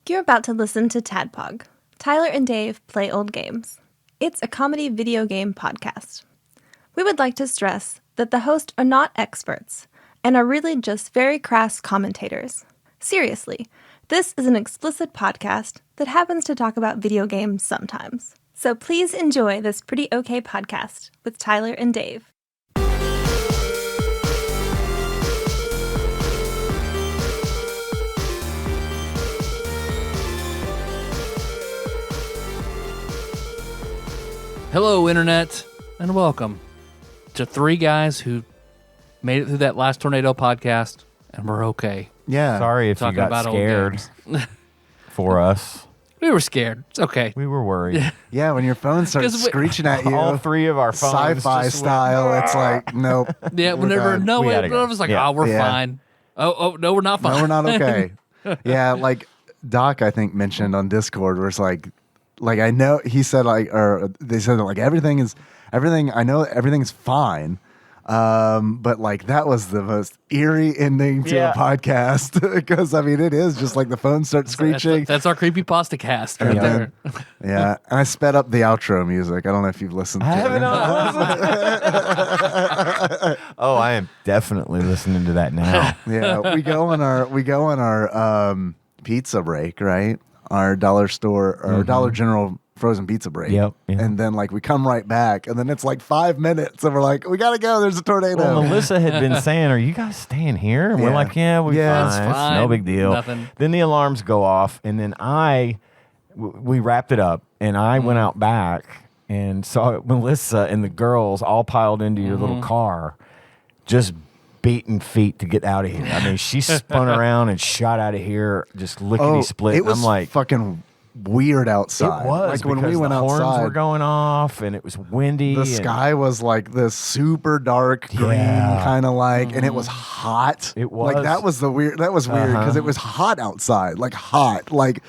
You're about to listen to TADPOG, Tyler and Dave Play Old Games. It's a comedy video game podcast. We would like to stress that the hosts are not experts and are really just very crass commentators. Seriously, this is an explicit podcast that happens to talk about video games sometimes. So please enjoy this pretty okay podcast with Tyler and Dave. Hello, Internet, and welcome to three guys who made it through that last tornado podcast, and we're okay. Yeah. Sorry if you Talking got about old scared games. for us. We were scared. It's okay. We were worried. Yeah, when your phone starts 'Cause we- screeching at you, All three of our phones sci-fi just style, went, it's like, nope. Yeah, we're whenever, done. no, We wait, gotta go. I was like, Yeah. oh, we're Yeah. fine. Oh, no, we're not fine. No, we're not okay. Yeah, like Doc, I think, mentioned on Discord, where it's like I know, he said, like, or they said that, like, everything, I know everything's fine. But like that was the most eerie ending to a podcast because I mean it is just like the phone starts screeching. That's our creepypasta cast right there. Yeah, and I sped up the outro music. I don't know if you've listened to I it. haven't listened. Oh, I am definitely listening to that now. Yeah, we go on our pizza break, right? Our dollar store or Dollar General frozen pizza break. Yep. And then like we come right back and then it's like 5 minutes and we're like, we gotta go, there's a tornado. Well, Melissa had been saying, "Are you guys staying here?" And we're Yeah. like, "Yeah, we're Yeah, fine. it's It's no fine. big deal." Nothing. Then the alarms go off, and then we wrapped it up, and I went out back and saw Melissa and the girls all piled into your little car, just beating feet to get out of here. I mean, she spun around and shot out of here, just lickety split. It was I'm like, fucking weird outside. it was like when we because went the horns outside. were going off, and it was windy. The and sky was like this super dark green Yeah. kind of like, and it was hot. It was. like that was weird because it was hot outside, like hot, like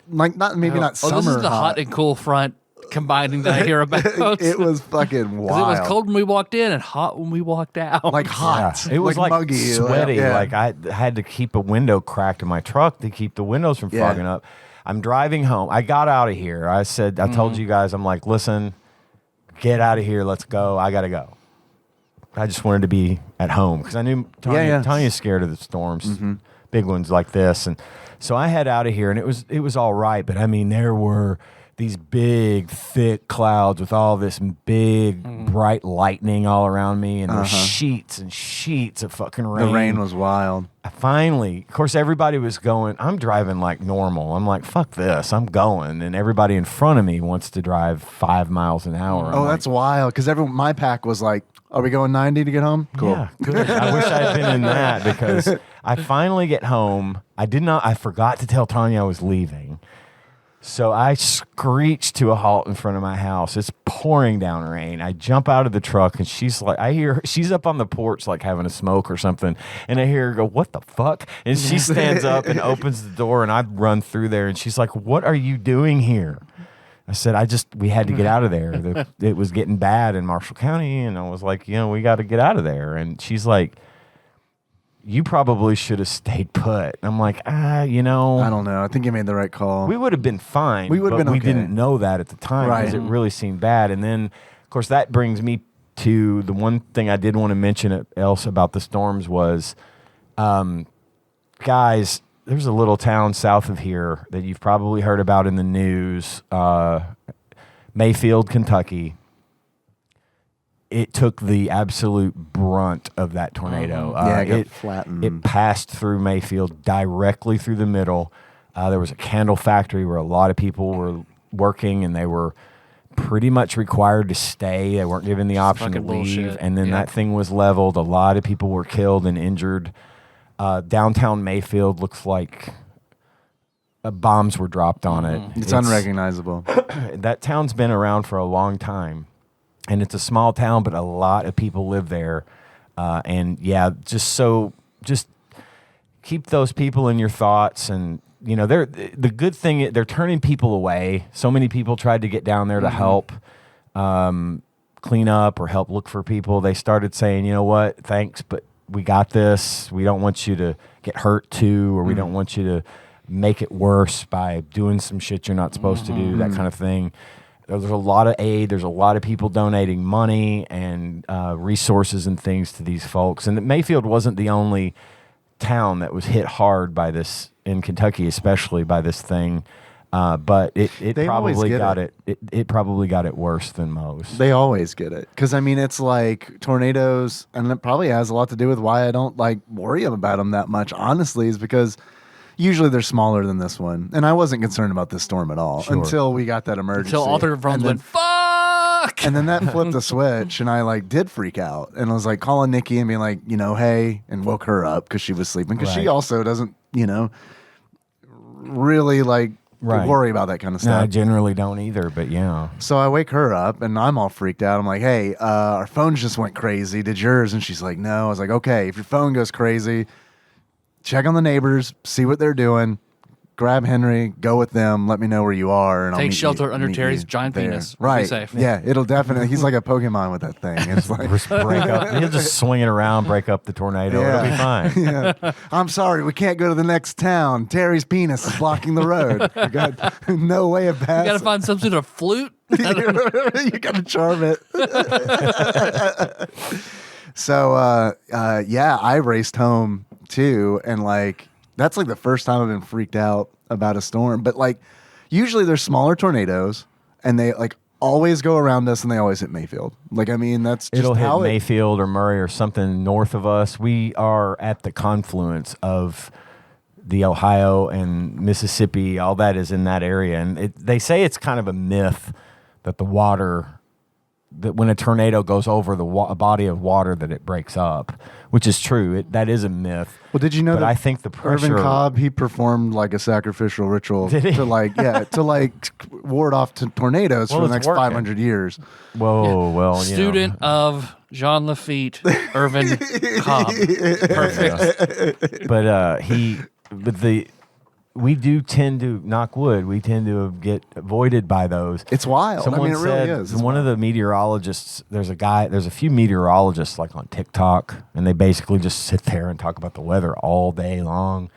not maybe not Oh, summer. this is the hot and cool front combining that I hear about. It was fucking 'Cause wild. it was cold when we walked in and hot when we walked out. like hot. Yeah. It was like muggy, sweaty. yeah. Like I had to keep a window cracked in my truck to keep the windows from Yeah. fogging up. I'm driving home. I got out of here. I told you guys, I'm like, listen, get out of here. Let's go. I got to go. I just wanted to be at home because I knew Tanya's scared of the storms, big ones like this. And so I head out of here, and it was all right. But I mean, there were these big, thick clouds with all this big, bright lightning all around me, and there's sheets and sheets of fucking rain. The rain was wild. Finally, of course, everybody was going. I'm driving like normal. I'm like, fuck this. I'm going. And everybody in front of me wants to drive 5 miles an hour. Oh, that's wild. Because my pack was like, are we going 90 to get home? Cool. Yeah, good. I wish I had been in that because I finally get home. I forgot to tell Tanya I was leaving. So I screeched to a halt in front of my house. It's pouring down rain. I jump out of the truck, and she's like, I hear her, she's up on the porch like having a smoke or something, and I hear her go, "What the fuck?" And she stands up and opens the door, and I run through there, and she's like, "What are you doing here?" I said, we had to get out of there. It was getting bad in Marshall County, and I was like, we got to get out of there. And she's like, "You probably should have stayed put." And I'm like, I don't know. I think you made the right call. we would have been fine. We would have but been we okay. didn't know that at the time because Right. it really seemed bad. And then, of course, that brings me to the one thing I did want to mention else about the storms was, guys, there's a little town south of here that you've probably heard about in the news, Mayfield, Kentucky. It took the absolute brunt of that tornado. Yeah, it got flattened. It passed through Mayfield directly through the middle. There was a candle factory where a lot of people were working, and they were pretty much required to stay. They weren't given the option to fucking leave. bullshit. And then Yeah. that thing was leveled. A lot of people were killed and injured. Downtown Mayfield looks like bombs were dropped on it. It's unrecognizable. That town's been around for a long time, and it's a small town, but a lot of people live there. And yeah, just keep those people in your thoughts. And they're the good thing. They're turning people away. So many people tried to get down there to help clean up or help look for people. They started saying, "You know what? Thanks, but we got this. We don't want you to get hurt too, or we don't want you to make it worse by doing some shit you're not supposed to do, that kind of thing. There's a lot of aid. There's a lot of people donating money and resources and things to these folks. And Mayfield wasn't the only town that was hit hard by this, in Kentucky especially, by this thing. But it probably got it. It probably got it worse than most. They always get it. Because, I mean, it's like tornadoes, and it probably has a lot to do with why I don't, like, worry about them that much, honestly, is because usually they're smaller than this one. And I wasn't concerned about this storm at all until we got that emergency. Until all three phones went, fuck! And then that flipped the switch, and I, like, did freak out. And I was, like, calling Nikki and being like, you know, hey, and woke her up because she was sleeping. Because she also doesn't, you know, really, like, worry about that kind of stuff. No, I generally don't either, but yeah. So I wake her up, and I'm all freaked out. I'm like, hey, our phones just went crazy. Did yours? And she's like, no. I was like, okay, if your phone goes crazy, check on the neighbors, see what they're doing, grab Henry, go with them, let me know where you are. And take shelter under Terry's giant penis. Right. Be safe. Yeah, it'll definitely. He's like a Pokemon with that thing. It's like break up. He'll just swing it around, break up the tornado. Yeah. It'll be fine. Yeah. I'm sorry, we can't go to the next town. Terry's penis is blocking the road. We got no way of passing. You got to find some sort of flute. You got to charm it. So, yeah, I raced home too, and like that's like the first time I've been freaked out about a storm. But like usually there's smaller tornadoes, and they like always go around us, and they always hit Mayfield. Like, I mean, that's just it'll how hit Mayfield or Murray or something north of us. We are at the confluence of the Ohio and Mississippi. All that is in that area, and they say it's kind of a myth that the water, that when a tornado goes over a body of water, that it breaks up, which is true. That is a myth. Well, did you know but that I think the pressure, Irvin Cobb, he performed like a sacrificial ritual to like ward off tornadoes for the next 500 years. Whoa, well, student of Jean Lafitte, Irvin Cobb. Perfect. But we do tend to, knock wood, we tend to get avoided by those. It's wild. Someone I mean, it really said, is. One of the meteorologists, there's a few meteorologists like on TikTok, and they basically just sit there and talk about the weather all day long.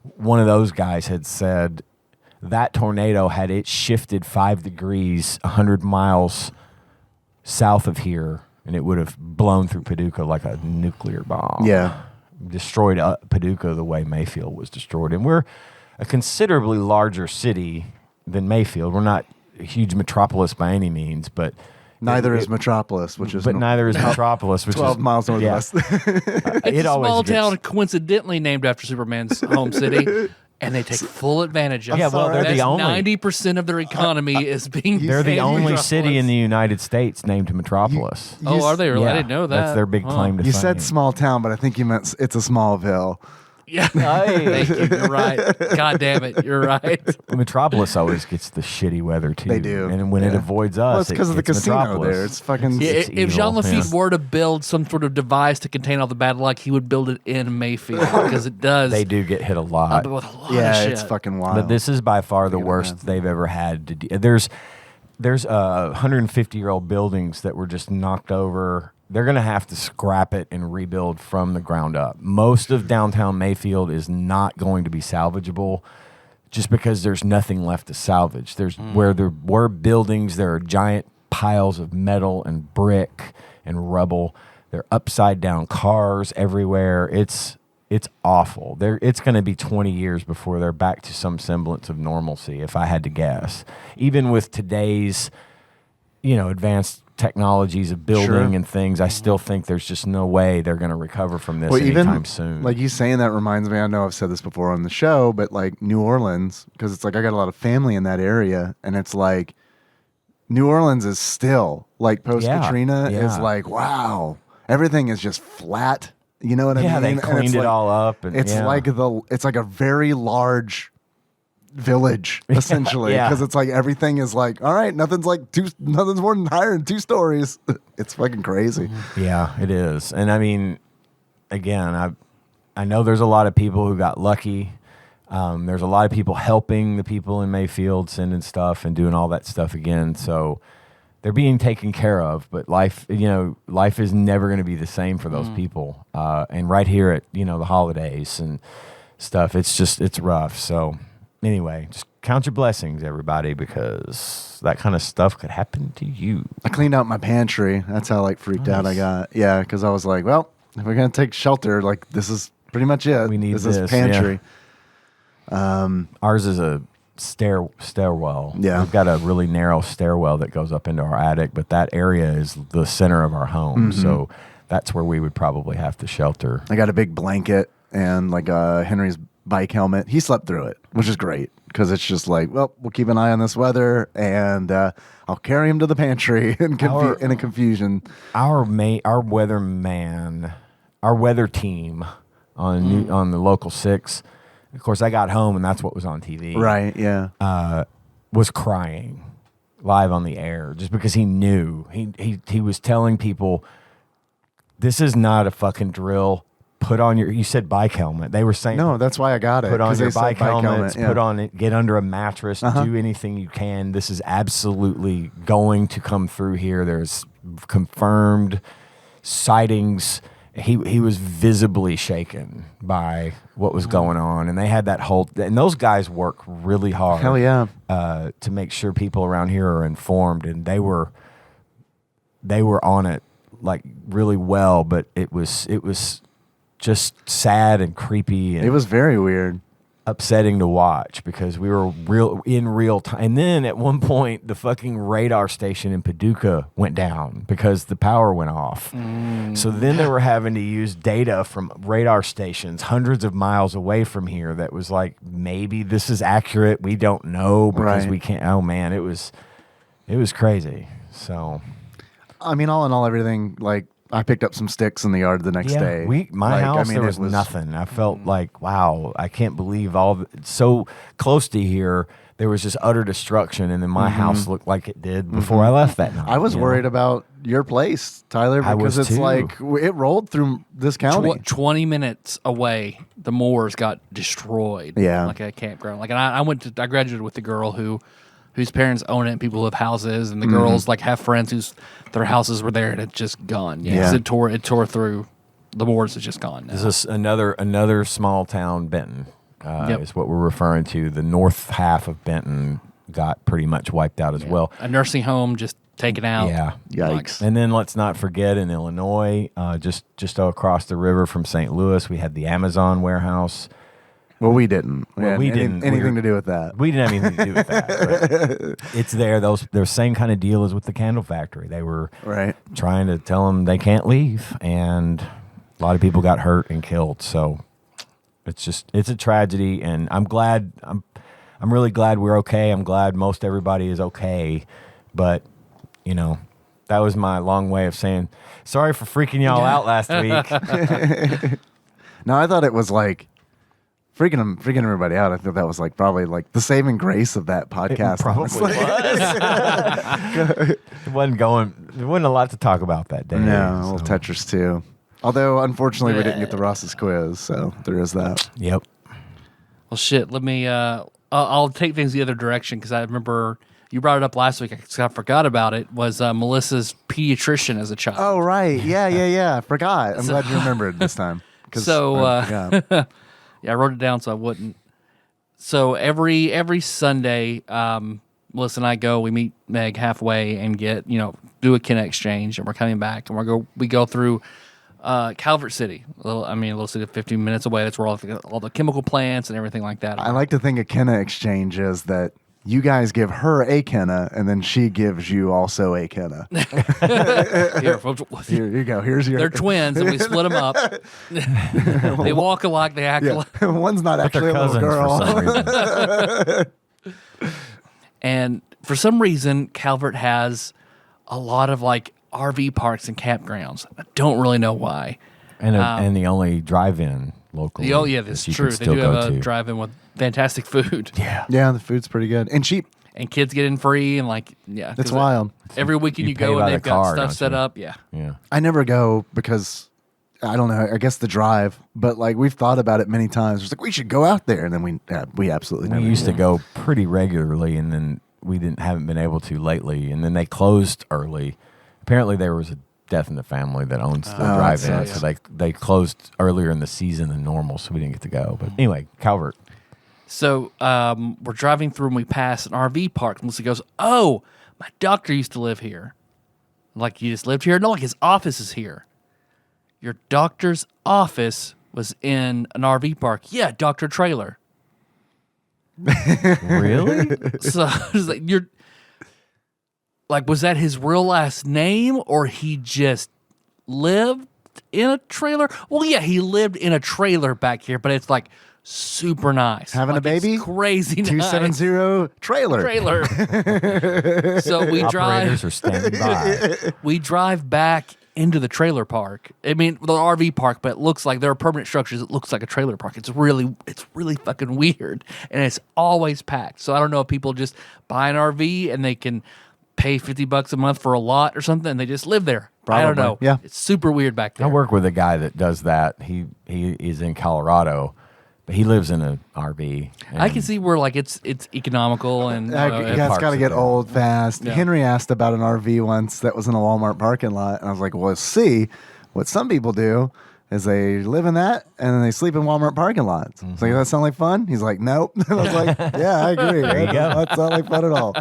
One of those guys had said that tornado, had it shifted 5 degrees 100 miles south of here, and it would have blown through Paducah like a nuclear bomb. Yeah. Destroyed Paducah the way Mayfield was destroyed. And we're a considerably larger city than Mayfield. We're not a huge metropolis by any means, but neither is Metropolis, which is neither is Metropolis, which 12 is miles northwest. It's a small town coincidentally named after Superman's home city, and they take full advantage of it. Yeah, well, they're the only 90% of their economy is being. They're the only Metropolis. city in the United States named Metropolis. Oh, are they? Really? I Yeah, didn't know that. That's their big claim to fame. You said small town, but I think you meant it's a small ville. Yeah. Thank you. You're right. God damn it. You're right. Metropolis always gets the shitty weather too. They do. And when it avoids us, Well, it's because of the casino Metropolis. there. It's fucking. Yeah, It's if Jean evil, Lafitte yeah. were to build some sort of device to contain all the bad luck, he would build it in Mayfield because it does. They do get hit a lot. With a lot of Yeah, shit. it's fucking wild. But this is by far the Think of worst that. they've ever had to there's 150-year-old buildings that were just knocked over. They're going to have to scrap it and rebuild from the ground up. Most of downtown Mayfield is not going to be salvageable just because there's nothing left to salvage. There's where there were buildings, there are giant piles of metal and brick and rubble. There are upside down cars everywhere. It's awful. It's going to be 20 years before they're back to some semblance of normalcy, if I had to guess. Even with today's, advanced technologies of building and things, I still think there's just no way they're going to recover from this anytime soon. Like you saying that reminds me, I know I've said this before on the show, but like New Orleans, because it's like I got a lot of family in that area, and it's like New Orleans is still like post-Katrina is like, wow, everything is just flat. You know what I mean? Yeah, they cleaned it all up. And it's like a very large village essentially, because it's like everything is like, all right, nothing's more than higher than 2 stories. It's fucking crazy. Yeah, it is. And I mean, again, I know there's a lot of people who got lucky. There's a lot of people helping the people in Mayfield, sending stuff and doing all that stuff again. So they're being taken care of, but life is never going to be the same for those people. And right here at, the holidays. And stuff. It's rough. So anyway, just count your blessings, everybody, because that kind of stuff could happen to you. I cleaned out my pantry. That's how like freaked out I got. Yeah, because I was like, well, if we're gonna take shelter, like this is pretty much it. We need this is pantry. Yeah. Ours is a stairwell. Yeah, we've got a really narrow stairwell that goes up into our attic, but that area is the center of our home, so that's where we would probably have to shelter. I got a big blanket and like Henry's bike helmet. He slept through it, which is great because it's just like, well, we'll keep an eye on this weather, and I'll carry him to the pantry in a confusion. Our weatherman, our weather team on the local 6. Of course, I got home and that's what was on TV. Right, yeah. Was crying live on the air just because he knew. He was telling people, this is not a fucking drill. Put on you said bike helmet. They were saying, no, that's why I got it. Put on your bike helmets, yeah. put on it, get under a mattress, do anything you can. This is absolutely going to come through here. There's confirmed sightings. He was visibly shaken by what was going on, and they had that whole. And those guys work really hard. Hell yeah, to make sure people around here are informed, and they were on it like really well. But it was just sad and creepy. And it was very weird. Upsetting to watch because we were in real time. And then at one point, the fucking radar station in Paducah went down because the power went off. So then they were having to use data from radar stations hundreds of miles away from here that was like, maybe this is accurate. We don't know because we can't. Oh man, it was crazy. So, I mean, all in all, everything, like, I picked up some sticks in the yard the next day. My house, there was nothing. I felt like, wow, I can't believe so close to here, there was just utter destruction, and then my house looked like it did before I left that night. I was worried about your place, Tyler, because it's like, it rolled through this county. 20 minutes away, the moors got destroyed. Yeah. Like a campground. Like, and I graduated with the girl whose parents own it, and people who have houses, and the girls like have friends whose their houses were there, and it's just gone. Yeah, it tore through the boards. It's just gone now. This is another small town, Benton, is what we're referring to. The north half of Benton got pretty much wiped out as well. A nursing home just taken out. Yeah, yikes. And then let's not forget in Illinois, just across the river from St. Louis, we had the Amazon warehouse. Well, we didn't. We didn't. Anything to do with that. We didn't have anything to do with that. It's there. They're same kind of deal as with the candle factory. They were trying to tell them they can't leave, and a lot of people got hurt and killed. So it's a tragedy, and I'm really glad we're okay. I'm glad most everybody is okay, but that was my long way of saying sorry for freaking y'all out last week. No, I thought it was like. Freaking everybody out. I think that was like probably like the saving grace of that podcast. It probably was. There wasn't a lot to talk about that day. No, a little Tetris too. Although unfortunately we didn't get the Ross's quiz, so there is that. Yep. Well, shit. Let me. I'll take things the other direction because I remember you brought it up last week. I forgot about it. Was Melissa's pediatrician as a child? Oh right, yeah. I forgot. I'm glad you remembered this time. Yeah, I wrote it down so I wouldn't. So every Sunday, Melissa and I go. We meet Meg halfway and get do a kin exchange, and we're coming back, and we go through Calvert City, a little city 15 minutes away. That's where all the chemical plants and everything like that are. I like to think a Kenna exchange is that you guys give her a Kenna, and then she gives you also a Kenna. Here you go. Here's your. They're twins, and we split them up. They walk alike. They act alike. One's not actually a little girl. For some reason. And for some reason, Calvert has a lot of like RV parks and campgrounds. I don't really know why. And the only drive-in locally. That's true. They do have a drive-in with fantastic food. Yeah, the food's pretty good and cheap. And kids get in free and it's wild. Every weekend you go and they've got stuff set up. Yeah. I never go because I don't know. I guess the drive, but like we've thought about it many times. It's like we should go out there, and then we absolutely never. We used to go pretty regularly, and then we haven't been able to lately. And then they closed early. Apparently there was a death in the family that owns the that drive-in. sucks. So they closed earlier in the season than normal, so we didn't get to go. But anyway, Calvert. So we're driving through and we pass an RV park. And Melissa goes, "Oh, my doctor used to live here." Like, you just lived here? No, like his office is here. Your doctor's office was in an RV park. Yeah, Dr. Trailer. Really? So it's like, you're like, was that his real last name, or he just lived in a trailer? Well, yeah, he lived in a trailer back here, but it's like super nice. Having like, a baby? It's crazy nice. 270 trailer. So we Operators are standing by. we drive back into the trailer park. I mean, the RV park, but it looks like there are permanent structures. It looks like a trailer park. It's really fucking weird, and it's always packed. So I don't know if people just buy an RV and they can pay $50 a month for a lot or something, and they just live there. I don't know. Yeah. It's super weird back there. I work with a guy that does that. He is in Colorado, but he lives in an RV. I can see where like it's economical and It's got to parks get there. old fast. Yeah. Henry asked about an RV once that was in a Walmart parking lot, and I was like, "Well, see, what some people do is they live in that and then they sleep in Walmart parking lots." It's like, "Does that sound like fun?" He's like, "Nope." I was like, "Yeah, I agree. There you go. That does not sound like fun at all."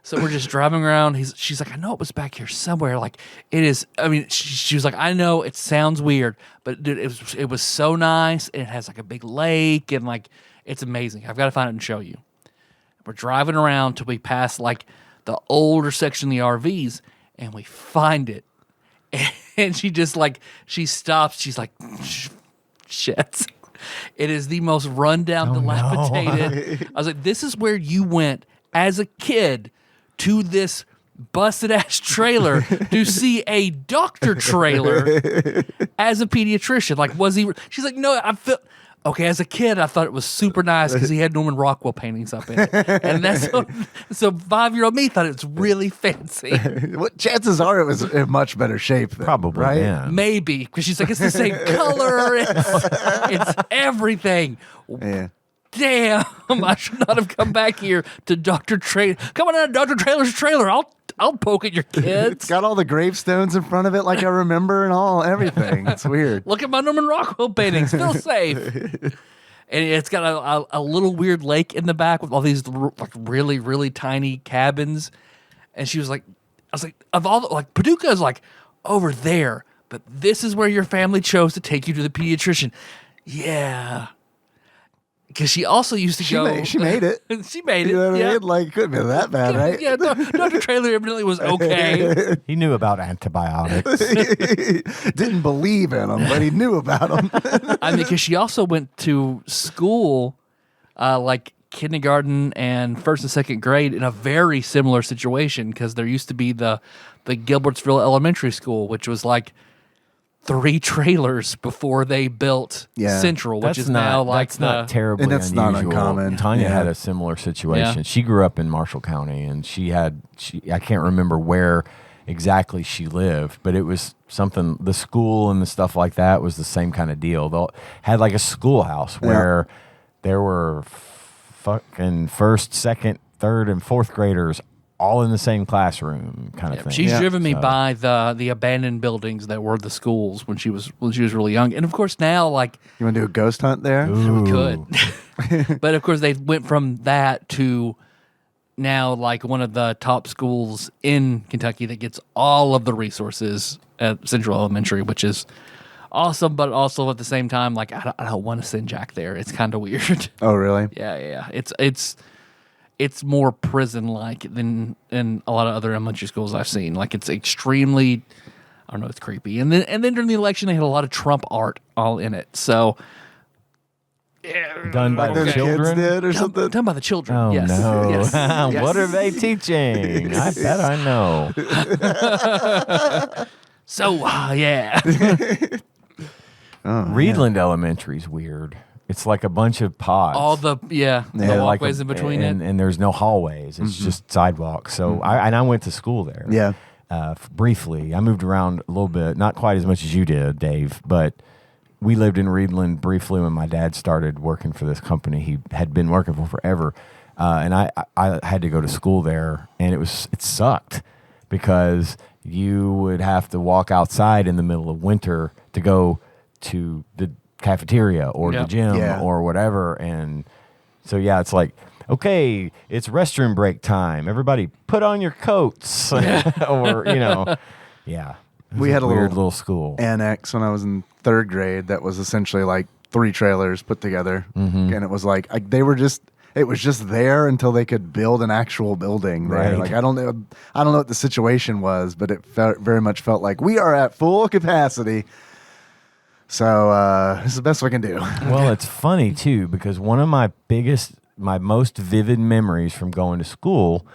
So we're just driving around. She's like, "I know it was back here somewhere. Like, it is." I mean, she was like, "I know it sounds weird, but dude, it was so nice. It has like a big lake and like it's amazing. I've got to find it and show you." We're driving around till we pass like the older section of the RVs, and we find it. And she just like she stops. She's like, "Shit." It is the most rundown, dilapidated. I was like, "This is where you went as a kid to this busted ass trailer to see a doctor trailer as a pediatrician." Like, was he? She's like, "No, I feel okay." As a kid, I thought it was super nice because he had Norman Rockwell paintings up in it, and that's so 5-year-old me thought it was really fancy. What chances are it was in much better shape? Then, Probably, right? yeah. Maybe because she's like, it's the same color, it's everything. Yeah. Damn, I should not have come back here to Dr. Trailer. Come on out, Dr. Trailer's trailer. I'll poke at your It's kids. got all the gravestones in front of it, like I remember, and everything. It's weird. Look at my Norman Rockwell paintings. Feel safe. And it's got a little weird lake in the back with all these like really, really tiny cabins. And she was like, I was like, of all the, like, Paducah is like over there, but this is where your family chose to take you to the pediatrician. Yeah. Because she also used to go. She made it. She made it. You know what I Yeah. mean? Like, couldn't be that bad, right? Yeah, Dr. Trailer evidently was okay. He knew about antibiotics. Didn't believe in them, but he knew about them. I mean, because she also went to school, like kindergarten and first and second grade in a very similar situation. Because there used to be the Gilbertsville Elementary School, which was like 3 trailers before they built Yeah. Central, which That's is now like that's not terribly And that's unusual. not uncommon. Tanya Yeah. had a similar situation. Yeah. She grew up in Marshall County, and I can't remember where exactly she lived, but it was something. The school and the stuff like that was the same kind of deal. They had like a schoolhouse where there were fucking first, second, third, and fourth graders all in the same classroom, kind of thing. She's driven me So- by the abandoned buildings that were the schools when she was really young, and of course now like You want to do a ghost hunt there? we could, but of course they went from that to now like one of the top schools in Kentucky that gets all of the resources at Central Elementary, which is awesome, but also at the same time like I don't want to send Jack there. It's kind of weird. Oh, really? Yeah. It's more prison-like than in a lot of other elementary schools I've seen. Like it's extremely, I don't know, it's creepy. And then during the election, they had a lot of Trump art all in it. So done by Those the kids children. did or something? done by the children. Oh yes. no! Yes. What are they teaching? I bet I know. So yeah, Reedland Elementary is weird. It's like a bunch of pods. all the Yeah, walkways in between and, it. and there's no hallways. It's just sidewalks. So I went to school there. Yeah. Briefly, I moved around a little bit, not quite as much as you did, Dave, but we lived in Reedland briefly when my dad started working for this company he had been working for forever. And I had to go to school there, and it sucked because you would have to walk outside in the middle of winter to go to the cafeteria or the gym or whatever. And so, yeah, it's like, okay, it's restroom break time. Everybody put on your coats. Or, We had a weird little school annex when I was in 3rd grade that was essentially like 3 trailers put together. And it was like, it was just there until they could build an actual building there. Right. Like, I don't know what the situation was, but it very much felt like we are at full capacity. So this is the best we can do. Well, it's funny too, because one of my most vivid memories from going to school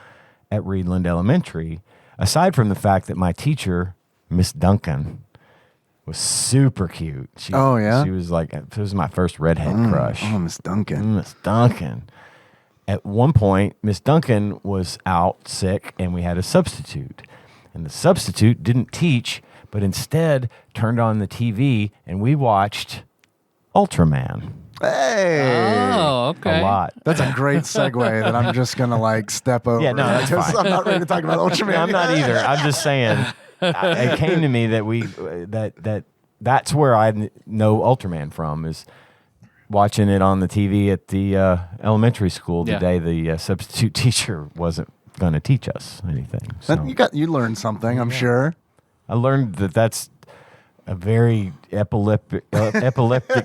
at Reedland Elementary, aside from the fact that my teacher, Miss Duncan, was super cute. She was like, it was my first redhead crush. Oh, Miss Duncan. Miss Duncan. At one point, Miss Duncan was out sick, and we had a substitute. And the substitute didn't teach, but instead turned on the TV, and we watched Ultraman. Hey. Oh, okay. A lot. That's a great segue that I'm just going to like step over. Yeah, no, that's fine. I'm not ready to talk about Ultraman. I'm not either. I'm just saying, it came to me that that's where I know Ultraman from, is watching it on the TV at the elementary school the day the substitute teacher wasn't going to teach us anything. So You learned something, I'm sure. I learned that a very epileptic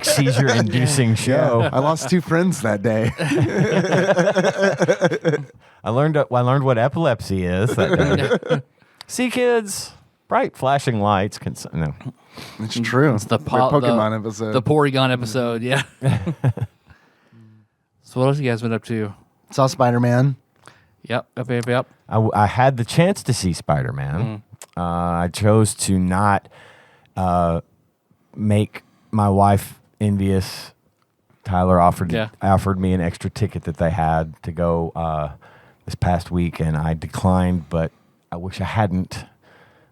seizure-inducing show. I lost 2 friends that day. I learned what epilepsy is that day. See, kids, bright flashing lights can no. It's true. It's the Pokemon episode. The Porygon episode, yeah. So what else you guys been up to? Saw Spider-Man. Yep. I had the chance to see Spider-Man. I chose to not make my wife envious. Tyler offered me an extra ticket that they had to go this past week, and I declined, but I wish I hadn't,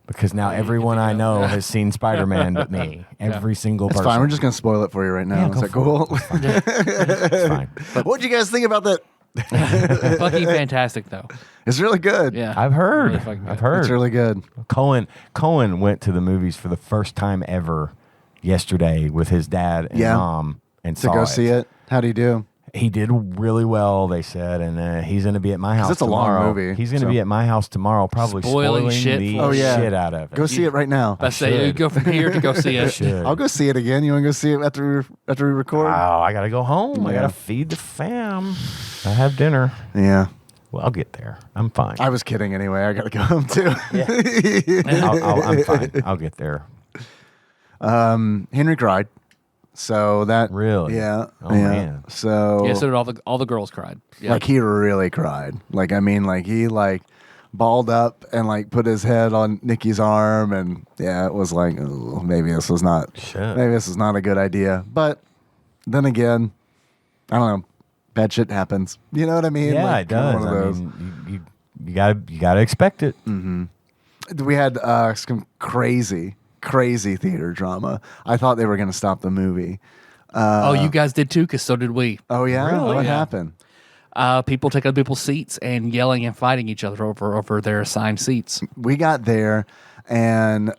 because now everyone I know has seen Spider-Man but me. Every single person. It's fine. We're just going to spoil it for you right now. Yeah, Is that cool? It's fine. What'd you guys think about that? Fucking fantastic, though. It's really good. Yeah. I've heard. Really fucking good. I've heard. It's really good. Cohen went to the movies for the first time ever yesterday with his dad and mom and To saw go see it. How'd he do? He did really well, they said, and he's going to be at my house it's a long tomorrow. movie, He's going to be at my house tomorrow, probably spoiling shit the for shit out of it. Go see it right now. I say you go from here to go see it. Should. I'll go see it again. You want to go see it after we record? Oh, I got to go home. I got to feed the fam. I have dinner. Yeah. Well, I'll get there. I'm fine. I was kidding anyway. I got to go home too. I'm fine. I'll get there. Henry cried. So that Really? Yeah. Oh, man. So Yeah, so did all the girls cried. Yeah. like he really cried. Like I mean, like he like balled up and like put his head on Nikki's arm, and yeah, it was like, oh, maybe this was not a good idea. But then again, I don't know. Bad shit happens. You know what I mean? Yeah, like, it does. one of I those. mean, you gotta expect it. We had some crazy theater drama. I thought they were going to stop the movie. You guys did too, because so did we. Oh yeah, Really? what Yeah. happened? People taking up people's seats and yelling and fighting each other over their assigned seats. We got there, and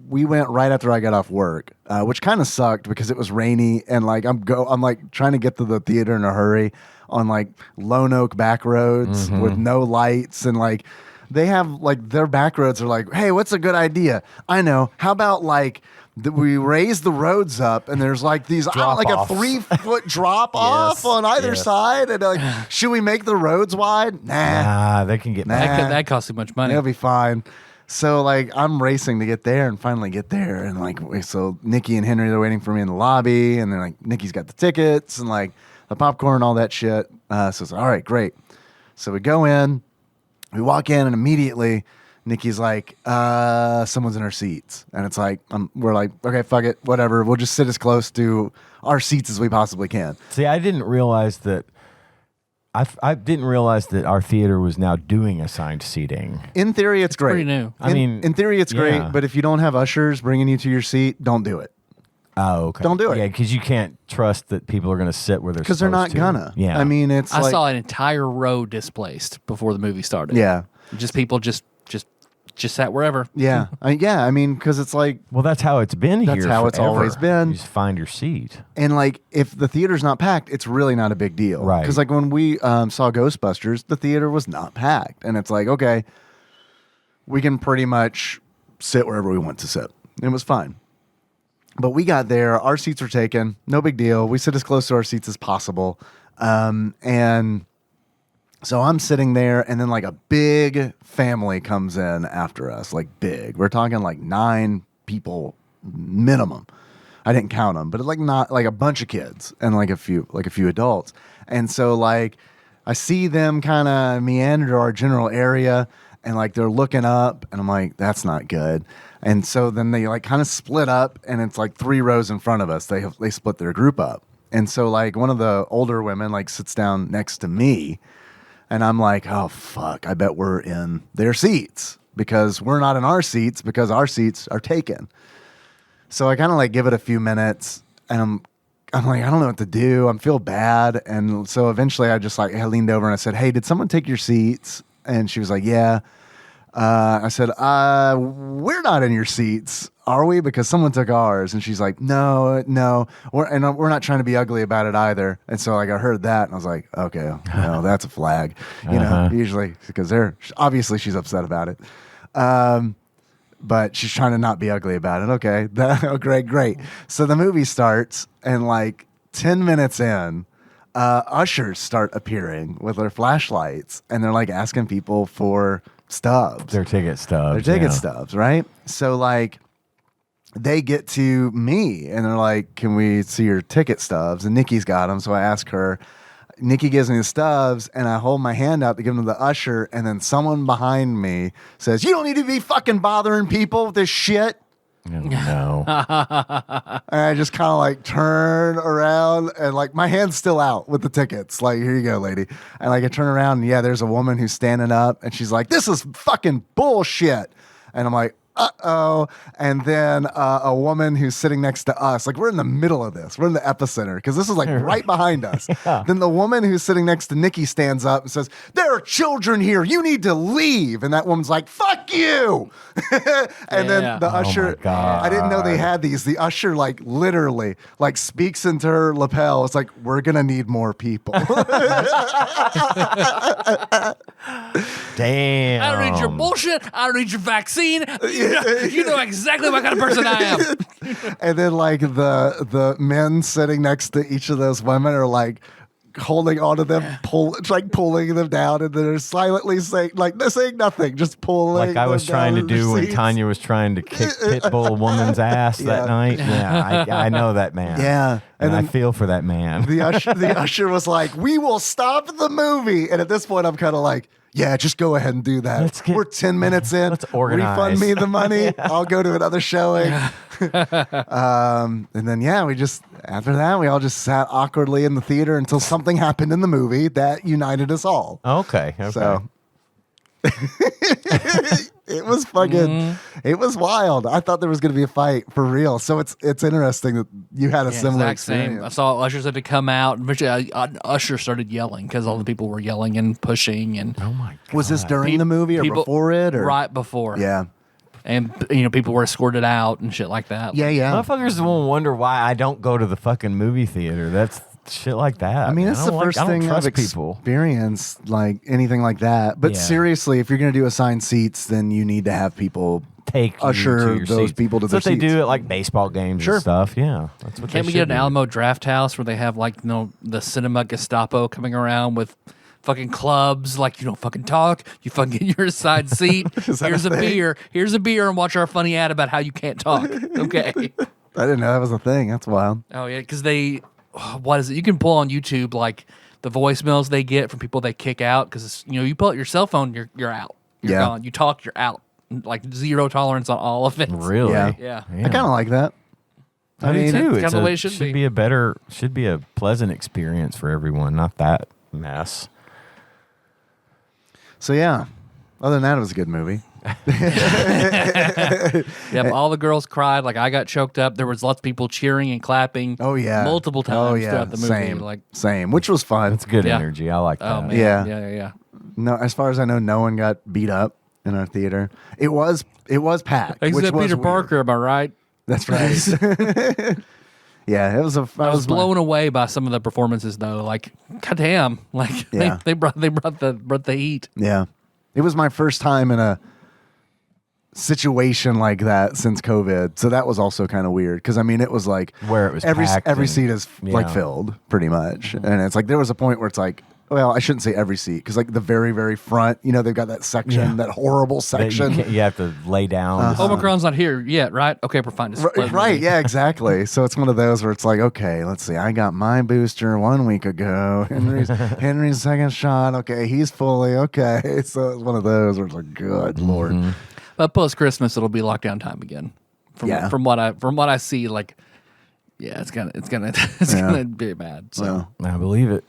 we went right after I got off work, which kind of sucked because it was rainy, and like I'm like trying to get to the theater in a hurry on like Lone Oak back roads with no lights, and like they have like their back roads are like, hey, what's a good idea? I know. How about like we raise the roads up and there's like these like a Drop-offs. 3-foot drop off on either side, and like, should we make the roads wide? Nah. They can get Nah. back. That costs too much money. It'll be fine. So like I'm racing to get there and finally get there, and like so Nikki and Henry, they're waiting for me in the lobby, and then like Nikki's got the tickets and like the popcorn, all that shit. So it's like, all right, great. So we go in, we walk in, and immediately Nikki's like, someone's in our seats, and it's like we're like, okay, fuck it, whatever. We'll just sit as close to our seats as we possibly can. See, I didn't realize that. I didn't realize that our theater was now doing assigned seating. In theory, it's great. pretty new. In theory, it's great, but if you don't have ushers bringing you to your seat, don't do it. Oh, okay. Don't do it. Yeah, because you can't trust that people are going to sit where they're Because they're not supposed to. gonna. Yeah. I mean, it's I like, saw an entire row displaced before the movie started. yeah. Just people just just sat wherever. Yeah. I mean, because it's like, Well, that's how it's been here. That's how it's forever. always been. You just find your seat. and like, if the theater's not packed, it's really not a big deal. Right. Because like when we saw Ghostbusters, the theater was not packed. And it's like, okay, we can pretty much sit wherever we want to sit. It was fine. But we got there, our seats were taken, no big deal. We sit as close to our seats as possible. And so I'm sitting there, and then like a big family comes in after us, like big. We're talking like 9 people minimum. I didn't count them, but it's like not like a bunch of kids and like a few adults. And so like I see them kind of meander our general area, and like they're looking up, and I'm like, that's not good. And so then they like kind of split up, and it's like 3 rows in front of us. They split their group up. And so like one of the older women like sits down next to me, and I'm like, oh fuck, I bet we're in their seats because we're not in our seats because our seats are taken. So I kind of like give it a few minutes, and I'm like, I don't know what to do. I feel bad. And so eventually I just like I leaned over and I said, hey, did someone take your seats? And she was like, yeah. I said, we're not in your seats, are we? Because someone took ours. And she's like, no. We're not trying to be ugly about it either. And so like I heard that, and I was like, okay, no, that's a flag. You know, usually because obviously she's upset about it. But she's trying to not be ugly about it. Okay, great. So the movie starts, and like 10 minutes in, ushers start appearing with their flashlights, and they're like asking people for stubs. Their ticket stubs. Stubs, right? So like they get to me, and they're like, can we see your ticket stubs? And Nikki's got them, so I ask her. Nikki gives me the stubs, and I hold my hand out to give them to the usher, and then someone behind me says, you don't need to be fucking bothering people with this shit. No. And I just kind of like turn around, and like my hand's still out with the tickets. Like, here you go, lady. And like I turn around, and yeah, there's a woman who's standing up, and she's like, this is fucking bullshit. And I'm like, uh-oh. And then a woman who's sitting next to us, like we're in the middle of this. We're in the epicenter because this is like right behind us. Yeah. Then the woman who's sitting next to Nikki stands up and says, there are children here. You need to leave. And that woman's like, fuck you. And then the usher, I didn't know they had these. The usher like literally like speaks into her lapel. It's like, we're going to need more people. Damn. I don't need your bullshit. I don't need your vaccine. You know exactly what kind of person I am. And then like the men sitting next to each of those women are like holding onto them, pulling them down, and they're silently saying nothing, just pulling. Like I was trying to do when Tanya was trying to kick Pitbull woman's ass that night. Yeah, I know that man. Yeah. And I feel for that man. The usher was like, we will stop the movie. And at this point, I'm kind of like, yeah, just go ahead and do that. We're 10 minutes in. Let's organize. Refund me the money. I'll go to another showing. And then, after that, we all just sat awkwardly in the theater until something happened in the movie that united us all. Okay. So it was fucking, it was wild. I thought there was going to be a fight for real. So it's interesting that you had a similar experience. Same. I saw ushers had to come out. Usher started yelling because all the people were yelling and pushing. And Oh my God. Was this during the movie or before it? Or? Right before. Yeah. And people were escorted out and shit like that. Yeah. Motherfuckers won't wonder why I don't go to the fucking movie theater. That's shit like that. I mean, it's the first thing I've people. experienced, like anything like that. But seriously, if you're going to do assigned seats, then you need to have people usher those people to their seats. That's what they do at like baseball games and stuff. Yeah, that's what. Can't we get an Alamo Draft House where they have the cinema Gestapo coming around with fucking clubs, like, you don't fucking talk, you fucking get your assigned seat. Here's a beer, and watch our funny ad about how you can't talk. Okay. I didn't know that was a thing. That's wild. Oh yeah, because what is it? You can pull on YouTube like the voicemails they get from people they kick out because you pull out your cell phone, you're out, you're gone. You talk, you're out. Like zero tolerance on all of it. Really? Yeah. I kind of like that. I mean, too. It's kind of the way it should be. Should be a pleasant experience for everyone, not that mess. So yeah, other than that, it was a good movie. Yep, all the girls cried. Like I got choked up. There was lots of people cheering and clapping. Oh yeah, multiple times throughout the movie. Same, which was fun. It's good energy. I like that. Oh man, yeah. No, as far as I know, no one got beat up in our theater. It was packed. which Except was Peter weird. Parker, am I right? That's right. Yeah, it was a. I was blown away by some of the performances, though. Like, goddamn! Like Yeah. they brought the heat. Yeah, it was my first time in a situation like that since COVID, so that was also kind of weird. Because I mean, it was like Where it was every packed seat is like yeah. filled pretty much, and it's like there was a point where it's like. Well, I shouldn't say every seat because, like, the very, very front, you know, they've got that section, that horrible That section. you have to lay down. Omicron's not here yet, right? Okay, we're fine. Just let me Right, be. yeah, exactly. So it's one of those where it's like, okay, let's see. I got my booster 1 week ago. Henry's second shot. Okay, he's fully okay. So it's one of those where it's like, good Lord. But post Christmas, it'll be lockdown time again. From what I see, like, yeah, it's gonna be bad. So Well, I believe it.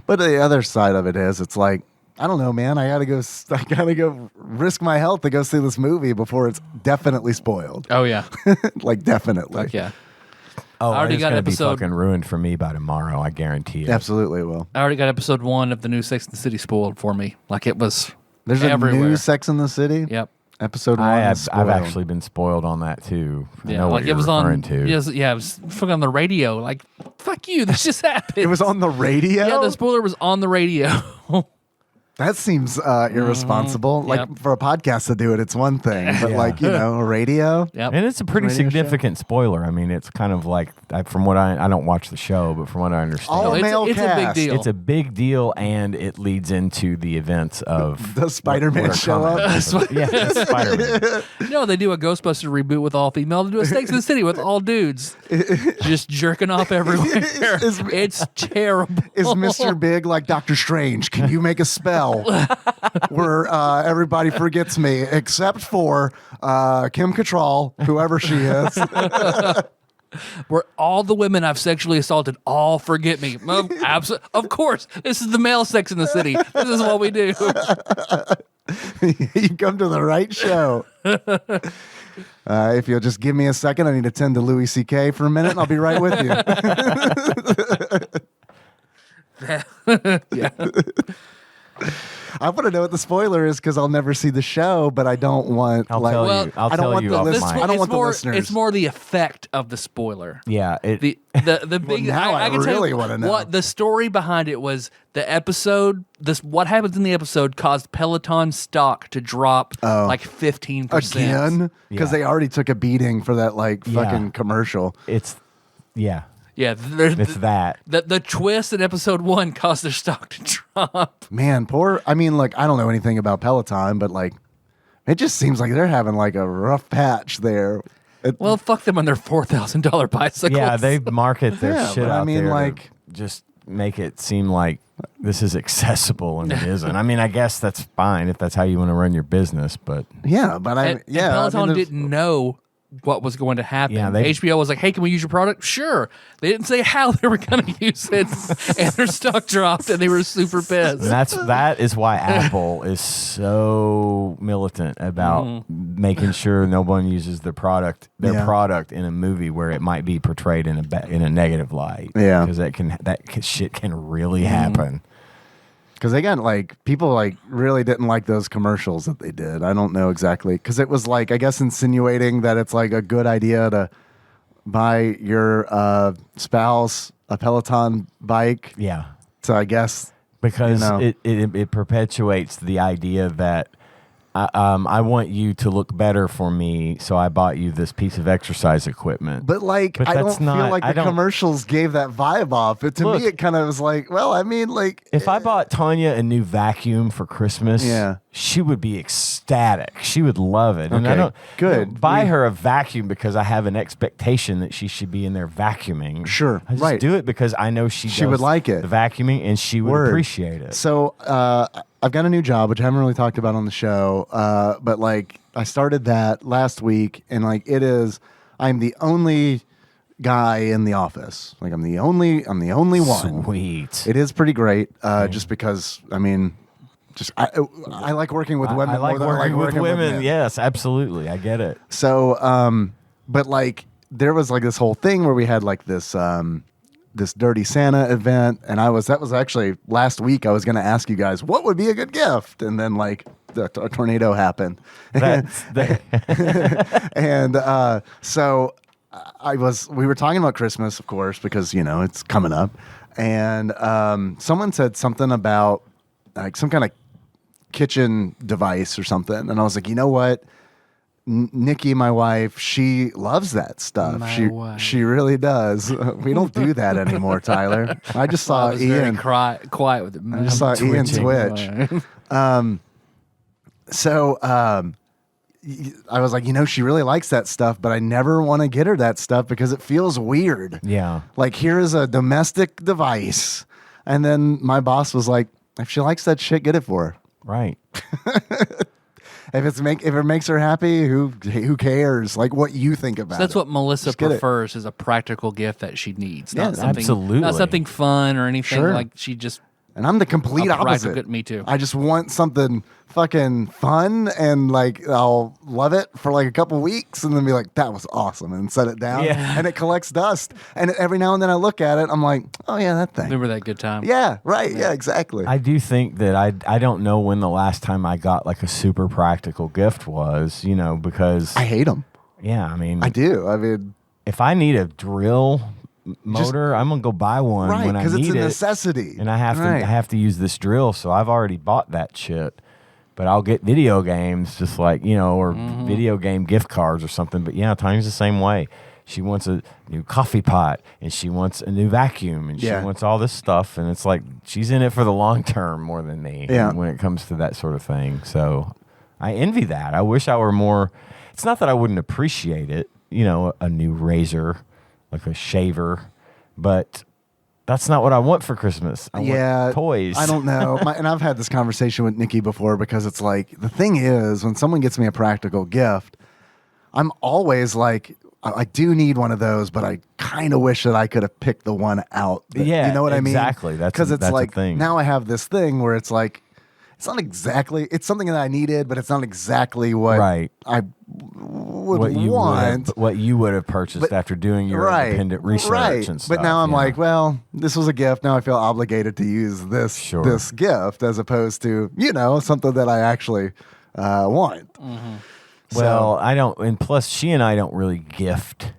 but the other side of it is, it's like, I don't know, man. I gotta go risk my health to go see this movie before it's definitely spoiled. oh yeah, Like definitely. fuck yeah. Oh, I already it's got gonna be episode- fucking ruined for me by tomorrow. I guarantee it. Absolutely will. I already got episode 1 of the new Sex and the City spoiled for me. Like it was. There's everywhere. a new Sex in the City. Yep. Episode 1. I've is spoiled. actually been spoiled on that too. I Yeah, know what like you're it was referring on. to. Yeah, it was fucking on the radio. Like, fuck you. This just happened. It was on the radio. Yeah, the spoiler was on the radio. That seems irresponsible. Yep. Like for a podcast to do it, it's one thing, but Yeah. like a radio. Yep. And it's a pretty Radio show? significant spoiler. I mean, it's kind of like from what I don't watch the show, but from what I understand, All it's male a big cast. deal. it's a big deal, and it leads into the events of Does Spider-Man what are show coming. up? Yeah, Spider-Man. No, they do a Ghostbuster reboot with all female. They do a Sex in the City with all dudes, just jerking off everywhere. It's terrible. Is Mr. Big like Doctor Strange? Can you make a spell where everybody forgets me except for Kim Cattrall, whoever she is? Where all the women I've sexually assaulted all forget me. Of course, this is the male Sex in the City. This is what we do. You come to the right show. If you'll just give me a second, I need to tend to Louis C.K. for a minute, and I'll be right with you. Yeah. I want to know what the spoiler is because I'll never see the show, but I don't want. I'll like, tell Well, you. I'll I don't tell want you the off list- mic. I don't want the more, listeners. It's more the effect of the spoiler. Yeah, The big. now I can tell really you wanna know. what the story behind it was. The episode. What happens in the episode caused Peloton stock to drop like 15%. again because Yeah. they already took a beating for that like Yeah. fucking commercial. it's yeah, Yeah, it's that. the twist in episode 1 caused their stock to drop. Man, poor. I mean, like I don't know anything about Peloton, but like it just seems like they're having like a rough patch there. Well, fuck them on their $4,000 bicycles. Yeah, they market their Yeah, shit but I out mean, there to like- just make it seem like this is accessible and it isn't. I mean, I guess that's fine if that's how you want to run your business, but Yeah, but And Peloton there's- didn't know what was going to happen. Yeah, they- HBO was like, "Hey, can we use your product?" Sure. They didn't say how they were going to use it, and their stock dropped, and they were super pissed. that is why Apple is so militant about making sure no one uses their product Yeah. product in a movie where it might be portrayed in a negative light. Yeah. because that shit can really happen. Because they got like people like really didn't like those commercials that they did. I don't know exactly because it was like I guess insinuating that it's like a good idea to buy your spouse a Peloton bike. Yeah. So I guess Because You know. it perpetuates the idea that I want you to look better for me, so I bought you this piece of exercise equipment. But like, But I that's don't feel not- like I the don't- commercials gave that vibe off. To Look. me, it kind of was like, well, I mean, like, If I bought Tanya a new vacuum for Christmas, Yeah. she would be ecstatic. She would love it. And I Okay, don't good. buy her a vacuum because I have an expectation that she should be in there vacuuming. Sure, I just right. do it because I know she She would does like it. the vacuuming, and she would Word. appreciate it. So I've got a new job, which I haven't really talked about on the show. But like, I started that last week, and like, I'm the only guy in the office. Like, I'm the only one. Sweet. It is pretty great, just because I mean, I like working with women I like more than I like working with working women. men. Yes, absolutely. I get it. So, but like there was like this whole thing where we had like this this Dirty Santa event, and that was actually last week. I was going to ask you guys what would be a good gift, and then like a tornado happened, and so we were talking about Christmas, of course, because it's coming up, and someone said something about like some kind of kitchen device or something, and I was like, you know what? Nikki, my wife, she loves that stuff. She really does. We don't do that anymore, Tyler. I just saw Ian quiet with it. I just saw Ian twitch. I was like, she really likes that stuff, but I never want to get her that stuff because it feels weird. Yeah. Like, here is a domestic device. And then my boss was like, if she likes that shit, get it for her. Right. If it makes her happy, who cares? Like what you think about it. That's what Melissa prefers is a practical gift that she needs. Yeah, absolutely. Not something fun or anything. Sure. Like she just. And I'm the complete opposite. Me too. I just want something fucking fun, and like I'll love it for like a couple weeks, and then be like, "That was awesome," and set it down. Yeah. And it collects dust. And every now and then I look at it, I'm like, "Oh yeah, that thing." Remember that good time? Yeah, right. Yeah, exactly. I do think that I don't know when the last time I got like a super practical gift was, because I hate them. Yeah, I mean, I do. I mean, if I need a drill motor, I'm gonna go buy one right, when I need it. Because it's a necessity, and I have to use this drill, so I've already bought that shit. But I'll get video games, just like or video game gift cards or something. But yeah, Tanya's the same way. She wants a new coffee pot, and she wants a new vacuum, and she wants all this stuff. And it's like she's in it for the long term more than me when it comes to that sort of thing. So I envy that. I wish I were more. It's not that I wouldn't appreciate it, a new razor, like a shaver, but that's not what I want for Christmas. I want toys. I don't know. And I've had this conversation with Nikki before, because it's like, the thing is, when someone gets me a practical gift, I'm always like, I do need one of those, but I kind of wish that I could have picked the one out. You know what I mean? Exactly. Because it's like, thing. now I have this thing where it's like, it's not exactly, it's something that I needed, but it's not exactly what I would want. What you would have purchased after doing your independent research and stuff. But now I'm like, well, this was a gift. Now I feel obligated to use this gift, as opposed to, something that I actually want. Mm-hmm. Well, I don't, and plus she and I don't really gift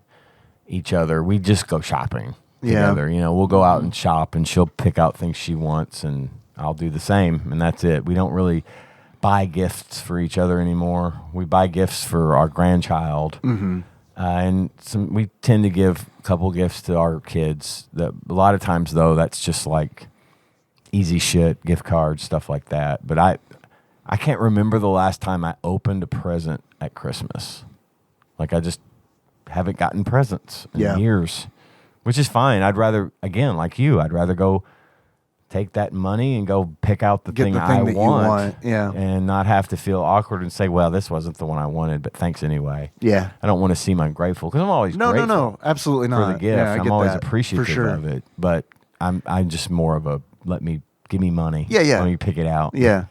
each other. We just go shopping together. We'll go out and shop, and she'll pick out things she wants, and I'll do the same, and that's it. We don't really buy gifts for each other anymore. We buy gifts for our grandchild, and we tend to give a couple gifts to our kids. A lot of times, though, that's just like easy shit, gift cards, stuff like that. But I can't remember the last time I opened a present at Christmas. Like, I just haven't gotten presents in years, which is fine. I'd rather, again, like you, I'd rather go take that money and go pick out the thing I want, and not have to feel awkward and say, well, this wasn't the one I wanted, but thanks anyway. Yeah. I don't want to seem ungrateful, because I'm always grateful. No, absolutely not. For the gift. Yeah, I'm always appreciative of it, but I'm just more of a, give me money. Let me pick it out. Yeah.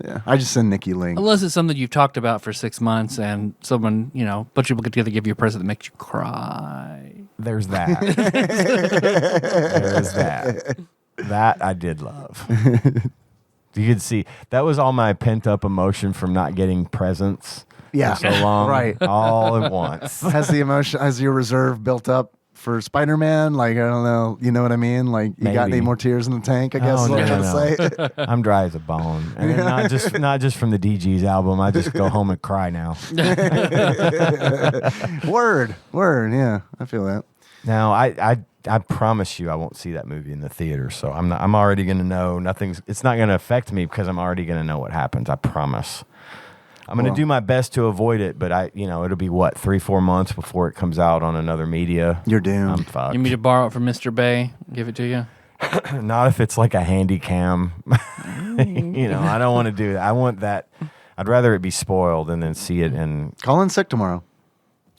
Yeah, I just send Nikki links. Unless it's something you've talked about for 6 months, and someone, bunch of people get together, give you a present that makes you cry. There's that. There's that. That I did love. You could see that was all my pent up emotion from not getting presents for so long. Right. All at once. Has your reserve built up for Spider-Man? Like, I don't know. You know what I mean? Like, you got any more tears in the tank, I guess is what I'm trying to say. I'm dry as a bone. And not just from the DG's album. I just go home and cry now. Word. Yeah, I feel that. Now, I promise you I won't see that movie in the theater, so I'm already going to know it's not going to affect me, because I'm already going to know what happens. I promise. I'm going to do my best to avoid it, but it'll be 3-4 months before it comes out on another media. You're doomed. I'm fucked. You need me to borrow it from Mr. Bay? Give it to you? Not if it's like a handy cam. I don't want to do that. I want that. I'd rather it be spoiled and then see it and call in sick tomorrow.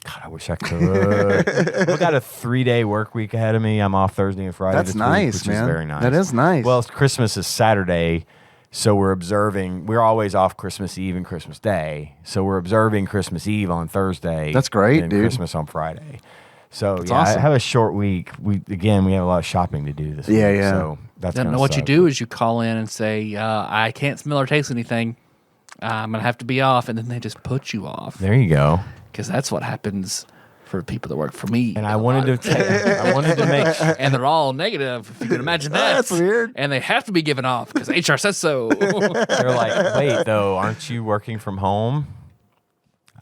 God, I wish I could. I've got a 3-day work week ahead of me. I'm off Thursday and Friday. That's nice, week, which man. Is very nice. That is nice. Well, Christmas is Saturday, so we're observing. We're always off Christmas Eve and Christmas Day, so we're observing Christmas Eve on Thursday. That's great, and dude. Christmas on Friday. So That's yeah, awesome. I have a short week. We have a lot of shopping to do this week. Yeah. So that's Then gonna what you suck. do is you call in and say, I can't smell or taste anything. I'm going to have to be off. And then they just put you off. There you go. Because that's what happens for people that work for me. And I wanted to make And they're all negative, if you can imagine that. That's weird. And they have to be given off because HR says so. They're like, wait, though, aren't you working from home?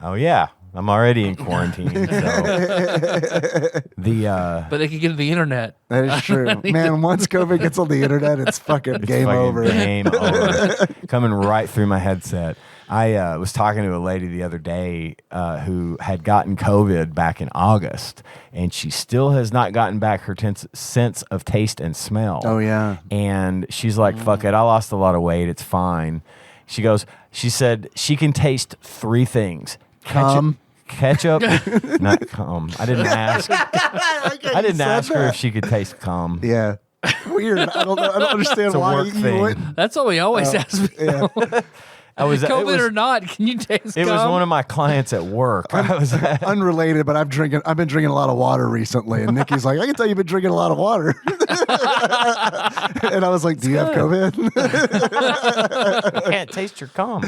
Oh yeah, I'm already in quarantine. So. But they can get to the internet. That is true. Man, once COVID gets on the internet, it's fucking game fucking over. Game over. Coming right through my headset. I was talking to a lady the other day who had gotten COVID back in August, and she still has not gotten back her sense of taste and smell. Oh, yeah. And she's like, fuck it, I lost a lot of weight. It's fine. She said she can taste 3 things. Cum. Ketchup, not cum. I didn't ask. I didn't ask her if she could taste cum. Yeah. Weird. I don't know. I don't understand It's a why work you thing. wouldn't. That's what we always ask people. Yeah. COVID or not, can you taste It was cum? one of my clients at work. I was Unrelated, but I've been drinking a lot of water recently, and Nikki's like, I can tell you've been drinking a lot of water. And I was like, do you have COVID? can't taste your cum.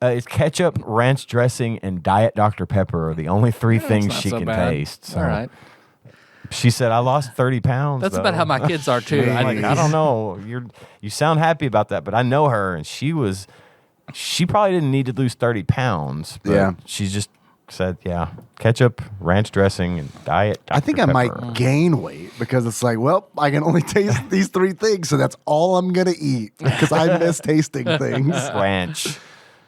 It's ketchup, ranch dressing, and Diet Dr. Pepper are the only 3 things not she so can bad. taste. So All right. She said, I lost 30 pounds. That's though. about how my kids are, too. I don't know. You sound happy about that, but I know her, and she probably didn't need to lose 30 pounds. But Yeah. she just said, yeah, ketchup, ranch dressing, and Diet Dr. I think I Pepper. might gain weight because it's like, well, I can only taste these 3 things, so that's all I'm gonna eat because I miss tasting things. Ranch.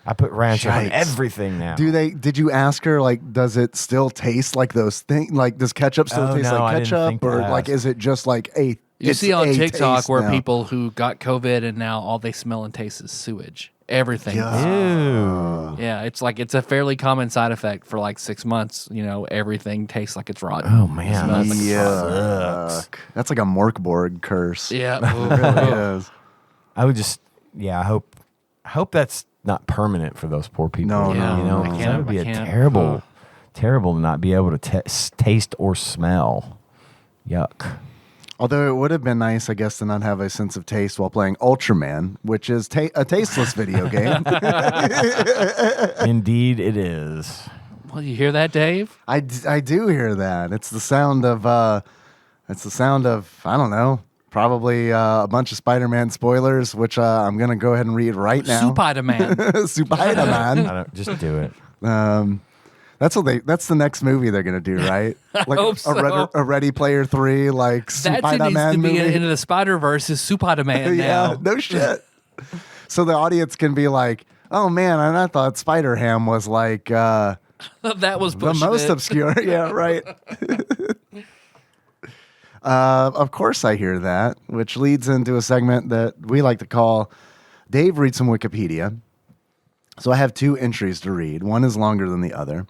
I put ranch on Yikes. everything now. Did you ask her, like, does it still taste like those things? Like, does ketchup still Oh, taste no, I like didn't ketchup, think to or like, ask. is it just like You it's see on a TikTok taste where now? people who got COVID and now all they smell and taste is sewage. Everything. Ew. Yeah, it's a fairly common side effect for like 6 months. You know, everything tastes like it's rotten. Oh, man. Smells like Sucks. That's like a Morkborg curse. Yeah. It really is. I would just, I hope that's not permanent for those poor people. No, no, you know, I 'cause can't- that would be I a can't. terrible to not be able to taste or smell. Yuck. Although it would have been nice, I guess, to not have a sense of taste while playing Ultraman, which is a tasteless video game. Indeed, it is. Well, you hear that, Dave? I do hear that. It's the sound of I don't know, probably a bunch of Spider-Man spoilers, which I'm gonna go ahead and read right now. Spider-Man. Spider-Man. I don't just do it. That's the next movie they're gonna do, right? Like hope so. a Ready Player 3, like That's it needs Spider-Man to be movie. into the Spider-Verse is Spider-Man Yeah, now. no shit. So the audience can be like, "Oh man, and I thought Spider-Ham was like That was the pushing most it. obscure." Yeah, right. Of course, I hear that, which leads into a segment that we like to call Dave Reads Some Wikipedia. So I have 2 entries to read. One is longer than the other.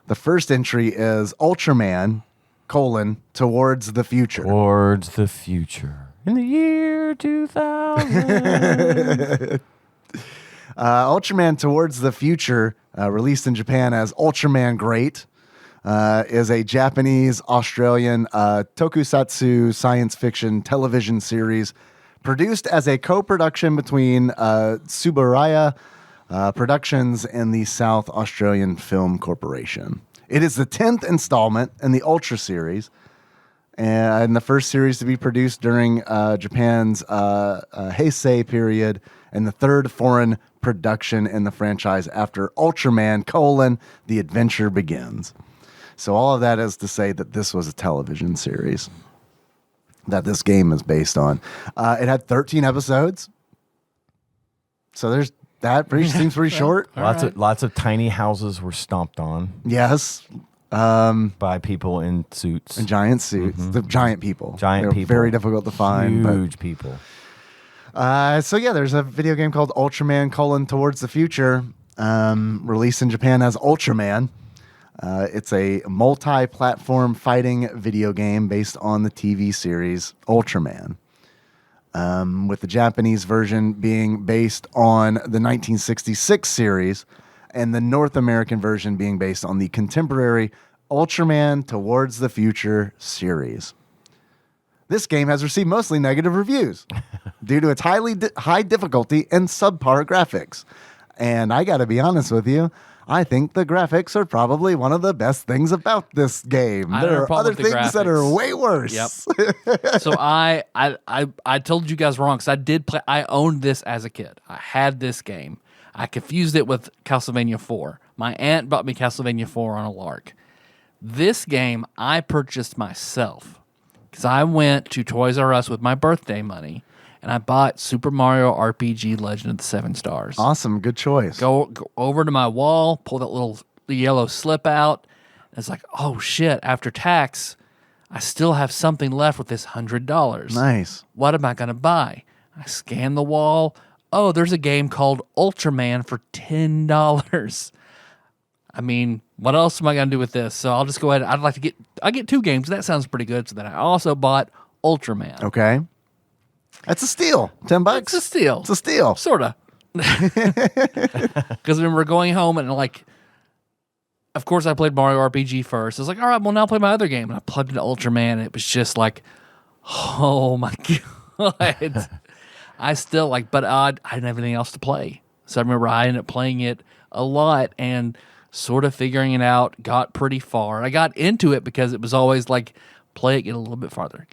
The first entry is Ultraman, towards the future. Towards the future. In the year 2000. Ultraman Towards the Future, released in Japan as Ultraman Great, is a Japanese-Australian tokusatsu science fiction television series produced as a co-production between Subaraya Productions and the South Australian Film Corporation. It is the 10th installment in the Ultra series, and the first series to be produced during Japan's Heisei period, and the 3rd foreign production in the franchise after Ultraman: The Adventure Begins. So all of that is to say that this was a television series that this game is based on. It had 13 episodes. So there's that. Seems pretty short. Lots of tiny houses were stomped on Yes. by people in suits. And giant suits. The giant people. Giant They're people. Very difficult to find. Huge people. So yeah, there's a video game called Ultraman: Towards the Future, released in Japan as Ultraman. It's a multi-platform fighting video game based on the TV series Ultraman, with the Japanese version being based on the 1966 series and the North American version being based on the contemporary Ultraman Towards the Future series. This game has received mostly negative reviews due to its high difficulty and subpar graphics. And I got to be honest with you, I think the graphics are probably one of the best things about this game. There are other things that are way worse. Yep. So I told you guys wrong because I did play. I owned this as a kid. I had this game. I confused it with Castlevania 4. My aunt bought me Castlevania 4 on a lark. This game I purchased myself because I went to Toys R Us with my birthday money. And I bought Super Mario RPG Legend of the Seven Stars. Awesome. Good choice. Go over to my wall, pull that little yellow slip out. And it's like, oh, shit, after tax, I still have something left with this $100. Nice. What am I going to buy? I scan the wall. Oh, there's a game called Ultraman for $10. I mean, what else am I going to do with this? So I'll just go ahead. I get 2 games. That sounds pretty good. So then I also bought Ultraman. Okay. That's a steal. $10. It's a steal. It's a steal. Sort of. Because when we're going home and of course I played Mario RPG first. I was like, all right, well now I'll play my other game. And I plugged into Ultraman and it was just like, oh my God. I still but I didn't have anything else to play. So I remember I ended up playing it a lot and sort of figuring it out, got pretty far. I got into it because it was always play it, get a little bit farther.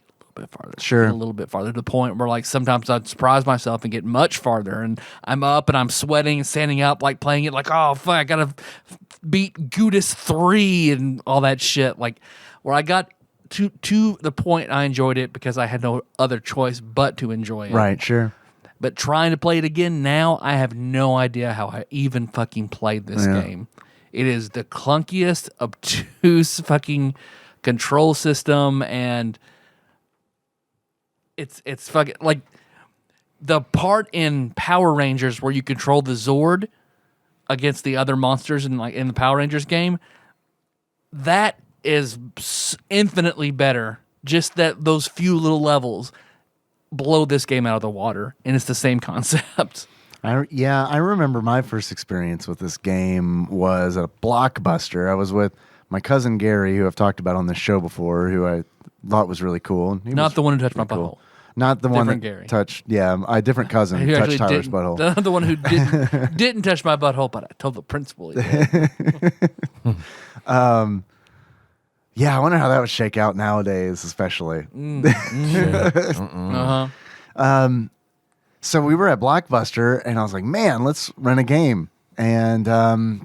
Sure. Get a little bit farther to the point where sometimes I'd surprise myself and get much farther and I'm up and I'm sweating and standing up playing it oh fuck, I gotta beat Gudis 3 and all that shit where I got to the point I enjoyed it because I had no other choice but to enjoy it. Right, sure. But trying to play it again now, I have no idea how I even fucking played this game. It is the clunkiest, obtuse fucking control system and it's fucking the part in Power Rangers where you control the Zord against the other monsters in the Power Rangers game. That is infinitely better. Just that those few little levels blow this game out of the water, and it's the same concept. I remember my first experience with this game was a Blockbuster. I was with my cousin Gary, who I've talked about on this show before, who I thought was really cool. Not the one who touched my butthole. Not the one that Gary. touched, a different cousin Who touched Tyler's butthole. Not the one who didn't touch my butthole, but I told the principal he did. I wonder how that would shake out nowadays, especially. So we were at Blockbuster, and I was like, man, let's rent a game. And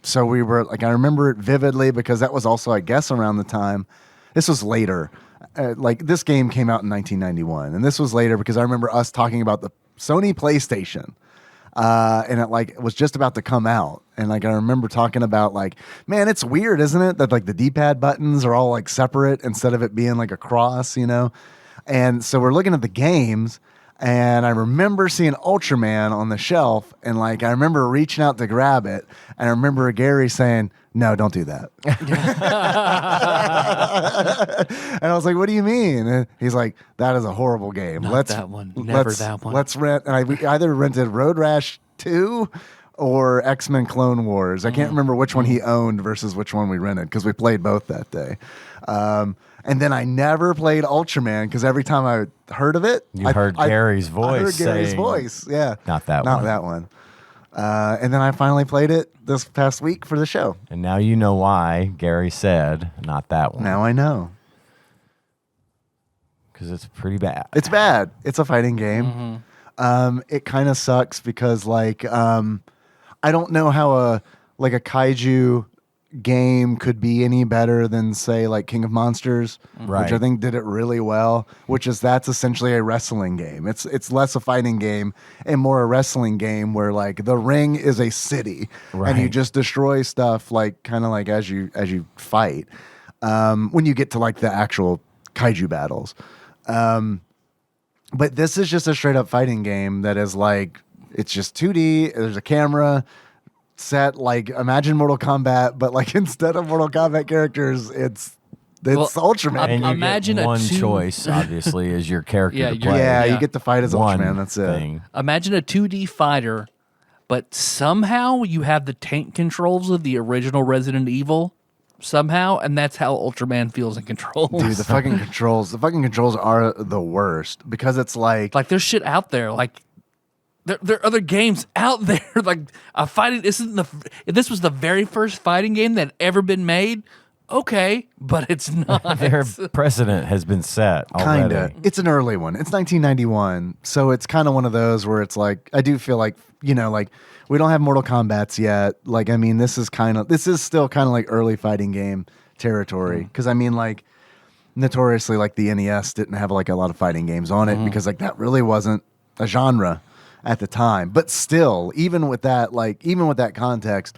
so we were I remember it vividly because that was also, I guess, around the time. This was later. This game came out in 1991, and this was later because I remember us talking about the Sony PlayStation, and it was just about to come out, and I remember talking about man, it's weird, isn't it, that the D-pad buttons are all separate instead of it being a cross, and so we're looking at the games. And I remember seeing Ultraman on the shelf, and I remember reaching out to grab it, and I remember Gary saying, "No, don't do that." And I was like, "What do you mean?" And he's like, "That is a horrible game. That one. Never that one. Let's rent." And we either rented Road Rash 2 or X-Men Clone Wars. I can't remember which one he owned versus which one we rented because we played both that day. And then I never played Ultraman because every time I heard of it, I heard Gary's voice. I heard Gary's saying, voice. Yeah, not that one. And then I finally played it this past week for the show. And now you know why Gary said not that one. Now I know. Because it's pretty bad. It's bad. It's a fighting game. It kind of sucks because I don't know how a kaiju game could be any better than say King of Monsters, which I think did it really well, that's essentially a wrestling game. It's less a fighting game and more a wrestling game where the ring is a city and you just destroy stuff as you fight when you get to the actual kaiju battles. But this is just a straight up fighting game that is it's just 2D, there's a camera set imagine Mortal Kombat, but instead of Mortal Kombat characters, it's Ultraman. And you imagine get one choice, obviously, is your character to play. Yeah, you get to fight as One Ultraman. That's thing. it. Imagine a 2D fighter, but somehow you have the tank controls of the original Resident Evil. somehow, and that's how Ultraman feels in controls. Dude, the fucking controls are the worst because it's like there's shit out there. Like there are other games out there. Like a fighting. If this was the very first fighting game that had ever been made, okay, but it's not. Their precedent has been set already. kinda. It's an early one. It's 1991, so it's kind of one of those where it's like I do feel like like we don't have Mortal Kombats yet. Like I mean, this is still kind of like early fighting game territory because I mean like notoriously like the NES didn't have like a lot of fighting games on it because like that really wasn't a genre at the time. But still, even with that context,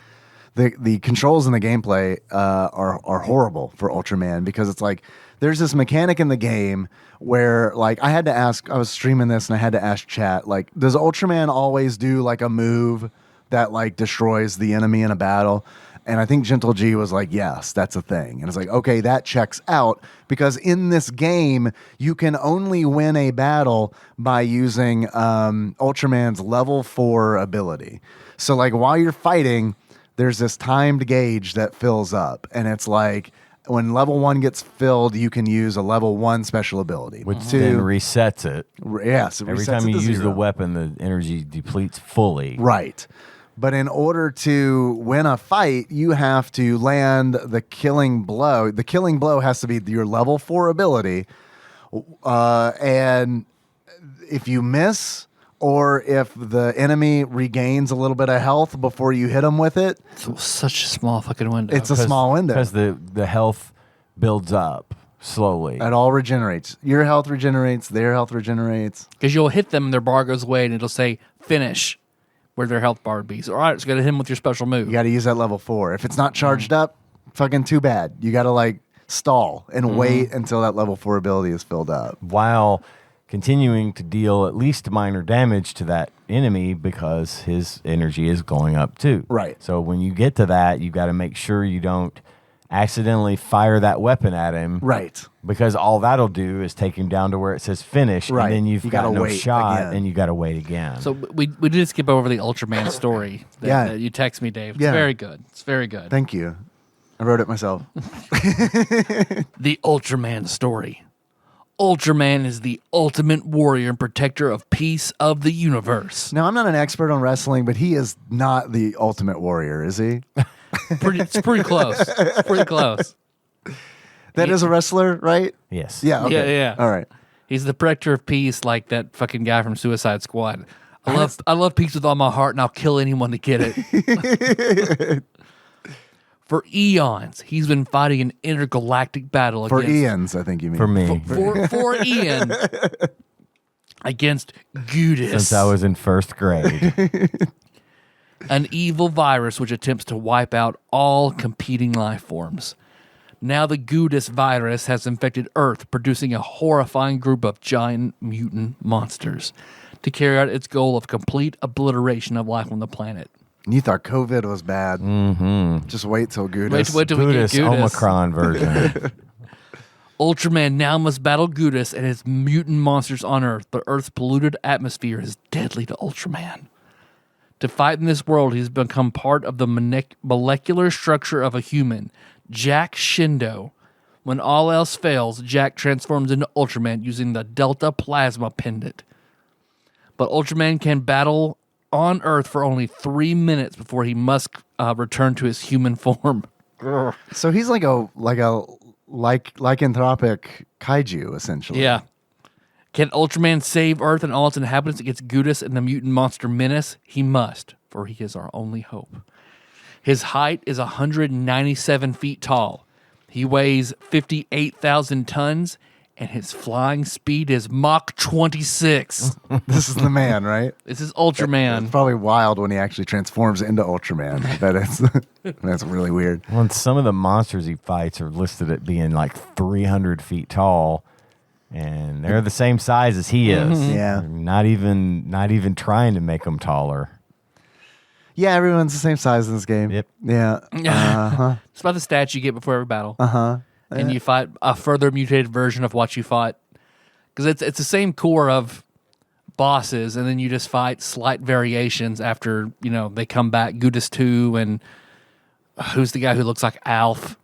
the controls and the gameplay are horrible for Ultraman because it's like there's this mechanic in the game where like I was streaming this and I had to ask chat, like, does Ultraman always do like a move that like destroys the enemy in a battle? And I think Gentle G was like, yes, that's a thing. And it's like, okay, that checks out because in this game, you can only win a battle by using Ultraman's level 4 ability. So like while you're fighting, there's this timed gauge that fills up. And it's like when level 1 gets filled, you can use a level 1 special ability. Which then resets it. Yes. Every time you use the weapon, the energy depletes fully. Right. But in order to win a fight, you have to land the killing blow. The killing blow has to be your level 4 ability. And if you miss, or if the enemy regains a little bit of health before you hit them with it. It's such a small fucking window. It's a small window. Because the health builds up slowly. It all regenerates. Your health regenerates. Their health regenerates. Because you'll hit them and their bar goes away and it'll say finish where their health bar would be. So, all right, so you got to hit them with your special move. You got to use that level 4. If it's not charged up, fucking too bad. You got to like stall and wait until that level 4 ability is filled up. While continuing to deal at least minor damage to that enemy because his energy is going up too. Right. So when you get to that, you got to make sure you don't accidentally fire that weapon at him. Right. Because all that'll do is take him down to where it says finish, Right. and then you've You got gotta no wait shot, again. and you got to wait again. So we did skip over the Ultraman story that you text me, Dave. It's very good. It's very good. Thank you. I wrote it myself. The Ultraman story. Ultraman is the ultimate warrior and protector of peace of the universe. Now, I'm not an expert on wrestling, but he is not the ultimate warrior, is he? It's pretty close. It's pretty close. That is a wrestler, right? Yes. Yeah. Okay. Yeah. All right. He's the protector of peace, like that fucking guy from Suicide Squad. I love peace with all my heart, and I'll kill anyone to get it. For eons, he's been fighting an intergalactic battle For against... Ian's, I think you mean. For me. For Ian against Gudis. Since I was in first grade. An evil virus which attempts to wipe out all competing life forms. Now the Gudis virus has infected Earth, producing a horrifying group of giant mutant monsters to carry out its goal of complete obliteration of life on the planet. You thought COVID was bad. Mm-hmm. Just wait till Gudis. Wait till we get Gudis, Gudis. Omicron version. Ultraman now must battle Gudis and his mutant monsters on Earth, but Earth's polluted atmosphere is deadly to Ultraman. To fight in this world, he's become part of the molecular structure of a human, Jack Shindo. When all else fails, Jack transforms into Ultraman using the Delta Plasma Pendant. But Ultraman can battle on Earth for only 3 minutes before he must return to his human form. So he's like a lycanthropic kaiju, essentially. Yeah. Can Ultraman save Earth and all its inhabitants against Gudis and the mutant monster menace? He must, for he is our only hope. His height is 197 feet tall. He weighs 58,000 tons, and his flying speed is Mach 26. This is the man, right? This is Ultraman. It's probably wild when he actually transforms into Ultraman. That's really weird. Well, some of the monsters he fights are listed at being like 300 feet tall, and they're the same size as he is. Yeah. They're not even trying to make them taller. Yeah, everyone's the same size in this game. Yep. Yeah. It's about the stats you get before every battle. Uh-huh. And you fight a further mutated version of what you fought. Because it's the same core of bosses, and then you just fight slight variations after, they come back. Gudis 2, and who's the guy who looks like Alf?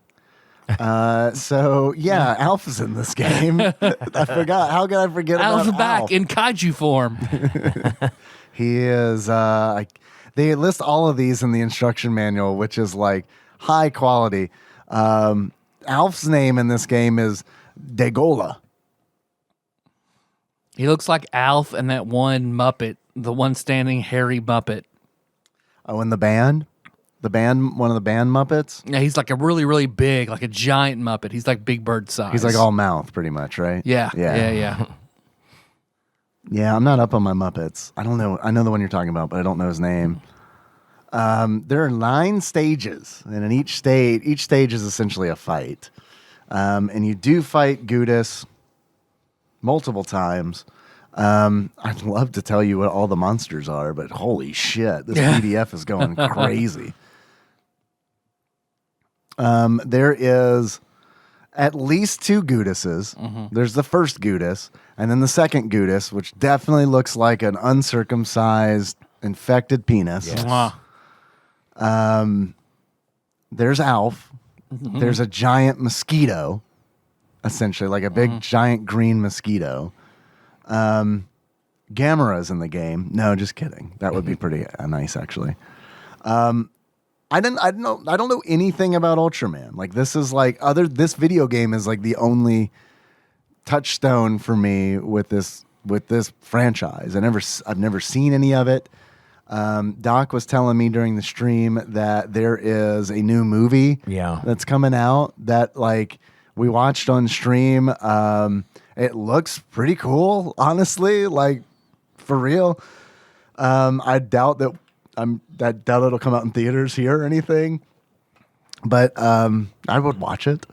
So yeah, Alf is in this game. I forgot. How could I forget Alf's about back Alf? in kaiju form. He is. They list all of these in the instruction manual, which is like high quality. Alf's name in this game is Degola. He looks like Alf and that one Muppet, the one standing hairy Muppet. Oh, and the band, one of the band Muppets. Yeah, he's like a really, really big, like a giant Muppet. He's like Big Bird size. He's like all mouth, pretty much, right? Yeah. Yeah, I'm not up on my Muppets. I don't know. I know the one you're talking about, but I don't know his name. There are 9 stages, and in each stage is essentially a fight. And you do fight Gudis multiple times. I'd love to tell you what all the monsters are, but holy shit, this PDF is going crazy. There is at least 2 Gudises. Mm-hmm. There's the first Gudis, and then the second Gudis, which definitely looks like an uncircumcised, infected penis. Yes. There's Alf. Mm-hmm. There's a giant mosquito, essentially, like a big giant green mosquito. Gamera's in the game. No, just kidding. That would be pretty nice, actually. I don't know anything about Ultraman. Like this this video game is like the only touchstone for me with this franchise. I've never seen any of it. Doc was telling me during the stream that there is a new movie that's coming out that like we watched on stream. It looks pretty cool, honestly, like for real. I doubt that it'll come out in theaters here or anything, but I would watch it.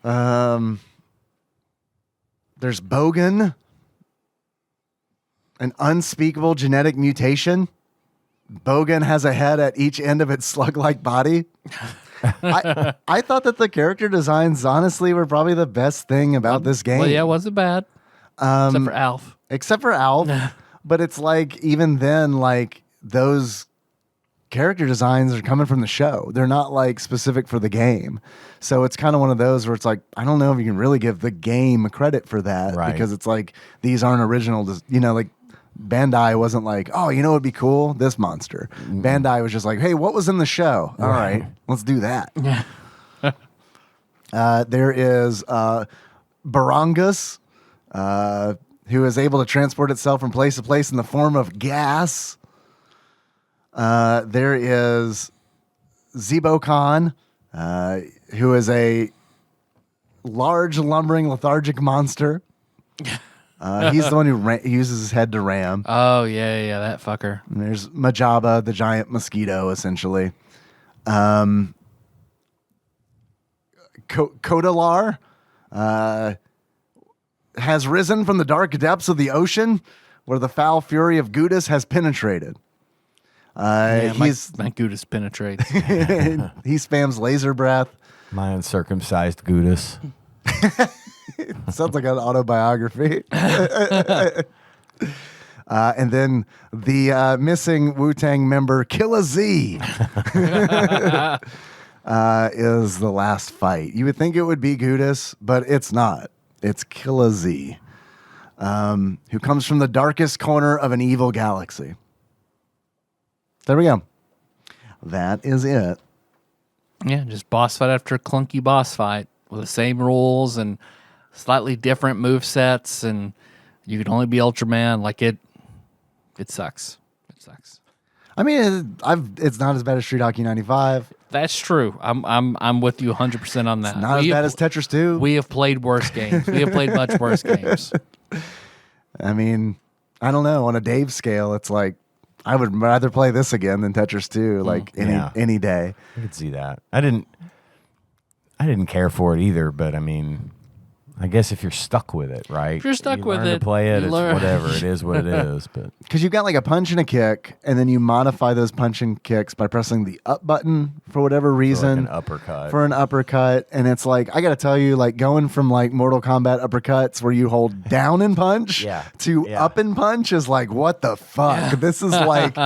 There's Bogan, an unspeakable genetic mutation. Bogan has a head at each end of its slug-like body. I thought that the character designs, honestly, were probably the best thing about this game. Well, yeah, it wasn't bad. Except for Alf. But it's like, even then, like, those character designs are coming from the show. They're not, like, specific for the game. So it's kind of one of those where it's like, I don't know if you can really give the game credit for that. Right. Because it's like, these aren't original. Like, Bandai wasn't like, oh, you know what would be cool? This monster. Mm-hmm. Bandai was just like, hey, what was in the show? All right, let's do that. There is Barangus, who is able to transport itself from place to place in the form of gas. There is Zebo-Khan, who is a large, lumbering, lethargic monster. He's the one who uses his head to ram. Oh, yeah, that fucker. And there's Majaba, the giant mosquito, essentially. Kodalar has risen from the dark depths of the ocean where the foul fury of Gudis has penetrated. My Gudis penetrates. He spams laser breath. My uncircumcised Gudis. Sounds like an autobiography. And then the missing Wu-Tang member, Killa Z, is the last fight. You would think it would be Gudis, but it's not. It's Killa Z, who comes from the darkest corner of an evil galaxy. There we go. That is it. Yeah, just boss fight after clunky boss fight with the same rules and slightly different move sets, and you can only be Ultraman. Like it sucks. It sucks. I mean, it's not as bad as Street Hockey 95. That's true. I'm with you 100% on that. It's not as bad as Tetris 2. We have played worse games. We have played much worse games. I mean, I don't know. On a Dave scale, it's like I would rather play this again than Tetris 2. Like any day. I could see that. I didn't care for it either, but I mean, I guess if you're stuck with it, right? If you're stuck you with learn it, to play it. you It's learn. whatever. It is what it is. But Because you've got like a punch and a kick, and then you modify those punch and kicks by pressing the up button for whatever reason. for an uppercut. And it's like, I got to tell you, like going from like Mortal Kombat uppercuts where you hold down and punch to up and punch is like, what the fuck? This is like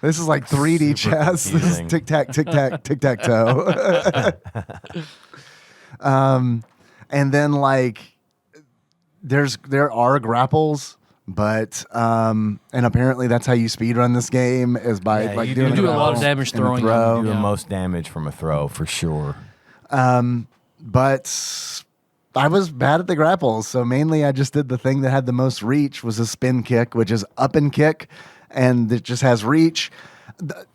This is like 3D Super chess. This is confusing. tic tac, tic tac, tic tac toe. And then like there are grapples, but and apparently that's how you speedrun this game is by Yeah, like you doing do a lot of grapple damage and throwing throw. them. Do the Yeah. most damage from a throw for sure. But I was bad at the grapples, so mainly I just did the thing that had the most reach was a spin kick, which is up and kick, and it just has reach.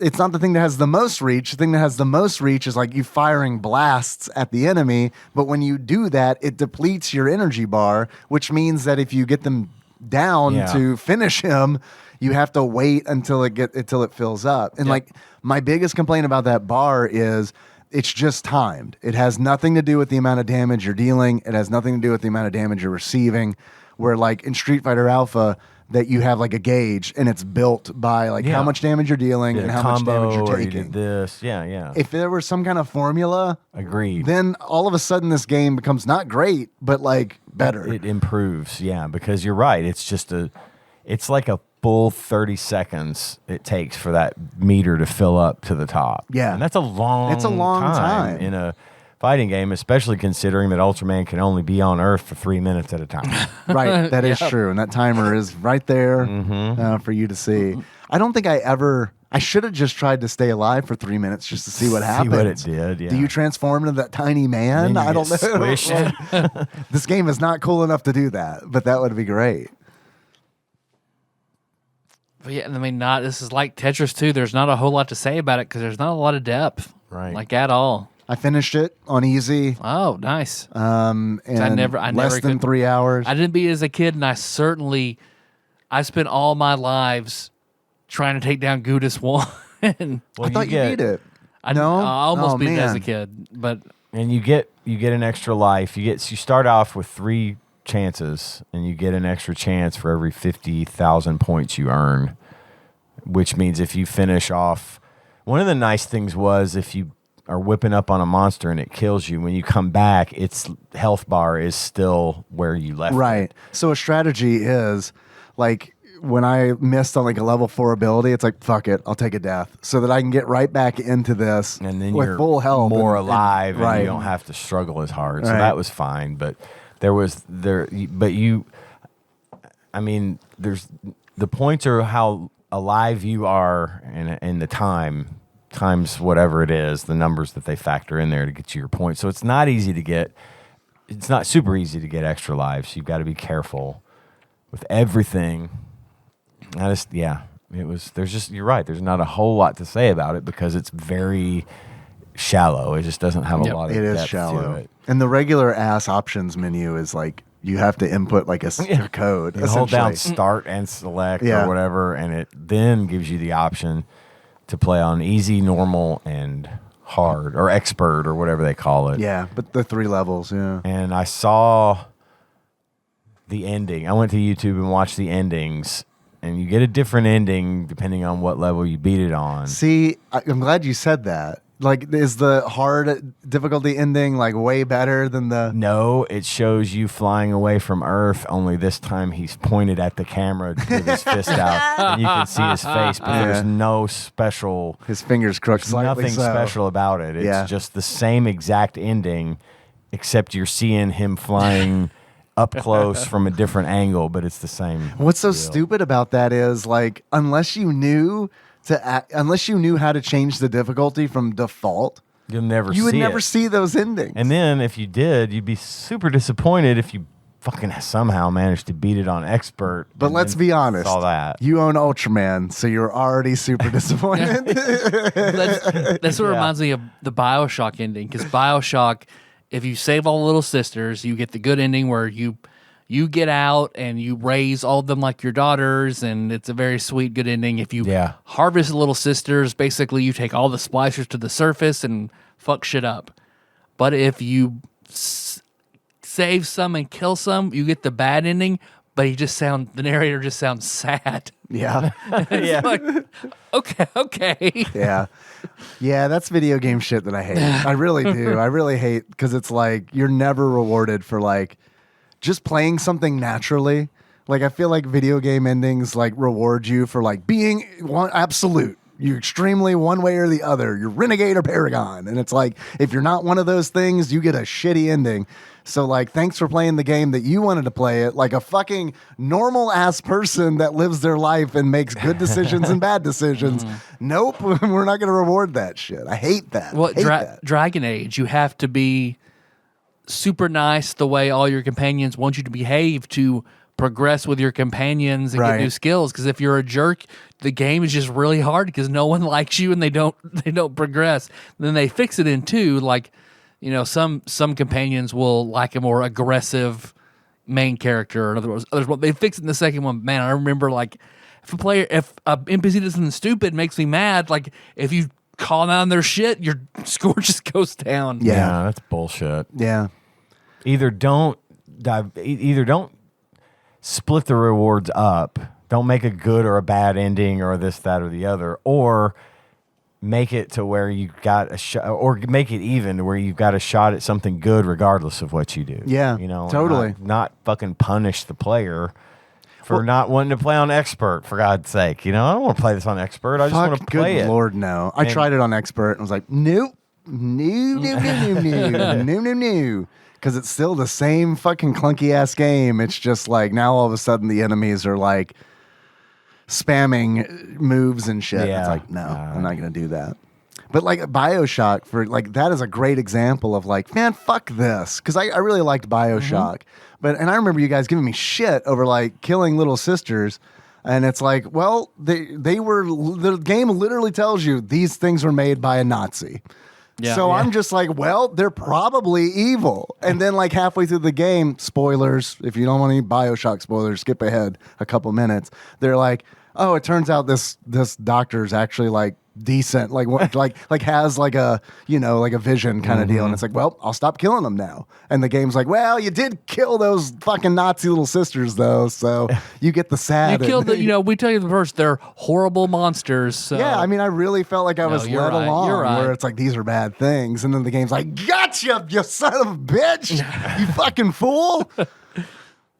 It's not the thing that has the most reach. The thing that has the most reach is like you firing blasts at the enemy, but when you do that, it depletes your energy bar, which means that if you get them down Yeah. to finish him, you have to wait until it fills up. And Yep. like my biggest complaint about that bar is it's just timed. It has nothing to do with the amount of damage you're dealing. It has nothing to do with the amount of damage you're receiving. Where like in Street Fighter Alpha, that you have like a gauge and it's built by like how Yeah. much damage you're dealing Did and a how much damage combo, you're or you did taking. this. Yeah. If there was some kind of formula, Agreed. then all of a sudden this game becomes not great, but like better. It improves, yeah, because you're right. It's like a full 30 seconds it takes for that meter to fill up to the top. Yeah. And that's a long time. in a fighting game, especially considering that Ultraman can only be on Earth for 3 minutes at a time. Right, that is true, and that timer is right there for you to see. I don't think I should have just tried to stay alive for 3 minutes just to see what happens. See what it did, yeah. Do you transform into that tiny man? And then you I don't know. get squished. This game is not cool enough to do that, but that would be great. But yeah, I mean, this is like Tetris 2. There's not a whole lot to say about it because there's not a lot of depth, Right. Like at all. I finished it on easy, Oh, nice. and I never less than could- 3 hours. I didn't beat it as a kid, and I spent all my lives trying to take down Gudis 1. I thought you beat it. I No? almost Oh, beat it as a man. kid, but And you get an extra life. You start off with 3 chances, and you get an extra chance for every 50,000 points you earn, which means if you finish off, one of the nice things was if you are whipping up on a monster and it kills you, when you come back, its health bar is still where you left it. Right. So a strategy is like when I missed on like a level 4 ability, it's like, fuck it, I'll take a death so that I can get right back into this And then with you're full health. more and- alive, and right. you don't have to struggle as hard. So Right. that was fine. But I mean, there's the points are how alive you are and the times whatever it is, the numbers that they factor in there to get you your points. So it's not easy to get. It's not super easy to get extra lives. You've got to be careful with everything. You're right. There's not a whole lot to say about it because it's very shallow. It just doesn't have a Yep. lot of It is depth to shallow. it. And the regular ass options menu is like you have to input like a code. You hold down essentially. start and select Yeah. or whatever, and it then gives you the option to play on easy, normal, and hard or expert or whatever they call it. Yeah, but the 3 levels, yeah. And I saw the ending. I went to YouTube and watched the endings, and you get a different ending depending on what level you beat it on. See, I'm glad you said that. Like, is the hard difficulty ending like way better than the? No, it shows you flying away from Earth, only this time he's pointed at the camera with his fist out, and you can see his face, but Yeah. there's no special, His fingers crooked there's slightly. nothing so. special about it. It's Yeah. just the same exact ending, except you're seeing him flying up close from a different angle, but it's the same. What's so deal. stupid about that is like unless you knew how to change the difficulty from default, You'll never you would see never it. see those endings. And then if you did, you'd be super disappointed if you fucking somehow managed to beat it on expert. but and let's then be honest, saw that. you own Ultraman, so you're already super disappointed. that's what reminds me of the BioShock ending. Because BioShock, if you save all the little sisters, you get the good ending where you get out and you raise all of them like your daughters, and it's a very sweet, good ending. If you Yeah. harvest the little sisters, basically you take all the splicers to the surface and fuck shit up. But if you save some and kill some, you get the bad ending. But the narrator just sounds sad. yeah, Yeah. Like, okay. yeah. That's video game shit that I hate. I really do. I really hate because it's like you're never rewarded for like just playing something naturally. Like I feel like video game endings like reward you for like being absolute. you're extremely one way or the other. You're renegade or paragon. And it's like, if you're not one of those things, you get a shitty ending. So like, thanks for playing the game that you wanted to play it like a fucking normal ass person that lives their life and makes good decisions and bad decisions. Nope, we're not going to reward that shit. I hate that. Well, hate that. Dragon Age, you have to be super nice the way all your companions want you to behave to progress with your companions and get new skills. Because if you're a jerk, the game is just really hard because no one likes you and they don't progress. And then they fix it in 2, like, you know, some companions will like a more aggressive main character. In other words, others they fix it in the second one. Man, I remember like if a NPC does something stupid, makes me mad. Like if you call down their shit, your score just goes down. Yeah, that's bullshit. Yeah. Either don't split the rewards up. Don't make a good or a bad ending or this, that, or the other, or make it to where you got a shot, or make it even to where you've got a shot at something good regardless of what you do. Yeah, you know, totally. Not fucking punish the player for not wanting to play on expert, for God's sake. You know, I don't want to play this on expert. I just want to play it. Good Lord, no. I tried it on expert and was like, nope. No. Because it's still the same fucking clunky ass game. It's just like now all of a sudden the enemies are like spamming moves and shit. Yeah. It's like, no, I'm not going to do that. But like BioShock, for like that is a great example of like, man, fuck this. Because I really liked BioShock. And I remember you guys giving me shit over like killing little sisters. And it's like, well, the game literally tells you these things were made by a Nazi. Yeah, so I'm just like, well, they're probably evil. And then like halfway through the game, spoilers, if you don't want any BioShock spoilers, skip ahead a couple minutes. They're like, oh, it turns out this doctor's actually like decent, like has like a, you know, like a vision kind of deal. And it's like, well, I'll stop killing them now. And the game's like, well, you did kill those fucking Nazi little sisters though, so you get the sad. You killed the, you know, we tell you the first, they're horrible monsters. So. Yeah, I mean, I really felt like I was led along where it's like, these are bad things. And then the game's like, gotcha, you son of a bitch, you fucking fool.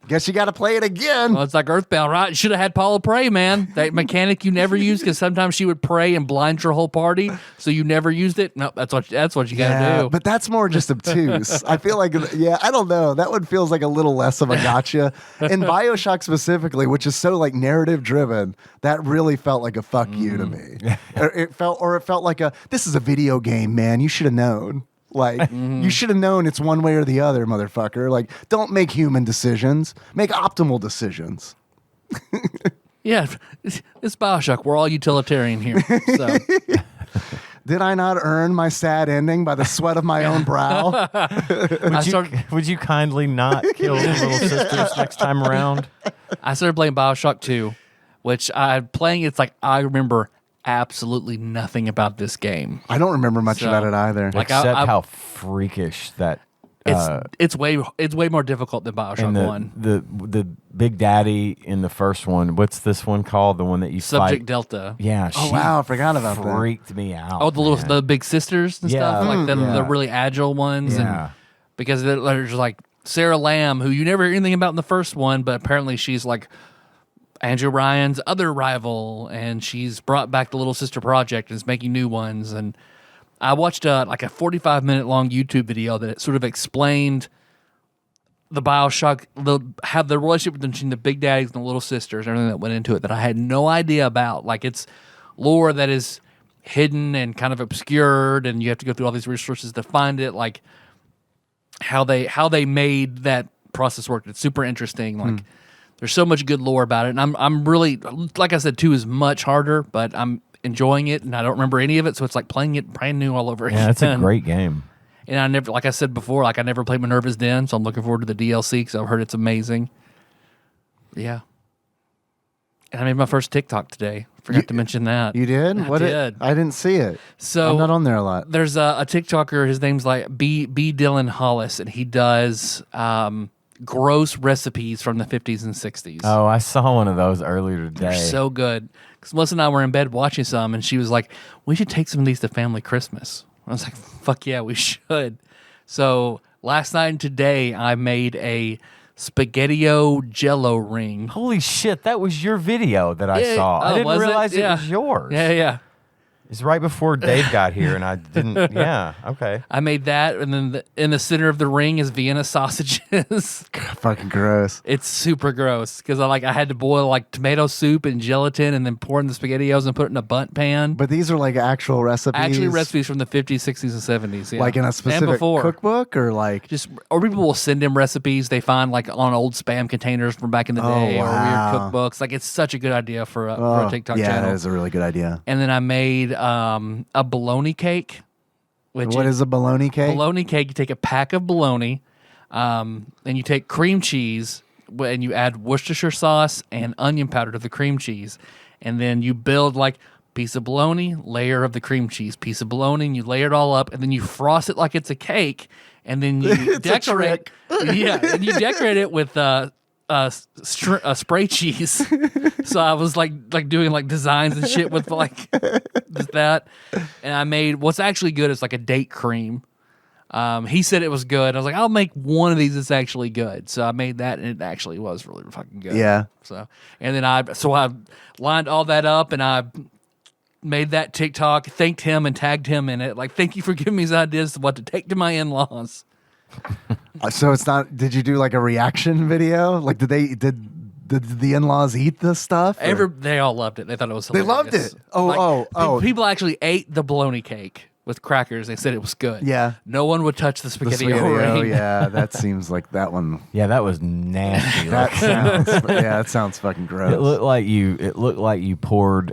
Guess you got to play it again. Well, it's like Earthbound, right? Should have had Paula pray, man. That mechanic you never used because sometimes she would pray and blind your whole party, so you never used it. No, that's what you got to do. But that's more just obtuse. I feel like, I don't know. That one feels like a little less of a gotcha. In BioShock specifically, which is so like narrative driven, that really felt like a fuck you to me. It felt like this is a video game, man. You should have known. Like, you should have known it's one way or the other, motherfucker. Like, don't make human decisions. Make optimal decisions. Yeah, it's BioShock. We're all utilitarian here. So. Did I not earn my sad ending by the sweat of my own brow? Would you kindly not kill the little sisters next time around? I started playing BioShock 2, which it's like I remember absolutely nothing about this game. I don't remember much about it either. Like Except how freakish that it's way more difficult than BioShock 1. The Big Daddy in the first one. What's this one called? The one that you Subject fight? Delta. Yeah. Oh wow, I forgot about that. Freaked me out. Oh, the big sisters and stuff, like the really agile ones. Yeah. And because there's like Sarah Lamb, who you never hear anything about in the first one, but apparently she's like Andrew Ryan's other rival, and she's brought back the Little Sister Project and is making new ones. And I watched like a 45-minute long YouTube video that sort of explained the BioShock, have the relationship between the Big Daddies and the Little Sisters, and everything that went into it that I had no idea about. Like, it's lore that is hidden and kind of obscured, and you have to go through all these resources to find it. Like how they made that process work. It's super interesting. Like. There's so much good lore about it, and I'm really, like I said, 2 is much harder, but I'm enjoying it, and I don't remember any of it, so it's like playing it brand new all over again. Yeah, it's a great game. And I never, like I said before, like I never played Minerva's Den, so I'm looking forward to the DLC because I've heard it's amazing. Yeah. And I made my first TikTok today. Forgot to mention that. You did? I did. I didn't see it. So I'm not on there a lot. There's a TikToker, his name's like B. Dylan Hollis, and he does gross recipes from the 50s and 60s. Oh, I saw one of those earlier today. They're so good. Because Melissa and I were in bed watching some, and she was like, we should take some of these to family Christmas. I was like, fuck yeah, we should. So last night and today, I made a Spaghetti-O Jello ring. Holy shit, that was your video that I saw. I didn't was it? realize it Yeah. was yours. Yeah. It's right before Dave got here, and I didn't. Yeah, okay. I made that, and then in the center of the ring is Vienna sausages. Fucking gross. It's super gross because I had to boil like tomato soup and gelatin, and then pour in the SpaghettiOs and put it in a bundt pan. But these are like actual recipes. Actually, recipes from the 50s, 60s, and 70s. Yeah. Like in a specific cookbook, or like or people will send him recipes they find like on old spam containers from back in the day or weird cookbooks. Like it's such a good idea for a TikTok channel. Yeah, that is a really good idea. And then I made a bologna cake. What is a bologna cake? Bologna cake, you take a pack of bologna, and you take cream cheese, and you add Worcestershire sauce and onion powder to the cream cheese. And then you build like piece of bologna, layer of the cream cheese, piece of bologna, and you layer it all up, and then you frost it like it's a cake, and then you decorate. And you decorate it with spray cheese. So I was like doing like designs and shit with like that, and I made what's actually good is like a date cream. He said it was good. I was like, I'll make one of these that's actually good. So I made that, and it actually was really fucking good. Yeah. So and then I lined all that up, and I made that TikTok, thanked him and tagged him in it. Like, thank you for giving me these ideas of what to take to my in-laws. So it's not. Did you do like a reaction video? Like, did the in-laws eat this stuff? They all loved it. They thought it was hilarious. They loved it. Oh. People actually ate the bologna cake with crackers. They said it was good. Yeah. No one would touch the spaghetti. Oh, yeah. That seems like that one. Yeah, that was nasty. That sounds fucking gross. It looked like you poured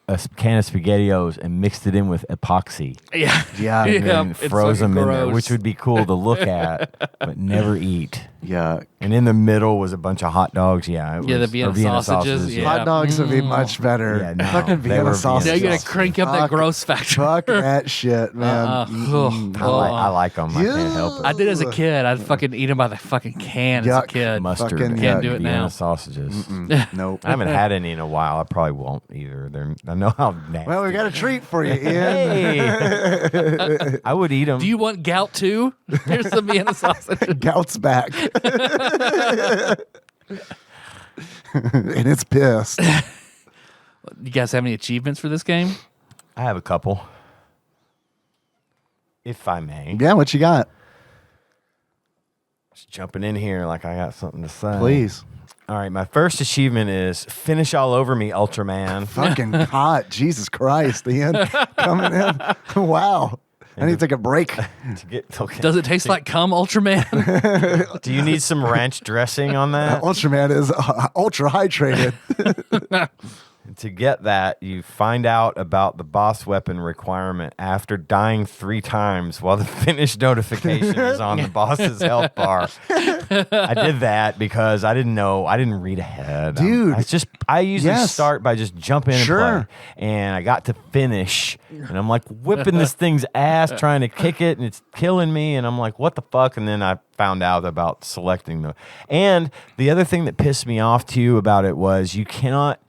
a can of SpaghettiOs and mixed it in with epoxy. Yeah. Yeah. And froze them in there, which would be cool to look at, but never eat. Yeah. And in the middle was a bunch of hot dogs. Yeah. The Vienna sausages. Yeah. Hot dogs would be much better. Yeah, no, fucking they Vienna were sausages. Now you're going to crank up that gross factor. Fuck that shit, man. I like them. I can't help it. I did as a kid. I'd fucking eat them by the fucking can as a kid. Mustard. Fucking Can't do it Vienna now. sausages. Nope. I haven't had any in a while. I probably won't either. I know how nasty. Well, we got a treat for you, Ian. Hey. I would eat them. Do you want gout too? Here's some Vienna sausage. Gout's back. And it's pissed. You guys have any achievements for this game? I have a couple, if I may. Yeah, what you got? Just jumping in here like I got something to say. Please. All right, my first achievement is finish all over me, Ultraman. Fucking hot. Jesus Christ, Ian. Coming in. Wow. I need to take a break. Does it taste like cum, Ultraman? Do you need some ranch dressing on that? Ultraman is ultra hydrated. To get that, you find out about the boss weapon requirement after dying 3 times while the finish notification is on the boss's health bar. I did that because I didn't know. I didn't read ahead. Dude. I usually start by just jumping in and play. And I got to finish. And I'm like whipping this thing's ass, trying to kick it, and it's killing me. And I'm like, what the fuck? And then I found out about selecting the... And the other thing that pissed me off too about it was you cannot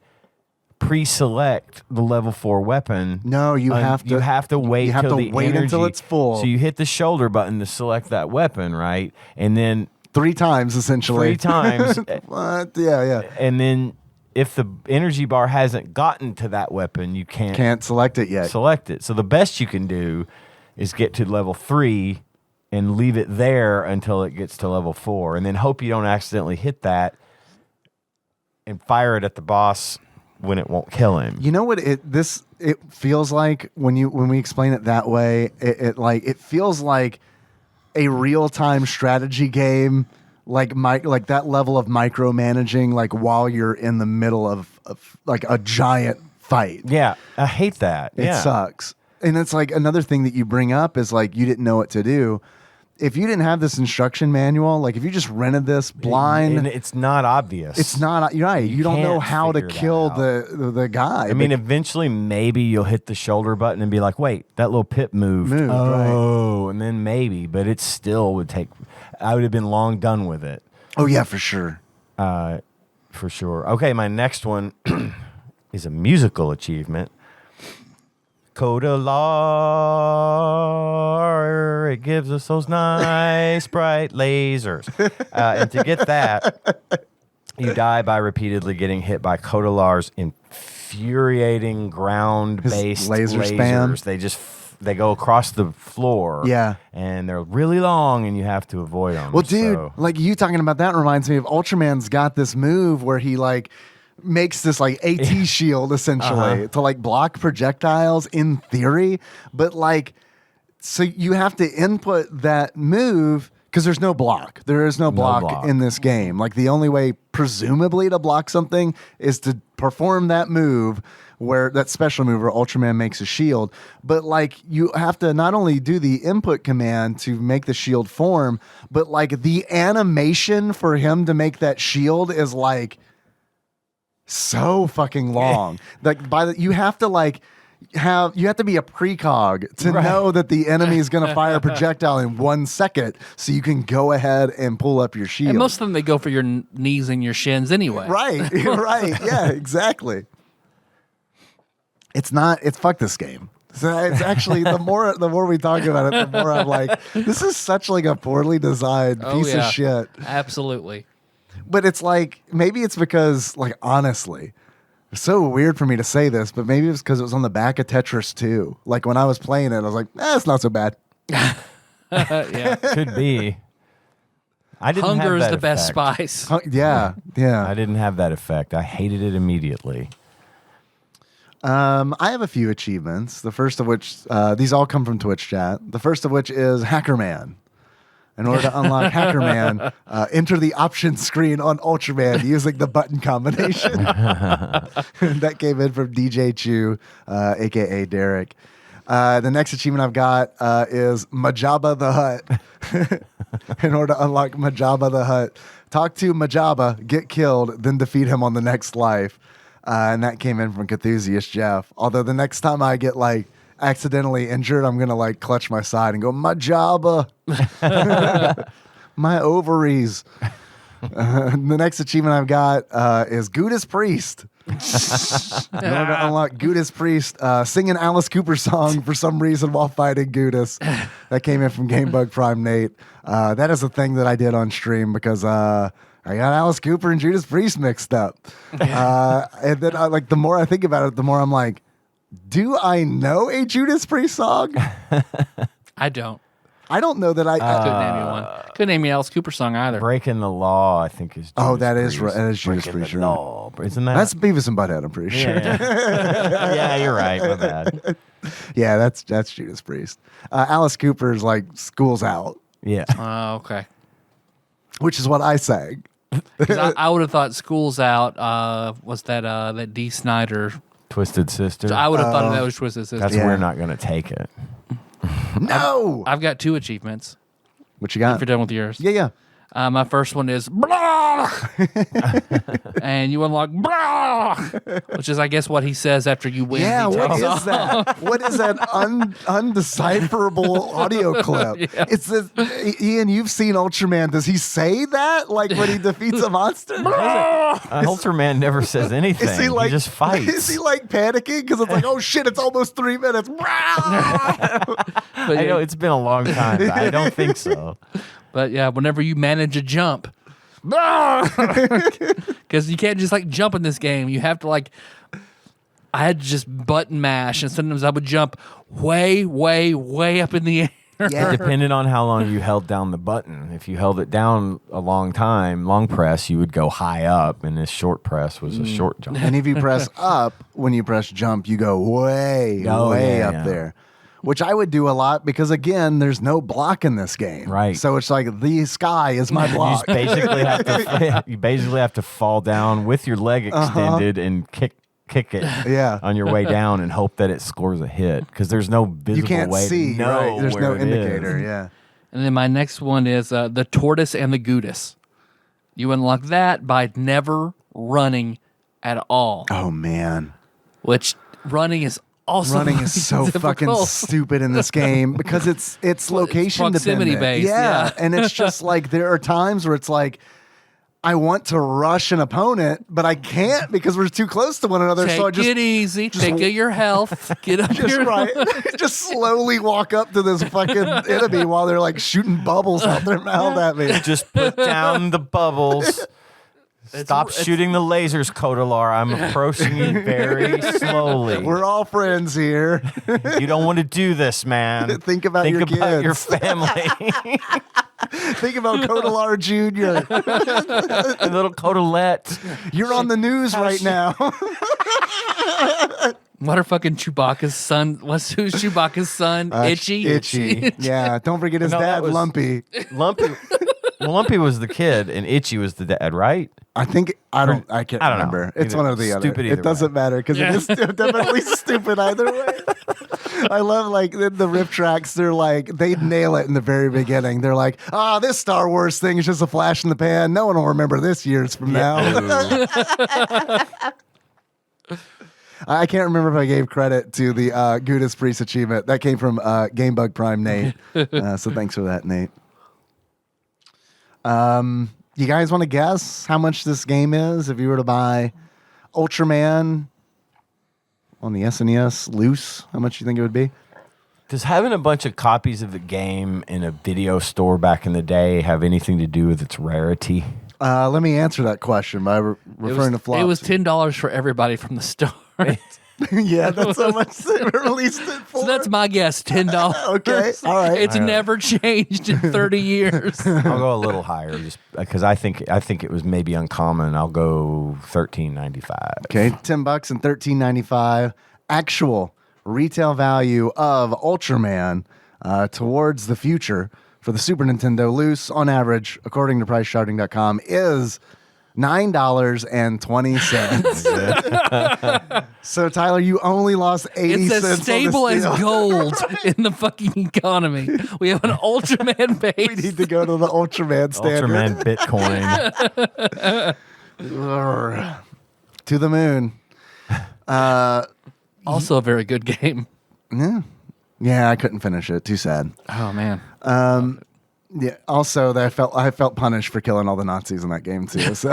pre-select the level 4 weapon. No, you have to. You have to wait. You have to wait until it's full. So you hit the shoulder button to select that weapon, right? And then 3 times essentially. 3 times. What? Yeah. And then if the energy bar hasn't gotten to that weapon, you can't select it yet. Select it. So the best you can do is get to level 3 and leave it there until it gets to level 4, and then hope you don't accidentally hit that and fire it at the boss when it won't kill him. You know what it feels like when we explain it that way? It feels like a real-time strategy game, like that level of micromanaging, like while you're in the middle of like a giant fight. Yeah, I hate that. It sucks. And it's like another thing that you bring up is like you didn't know what to do. If you didn't have this instruction manual, like if you just rented this blind, and it's not obvious. It's not. You're right. You don't know how to kill the guy. I mean, eventually, maybe you'll hit the shoulder button and be like, "Wait, that little pip moved." Right. And then maybe, but it still would take. I would have been long done with it. Oh yeah, for sure. For sure. Okay, my next one is a musical achievement. Codalar, it gives us those nice bright lasers. And to get that, you die by repeatedly getting hit by Codalar's infuriating ground-based laser lasers. spam. They go across the floor. Yeah. And they're really long, and you have to avoid them. Well, dude, like you talking about that reminds me of Ultraman's got this move where he like makes this like AT shield essentially to like block projectiles in theory, but like so you have to input that move because there's no block. There is no block in this game. Like the only way presumably to block something is to perform that move where that special move where Ultraman makes a shield, but like you have to not only do the input command to make the shield form, but like the animation for him to make that shield is like so fucking long. Like you have to like you have to be a precog to know that the enemy is going to fire a projectile in 1 second, so you can go ahead and pull up your shield. And most of them they go for your knees and your shins anyway. Right, right, yeah, exactly. It's fuck this game. So it's actually the more we talk about it, the more I'm like, this is such like a poorly designed piece of shit. Absolutely. But it's like maybe it's because like honestly, it's so weird for me to say this, but maybe it's because it was on the back of Tetris 2. Like when I was playing it, I was like, it's not so bad. Yeah. Could be. I didn't Hunger have is that the best effect. spice. Yeah. I didn't have that effect. I hated it immediately. I have a few achievements. The first of which, these all come from Twitch chat. The first of which is Hackerman. In order to unlock Hackerman, enter the options screen on Ultraman using the button combination. That came in from DJ Chu, a.k.a. Derek. The next achievement I've got is Majaba the Hutt. In order to unlock Majaba the Hutt, talk to Majaba, get killed, then defeat him on the next life. And that came in from Cthusiast Jeff. Although the next time I get like accidentally injured, I'm gonna like clutch my side and go, Majaba, my ovaries. The next achievement I've got is Gudis Priest. In order to unlock Gudis Priest, sing an Alice Cooper song for some reason while fighting Gudis. That came in from Gamebug Prime Nate. That is a thing that I did on stream because I got Alice Cooper and Judas Priest mixed up. And then like the more I think about it, the more I'm like, do I know a Judas Priest song? I don't. I don't know that I Couldn't name you one. Couldn't name you Alice Cooper song either. Breaking the Law, I think, is Oh, Judas that is Priest. right. That is Judas Breaking Priest. the Right. Law. Isn't that? That's Beavis and Butthead, I'm pretty sure. Yeah, you're right. My bad. Yeah, that's Judas Priest. Alice Cooper's like School's Out, Yeah. Oh, okay. which is what I sang. 'Cause I would have thought School's Out was that D. Snyder. Twisted Sister. I would have thought that was Twisted Sister. That's Yeah. We're Not Gonna Take It. No! I've got 2 achievements. What you got? If you're done with yours. Yeah. My first one is blah, and you unlock blah, which is, I guess, what he says after you win. Yeah, He what takes is off. that? What is that undecipherable audio clip? Yeah. It's this, Ian, you've seen Ultraman. Does he say that like when he defeats a monster? Ultraman never says anything. Is he like he just fights. Is he like panicking because it's like, oh shit, it's almost 3 minutes? But, I know it's been a long time, but I don't think so. But yeah, whenever you manage a jump, because you can't just like jump in this game. You have to like, I had to just button mash, and sometimes I would jump way, way, way up in the air. Yeah. It depended on how long you held down the button. If you held it down a long time, long press, you would go high up, and this short press was a short jump. And if you press up when you press jump, you go way up there. Which I would do a lot because, again, there's no block in this game. Right. So it's like the sky is my You block. just basically have to fall down with your leg extended and kick it on your way down and hope that it scores a hit because there's no visible You can't way see, to know right? There's no where it indicator, is. yeah. And then my next one is the tortoise and the Gudis. You unlock that by never running at all, Oh, man. which running is also Running is so fucking difficult. stupid in this game because it's location proximity dependent. based, yeah. And it's just like there are times where it's like I want to rush an opponent, but I can't because we're too close to one another. Take so I just it easy. Think of your health. Get up just here. right, just slowly walk up to this fucking enemy while they're like shooting bubbles out their mouth at me. Just put down the bubbles. Stop shooting the lasers, Kodalar. I'm approaching you very slowly. We're all friends here. You don't want to do this, man. Think about your your kids. family. Think about Kodalar Jr. And little Kodalette. You're on the news right now. What are fucking Chewbacca's son? Who's Chewbacca's son? Itchy? Itchy. Yeah, don't forget his No, that dad, was- Lumpy. Lumpy. Well, Lumpy was the kid, and Itchy was the dad, right? I can't I don't remember. know. It's Either- one or the other. stupid either It doesn't matter because it is definitely stupid either way. I love like the riff tracks. They're like they nail it in the very beginning. They're like, this Star Wars thing is just a flash in the pan. No one will remember this years from now. I can't remember if I gave credit to the Gudis Priest achievement. That came from Gamebug Prime Nate. So thanks for that, Nate. You guys want to guess how much this game is if you were to buy Ultraman on the SNES loose? How much do you think it would be? Does having a bunch of copies of the game in a video store back in the day have anything to do with its rarity? Let me answer that question by referring to Flopsy. It was $10 for everybody from the start. Yeah, that's how much they released it for. So that's my guess, $10. Okay, all right. It's never changed in 30 years. I'll go a little higher just because I think it was maybe uncommon. I'll go $13.95. Okay, $10 and $13.95. Actual retail value of Ultraman towards the future for the Super Nintendo loose on average, according to PriceCharting.com, is $9.20. So Tyler, you only lost 80 It's cents. as stable on this as deal. gold in the fucking economy. We have an Ultraman base. We need to go to the Ultraman standard. Ultraman Bitcoin. To the moon. Also a very good game. Yeah, I couldn't finish it. Too sad. Oh, man. Yeah. Also, I felt punished for killing all the Nazis in that game too. So,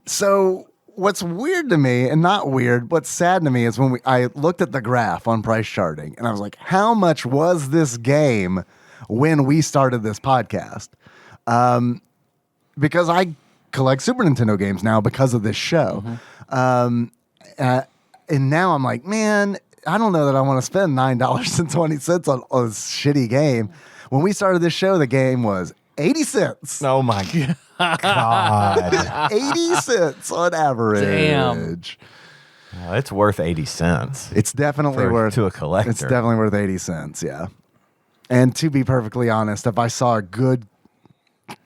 so what's weird to me, and not weird, what's sad to me is when I looked at the graph on price charting, and I was like, how much was this game when we started this podcast? Because I collect Super Nintendo games now because of this show, and now I'm like, man, I don't know that I want to spend $9.20 on a shitty game. When we started this show, the game was 80 cents. Oh my God. 80 cents on average. Damn. Well, it's worth 80 cents. It's definitely worth to a collector. It's definitely worth 80 cents, yeah. And to be perfectly honest, if I saw a good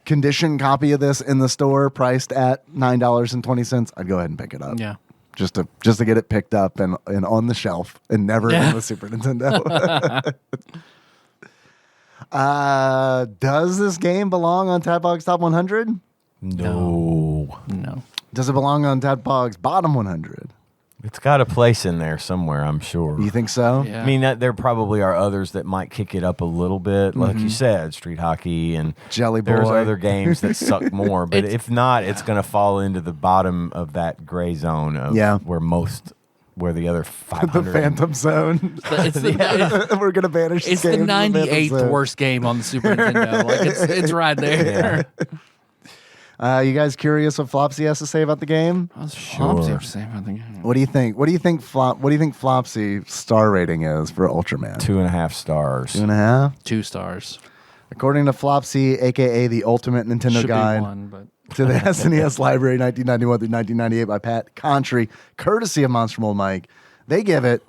condition copy of this in the store priced at $9.20, I'd go ahead and pick it up. Yeah. Just to get it picked up and on the shelf and never in the Super Nintendo. Does this game belong on TADPOG's top 100? No. Does it belong on TADPOG's bottom 100? It's got a place in there somewhere, I'm sure. You think so? Yeah. I mean, there probably are others that might kick it up a little bit, like you said, Street Hockey and Jelly There's Boy. other games that suck more, but if not, it's going to fall into the bottom of that gray zone of where the other 500 The Phantom Zone. We're gonna banish. It's this the game from 98th Zone. worst game on the Super Nintendo. Like it's right there. You guys curious what Flopsy has to say about the game? I was Sure. What do you think? What do you think Flopsy's star rating is for Ultraman? 2.5 stars. 2.5. 2 stars. According to Flopsy, aka the Ultimate Nintendo Should Guide be 1, but to the SNES Library 1991 through 1998 by Pat Contry, courtesy of Monster Mold Mike, they give it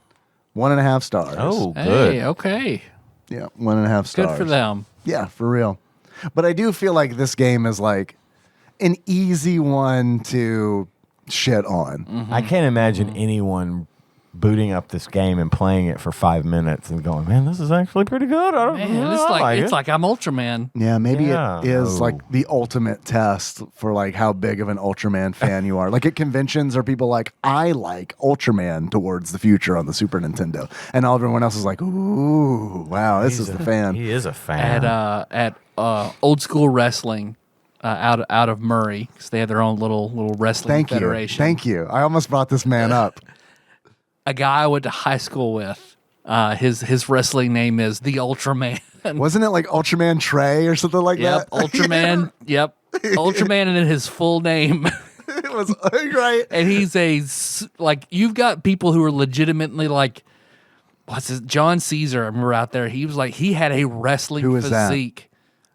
1.5 stars. Oh, good. hey, okay. Yeah, 1.5 stars. Good for them. Yeah, for real. But I do feel like this game is like an easy one to shit on. I can't imagine anyone booting up this game and playing it for 5 minutes and going, man, this is actually pretty good. Man, it's like I'm Ultraman. Yeah, maybe Yeah. it is Oh. like the ultimate test for like how big of an Ultraman fan you are. Like at conventions, are people like, I like Ultraman towards the future on the Super Nintendo, and all everyone else is like, ooh, wow, this is the fan. He is a fan. At old school wrestling out of Murray, because they have their own little wrestling federation. Thank you. I almost brought this man up. A guy I went to high school with, his wrestling name is the Ultraman. Wasn't it like Ultraman Trey or something like Yep, that? Ultraman. Yep, Ultraman and then his full name. It was right. And he's you've got people who are legitimately like, what's his, John Caesar, I remember out there, he was like, he had a wrestling Who is that? physique.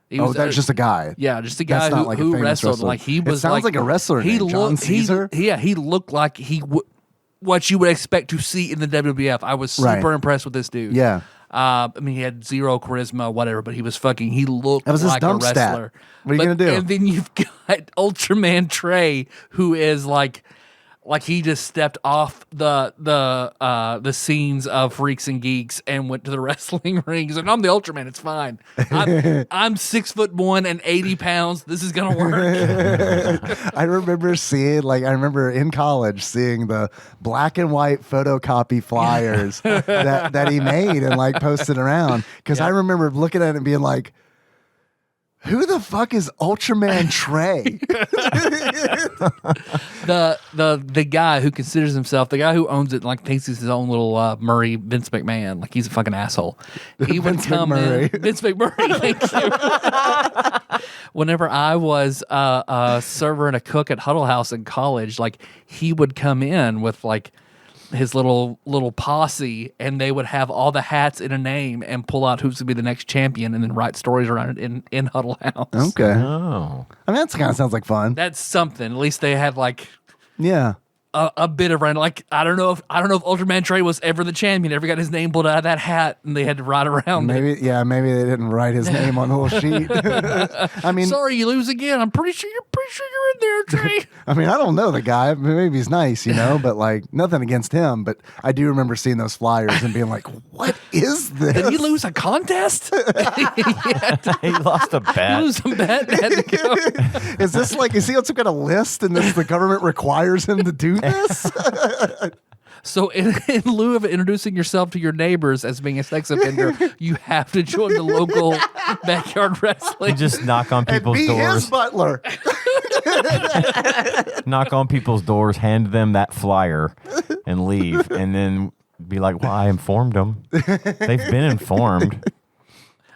He was that's just a guy. Yeah, just a guy That's not like a who famous wrestled. wrestler. Like he It was sounds like a wrestler named John Caesar. He looked like what you would expect to see in the WWF. I was super impressed with this dude. Yeah. I mean, he had zero charisma, whatever, but he looked That was his like a dump stat. wrestler. What are you going to do? And then you've got Ultraman Trey, who is like he just stepped off the scenes of Freaks and Geeks and went to the wrestling rings. And I'm the Ultraman. It's fine. I'm 6'1" and 80 pounds. This is gonna work. I remember in college seeing the black and white photocopy flyers that he made and like posted around. Because I remember looking at it and being like, who the fuck is Ultraman Trey? The guy who considers himself, the guy who owns it, like thinks he's his own little Murray Vince McMahon, like he's a fucking asshole. He would come in, Vince McMurray. Thank you. Whenever I was a server and a cook at Huddle House in college, like he would come in with like his little posse, and they would have all the hats in a name and pull out who's to be the next champion, and then write stories around it in Huddle House. Okay. Oh. I mean, that kind of sounds like fun. That's something. At least they had like a bit of random. Like I don't know if Ultraman Trey was ever the champion, ever got his name pulled out of that hat, and they had to ride around. Maybe it. Maybe they didn't write his name on the little sheet. I mean, sorry, you lose again. I'm pretty sure you're in there, Trey. I mean, I don't know the guy. Maybe he's nice, but like nothing against him. But I do remember seeing those flyers and being like, "What is this?" Did he lose a contest? He lost a bet. He lose a bet. Had to go. Is this like, is he on some kind of list and the government requires him to do this? So in lieu of introducing yourself to your neighbors as being a sex offender, you have to join the local backyard wrestling. You just knock on people's and be doors. his butler. Knock on people's doors, hand them that flyer, and leave. And then be like, well, I informed them. They've been informed.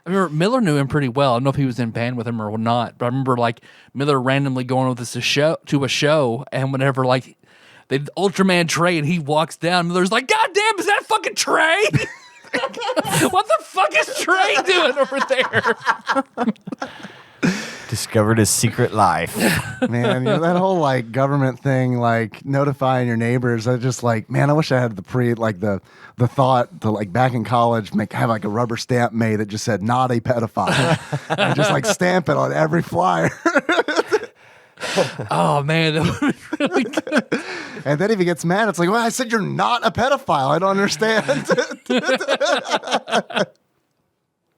I remember Miller knew him pretty well. I don't know if he was in band with him or not, but I remember like Miller randomly going with us to a show, and whenever like they did Ultraman Trey and he walks down, Miller's like, God damn, is that fucking Trey? What the fuck is Trey doing over there? Discovered his secret life. Man, that whole like government thing, like notifying your neighbors. I just like, man, I wish I had the thought to like back in college have like a rubber stamp made that just said not a pedophile, and just like stamp it on every flyer. Oh man, that would be really good. And then if he gets mad, it's like, well, I said you're not a pedophile. I don't understand.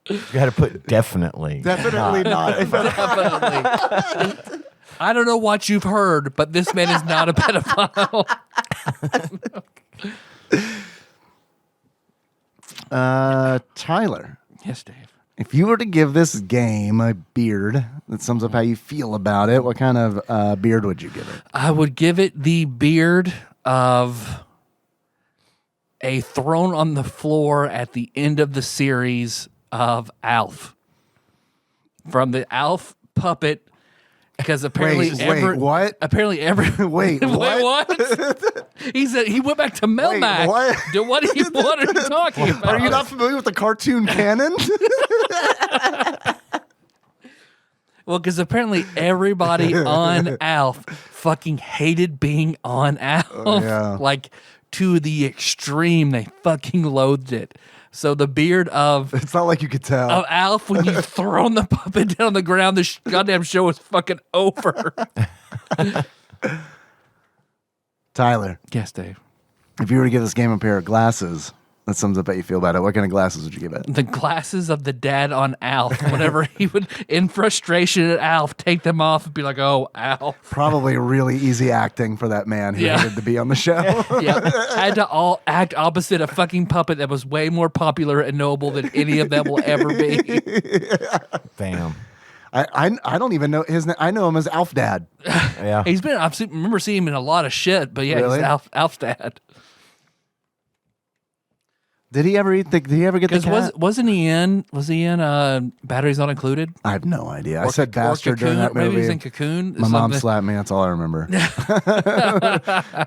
You got to put definitely. Definitely not. Definitely. I don't know what you've heard, but this man is not a pedophile. Tyler. Yes, Dave. If you were to give this game a beard that sums up how you feel about it, what kind of beard would you give it? I would give it the beard of a thrown on the floor at the end of the series of Alf. From the Alf puppet, because apparently what? Apparently every Wait, what? He said he went back to Melmac. what? What are you talking about? Are you not familiar with the cartoon canon? Well, because apparently everybody on Alf fucking hated being on Alf. Yeah. Like, to the extreme. They fucking loathed it. So the beard of It's not like you could tell. Alf, when you've thrown the puppet down on the ground, the goddamn show is fucking over. Tyler, Yes, Dave. if you were to give this game a pair of glasses, that sums up how you feel about it. What kind of glasses would you give it? The glasses of the dad on Alf, whenever he would, in frustration at Alf, take them off and be like, oh, Alf. Probably really easy acting for that man who Yeah. hated to be on the show. Yeah, had to all act opposite a fucking puppet that was way more popular and noble than any of them will ever be. Damn. I don't even know his name. I know him as Alf Dad. Yeah. He's been, remember seeing him in a lot of shit, but yeah, Really? he's Alf's dad. Did he ever get the Because cat? was he in Batteries Not Included? I have no idea. I Or said bastard during that movie. Maybe he's in Cocoon. My mom slapped me. That's all I remember.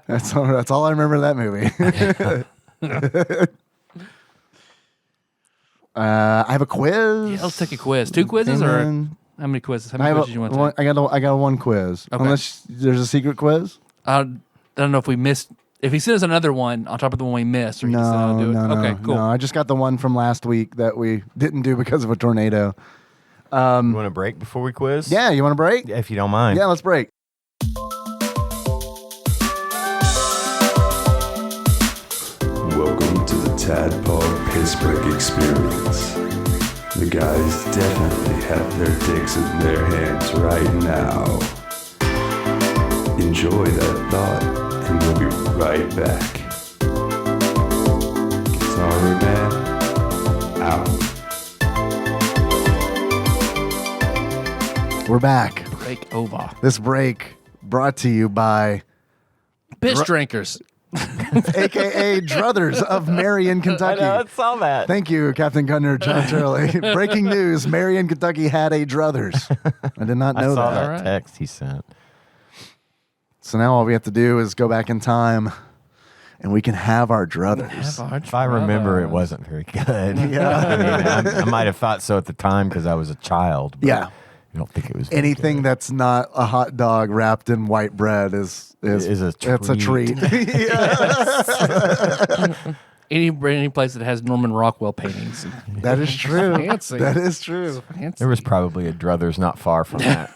That's all I remember of that movie. I have a quiz. Yeah, let's take a quiz. 2 quizzes or how many quizzes? How many quizzes you want to take? I got one quiz. Okay. Unless there's a secret quiz. I don't know if we missed. If he sent us another one on top of the one we missed, or he said, I'll do it. Okay, cool. No, I just got the one from last week that we didn't do because of a tornado. You want to break before we quiz? Yeah, you want to break? If you don't mind. Yeah, let's break. Welcome to the TADPOG Piss Break Experience. The guys definitely have their dicks in their hands right now. Enjoy that thought, and we'll be right back. Sorry, man. Out. We're back. Break over. This break brought to you by Piss drinkers. AKA Druthers of Marion, Kentucky. I saw that. Thank you, Captain Gunner John Turley. Breaking news: Marion, Kentucky had a Druthers. I did not know I saw that. that text he sent. So now all we have to do is go back in time, and we can have our druthers. If I remember, it wasn't very good. Yeah. I mean, I might have thought so at the time because I was a child. But Yeah. I don't think it was very Anything good. that's not a hot dog wrapped in white bread is a It's a treat. treat. Any place that has Norman Rockwell paintings. That is true. Fancy. That is true. Fancy. There was probably a Druthers not far from that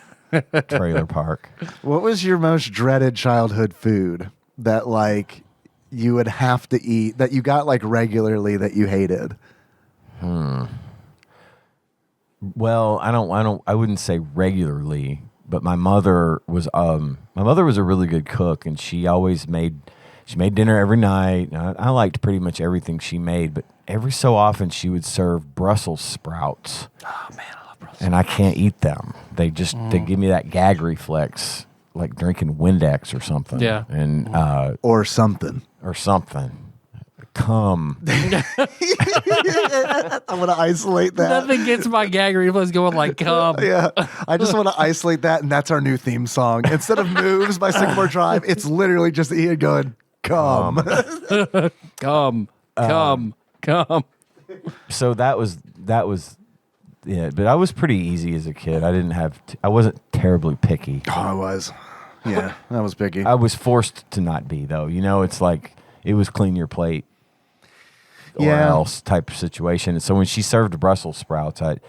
trailer park. What was your most dreaded childhood food that like you would have to eat that you got like regularly that you hated? Well, I wouldn't say regularly, but my mother was a really good cook, and she made dinner every night. I liked pretty much everything she made, but every so often she would serve Brussels sprouts. Oh, man, I love Brussels. And I can't eat them. They give me that gag reflex, like drinking Windex or something. Yeah. And Or something. Cum. I'm gonna isolate that. Nothing gets my gag reflex going like cum. Yeah, I just want to isolate that, and that's our new theme song. Instead of "Moves" by Sycamore Drive, it's literally just Ian going, "Come." Cum. So that was yeah, but I was pretty easy as a kid. I wasn't terribly picky. Oh, I was. Yeah, that was picky. I was forced to not be, though. You know, it's like it was clean your plate or else type of situation. And so when she served Brussels sprouts, I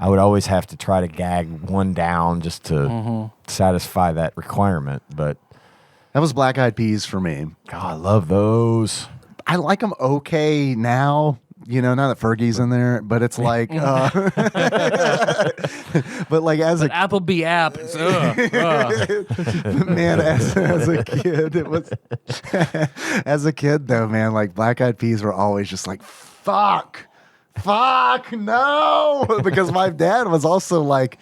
would always have to try to gag one down just to satisfy that requirement. But That was black eyed peas for me. God, I love those. I like them okay now. You know, now that Fergie's in there, but it's like, but like as a Applebee app. It's, man, as a kid, it was as a kid though, man, like black eyed peas were always just like, fuck, no, because my dad was also like,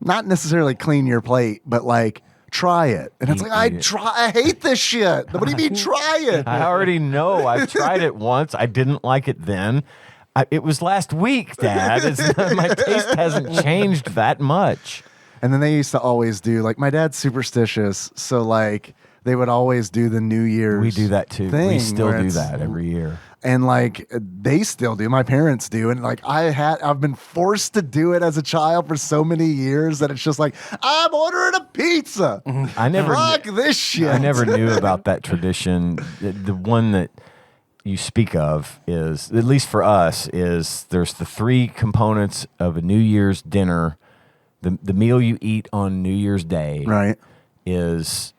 not necessarily clean your plate, but like, try it. And it's like, I hate this shit. What do you mean try it? I already know. I've tried it once. I didn't like it then. It was last week, Dad. My taste hasn't changed that much. And then they used to always do, like, my dad's superstitious. So, like, they would always do the New Year's We do that too. thing We still where do it's- that every year. And like they still do, my parents do, and like I've been forced to do it as a child for so many years that it's just like I'm ordering a pizza. I never Fuck this shit. I never knew about that tradition. The one that you speak of is, at least for us, is there's the three components of a New Year's dinner. The meal you eat on New Year's Day Right. is,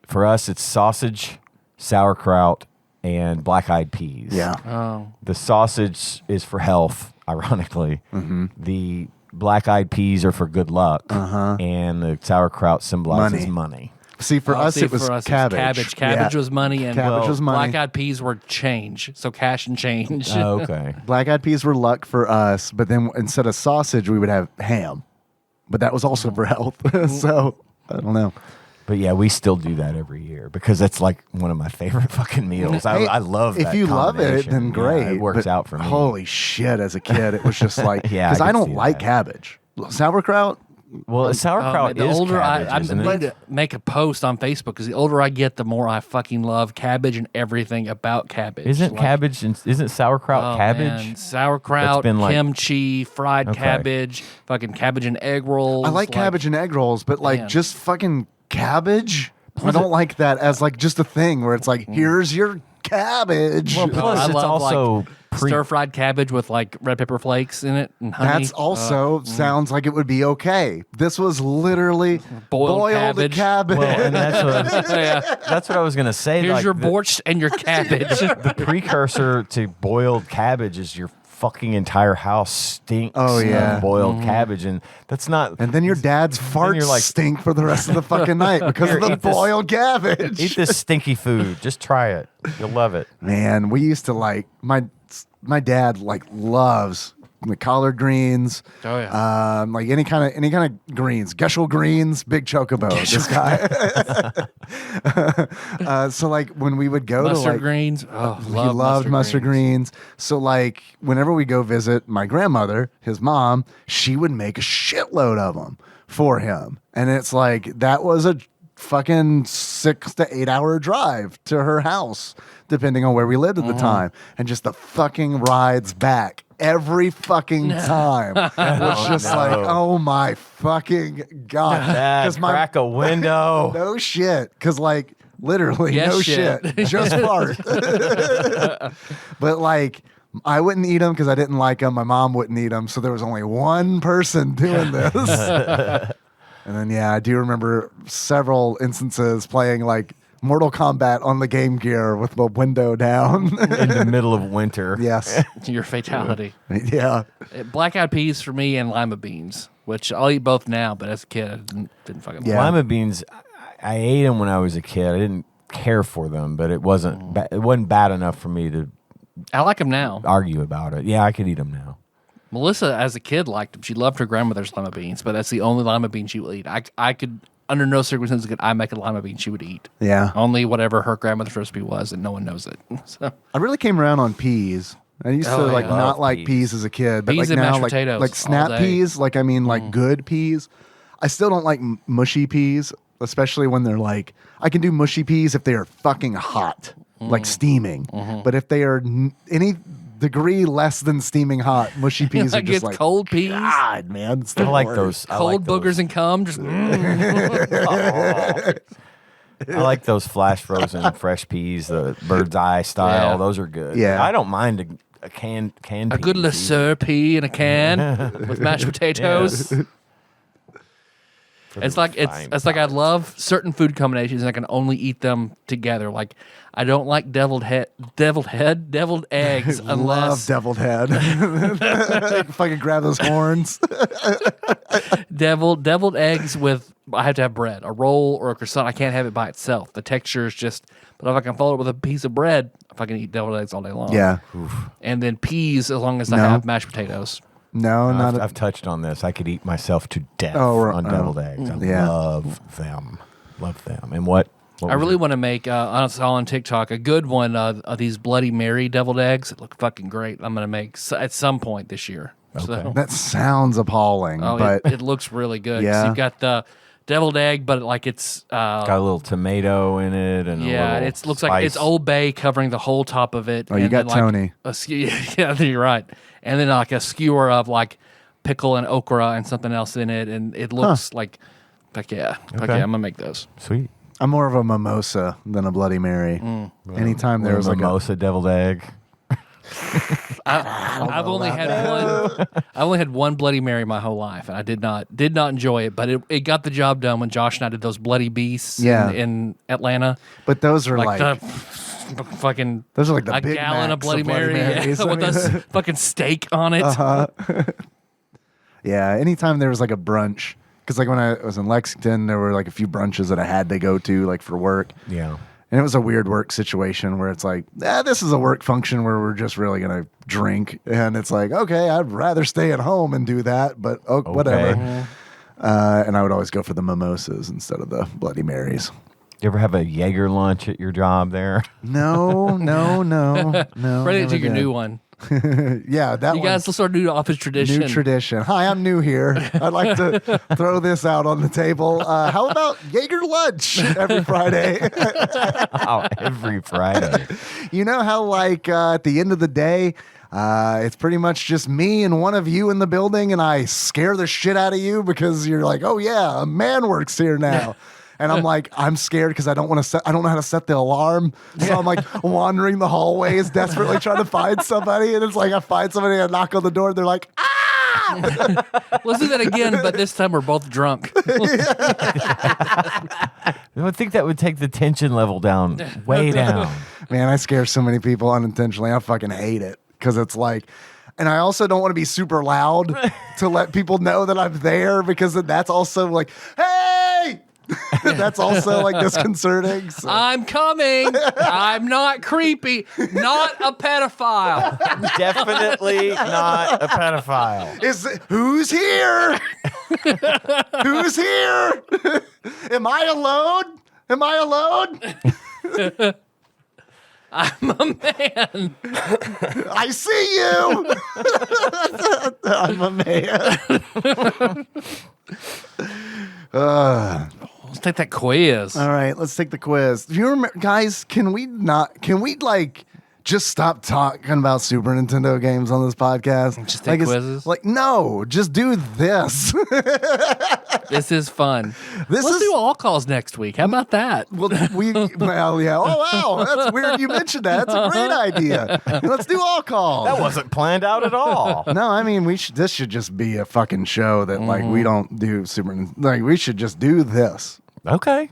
for us, it's sausage, sauerkraut, and black-eyed peas. Yeah. oh. The sausage is for health, ironically. Mm-hmm. The black-eyed peas are for good luck. And the sauerkraut symbolizes money. See, for us it was cabbage. Cabbage Yeah. was money, and Cabbage was money. black-eyed peas were change. So cash and change. Oh, okay. Black eyed peas were luck for us, but then instead of sausage we would have ham. But that was also for health. So I don't know. But yeah, we still do that every year because that's like one of my favorite fucking meals. I love that. If you love it, then combination. great. Yeah, it works But out for me. Holy shit! As a kid, it was just like Yeah, because I I could don't see like that. cabbage, sauerkraut. Well, sauerkraut the is older cabbage, I isn't need it? to make a post on Facebook because the older I get, the more I fucking love cabbage and everything about cabbage. Isn't cabbage and isn't sauerkraut Oh, cabbage? man. Sauerkraut, That's been like- kimchi, fried Okay. cabbage, fucking cabbage and egg rolls. I like cabbage and egg rolls, but like Man. just fucking cabbage. I don't like that as like just a thing where it's like here's your cabbage. Well, plus I it's love, also stir-fried cabbage with like red pepper flakes in it and honey. That's also sounds like it would be okay. This was literally Boiled cabbage. cabbage. well, and that's what I was gonna say. Here's like, your the- borscht and your cabbage. The precursor to boiled cabbage is your fucking entire house stinks Oh, yeah. of boiled cabbage, and that's not. And then your dad's farts you're like- stink for the rest of the fucking night because Here, of the eat this- boiled cabbage. Eat this stinky food. Just try it. You'll love it. Man, we used to like my dad like loves the collard greens. Oh, yeah. Like any kind of greens, Geshel greens, big chocobo. This guy. So like when we would go Mustard to like greens. Oh, he loved mustard greens. So like whenever we go visit my grandmother, his mom, she would make a shitload of them for him, and it's like that was a fucking 6 to 8 hour drive to her house, depending on where we lived at the time, and just the fucking rides back every fucking time was just like, oh my fucking god, Dad, crack a window. no shit, because like literally Yes, no shit. shit, just fart. But like I wouldn't eat them because I didn't like them. My mom wouldn't eat them, so there was only one person doing this. And then yeah, I do remember several instances playing like Mortal Kombat on the Game Gear with the window down. In the middle of winter. Yes, Your fatality. yeah. Black eyed peas for me and lima beans, which I'll eat both now, but as a kid, I didn't fucking Yeah. Lima beans, I ate them when I was a kid. I didn't care for them, but it wasn't it wasn't bad enough for me to I like them now. argue about it. Yeah, I could eat them now. Melissa, as a kid, liked them. She loved her grandmother's lima beans, but that's the only lima bean she will eat. I could, under no circumstances, could I make a lima bean she would eat. Yeah. Only whatever her grandmother's recipe was, and no one knows it. So I really came around on peas. I used to Oh, like yeah. not Love like peas. peas as a kid, but Peas like and now mashed like potatoes like all snap day. peas, like I mean like good peas. I still don't like mushy peas, especially when they're like I can do mushy peas if they are fucking hot, like steaming. But if they are any degree less than steaming hot, mushy peas are like just it's like cold peas, God, man, it's the I like worst. those. I cold like those. boogers and cum. Just I like those flash frozen fresh peas, the bird's eye style. Yeah. Those are good. Yeah. I don't mind a canned a good peas Le pea in a can with mashed potatoes. either. It's like it's like I love certain food combinations and I can only eat them together. Like I don't like deviled eggs Love unless deviled head. If I could grab those horns. deviled eggs with I have to have bread, a roll or a croissant. I can't have it by itself. The texture is just. But if I can follow it with a piece of bread, if I can eat deviled eggs all day long. Yeah. And then peas as long as I No. have mashed potatoes. No, not I've touched on this. I could eat myself to death oh. on deviled eggs. I Yeah. love them. Love them. And what I really want to make, I saw on TikTok, a good one of these Bloody Mary deviled eggs. It look fucking great. I'm going to make at some point this year. So, that sounds appalling, but it looks really good. 'Cause Yeah. You've got the deviled egg, but like it's, got a little tomato in it and yeah, a little it looks like it's spice. Old Bay covering the whole top of it. Oh, you and got then, like, Tony. Yeah, you're right. And then like a skewer of like pickle and okra and something else in it. And it looks like yeah, I'm going to make those. Sweet. I'm more of a mimosa than a Bloody Mary. Anytime there was like a mimosa deviled egg. I've only had one. I only had one Bloody Mary my whole life, and I did not enjoy it. But it got the job done when Josh and I did those Bloody Beasts in Atlanta. but those are like, the fucking those are like the a Big gallon Macs of Bloody Mary Marys. yeah, I with mean, a fucking steak on it. yeah, anytime there was like a brunch, because like when I was in Lexington, there were like a few brunches that I had to go to like for work. Yeah. And it was a weird work situation where it's like, this is a work function where we're just really going to drink. And it's like, okay, I'd rather stay at home and do that, but whatever. And I would always go for the mimosas instead of the Bloody Marys. You ever have a Jaeger lunch at your job there? No. Ready to do never your did. new one. Yeah, that You one. guys will start a new office tradition. New tradition. Hi, I'm new here. I'd like to throw this out on the table. How about Jaeger lunch every Friday? Oh, every Friday. You know how, like, at the end of the day, it's pretty much just me and one of you in the building, and I scare the shit out of you because you're like, oh, yeah, a man works here now. And I'm like, I'm scared because I don't know how to set the alarm. So I'm like wandering the hallways, desperately trying to find somebody. And it's like I find somebody, I knock on the door, and they're like, ah! Let's do that again, but this time we're both drunk. I would think that would take the tension level down, way down. Man, I scare so many people unintentionally. I fucking hate it because it's like, and I also don't want to be super loud to let people know that I'm there because then that's also like, hey! That's also like disconcerting. So. I'm coming. I'm not creepy. Not a pedophile. Definitely not a pedophile. Who's here? Who's here? Am I alone? Am I alone? I'm a man. I see you. I'm a man. Let's take that quiz. All right, let's take the quiz. Do you remember, guys? Can we like just stop talking about Super Nintendo games on this podcast? Just take like, quizzes? Like, no, just do this. This is fun. This Let's is do all calls next week. How about that? well, yeah. Oh wow, that's weird. You mentioned that. It's a great idea. Let's do all calls. That wasn't planned out at all. No, I mean this should just be a fucking show that like we don't do like we should just do this. Okay.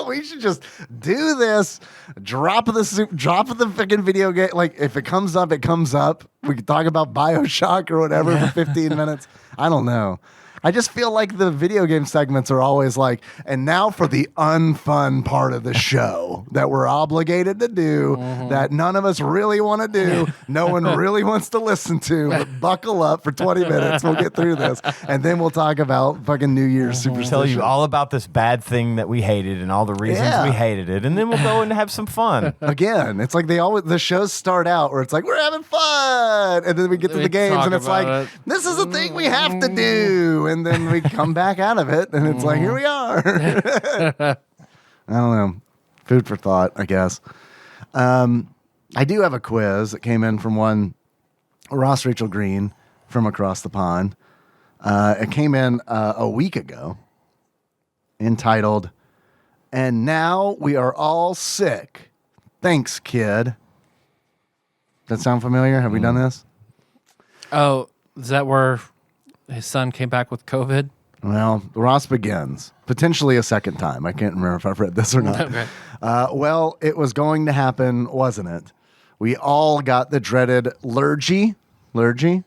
We should just do this. Drop the freaking video game. Like if it comes up, it comes up. We could talk about BioShock or whatever for 15 minutes. I don't know. I just feel like the video game segments are always like, and now for the unfun part of the show that we're obligated to do, that none of us really want to do, no one really wants to listen to, but buckle up for 20 minutes. We'll get through this, and then we'll talk about fucking New Year's superstition. Tell you all about this bad thing that we hated and all the reasons we hated it, and then we'll go and have some fun. Again, it's like the shows start out where it's like, we're having fun, and then we get to the games, and it's like, this is a thing we have to do. And then we come back out of it, and it's like, here we are. I don't know. Food for thought, I guess. I do have a quiz that came in from one Ross Rachel Green from across the pond. It came in a week ago, entitled, "And Now We Are All Sick. Thanks, Kid." Does that sound familiar? Have we done this? Oh, is that where his son came back with COVID? Well, Ross begins. Potentially a second time. I can't remember if I've read this or not. Okay. Well, it was going to happen, wasn't it? We all got the dreaded lurgy, cooties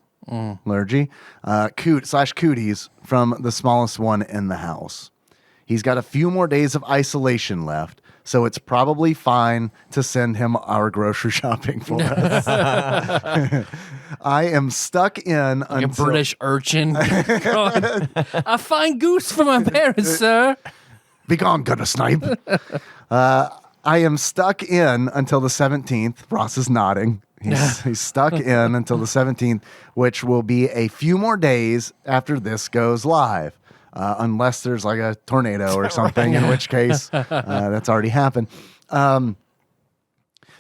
from the smallest one in the house. He's got a few more days of isolation left, so it's probably fine to send him our grocery shopping for us. I am stuck in Like a British urchin. Going, a fine goose for my parents, sir. Be gone, gutter snipe. I am stuck in until the 17th. Ross is nodding. He's stuck in until the 17th, which will be a few more days after this goes live. Unless there's like a tornado or something, in which case that's already happened.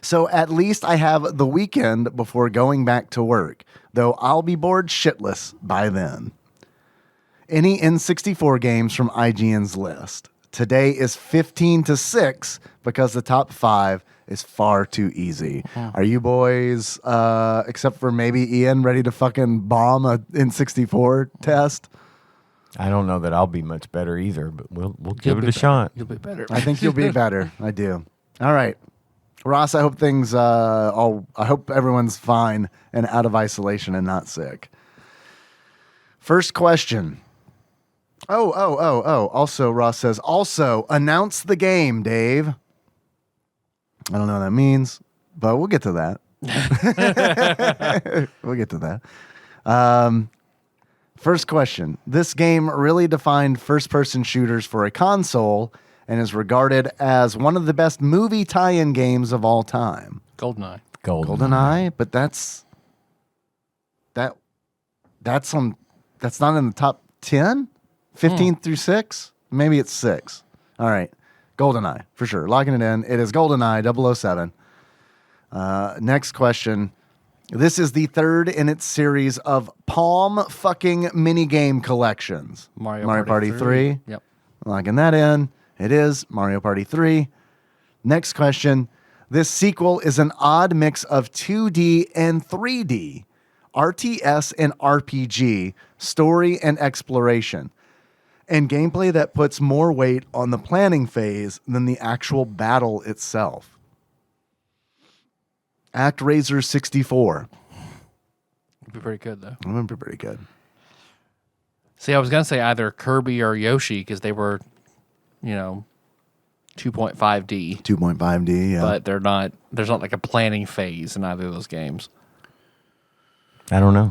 So at least I have the weekend before going back to work, though I'll be bored shitless by then. Any N64 games from IGN's list? Today is 15-6 because the top 5 is far too easy. Are you boys, except for maybe Ian, ready to fucking bomb a N64 test? I don't know that I'll be much better either, but we'll give it a shot. You'll be better. I think you'll be better. I do. All right. Ross, I hope things, I hope everyone's fine and out of isolation and not sick. First question. Oh. Also, Ross says, also, announce the game, Dave. I don't know what that means, but we'll get to that. We'll get to that. First question. This game really defined first-person shooters for a console and is regarded as one of the best movie tie-in games of all time. GoldenEye. GoldenEye, but that's not in the top 10? 15 through 6? Maybe it's 6. All right. GoldenEye, for sure. Locking it in. It is GoldenEye 007. Next question. This is the third in its series of Palm fucking minigame collections. Mario Party 3. Yep. Locking that in. It is Mario Party 3. Next question. This sequel is an odd mix of 2D and 3D, RTS and RPG, story and exploration, and gameplay that puts more weight on the planning phase than the actual battle itself. ActRaiser 64. It'd be pretty good, though. That would be pretty good. See, I was going to say either Kirby or Yoshi because they were, 2.5D. 2.5D, yeah. But there's not like a planning phase in either of those games. I don't know.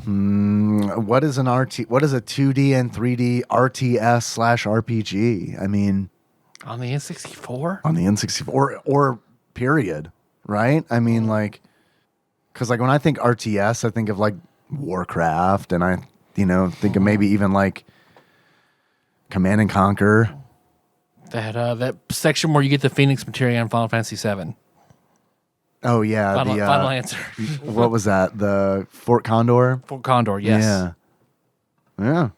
What is a 2D and 3D RTS / RPG? I mean, On the N64? on the N64 or period, right? I mean, because when I think RTS, I think of Warcraft, and I think of maybe even Command and Conquer. That section where you get the Phoenix material in Final Fantasy VII. Oh yeah, Final answer. What was that? The Fort Condor. Fort Condor, yes. Yeah.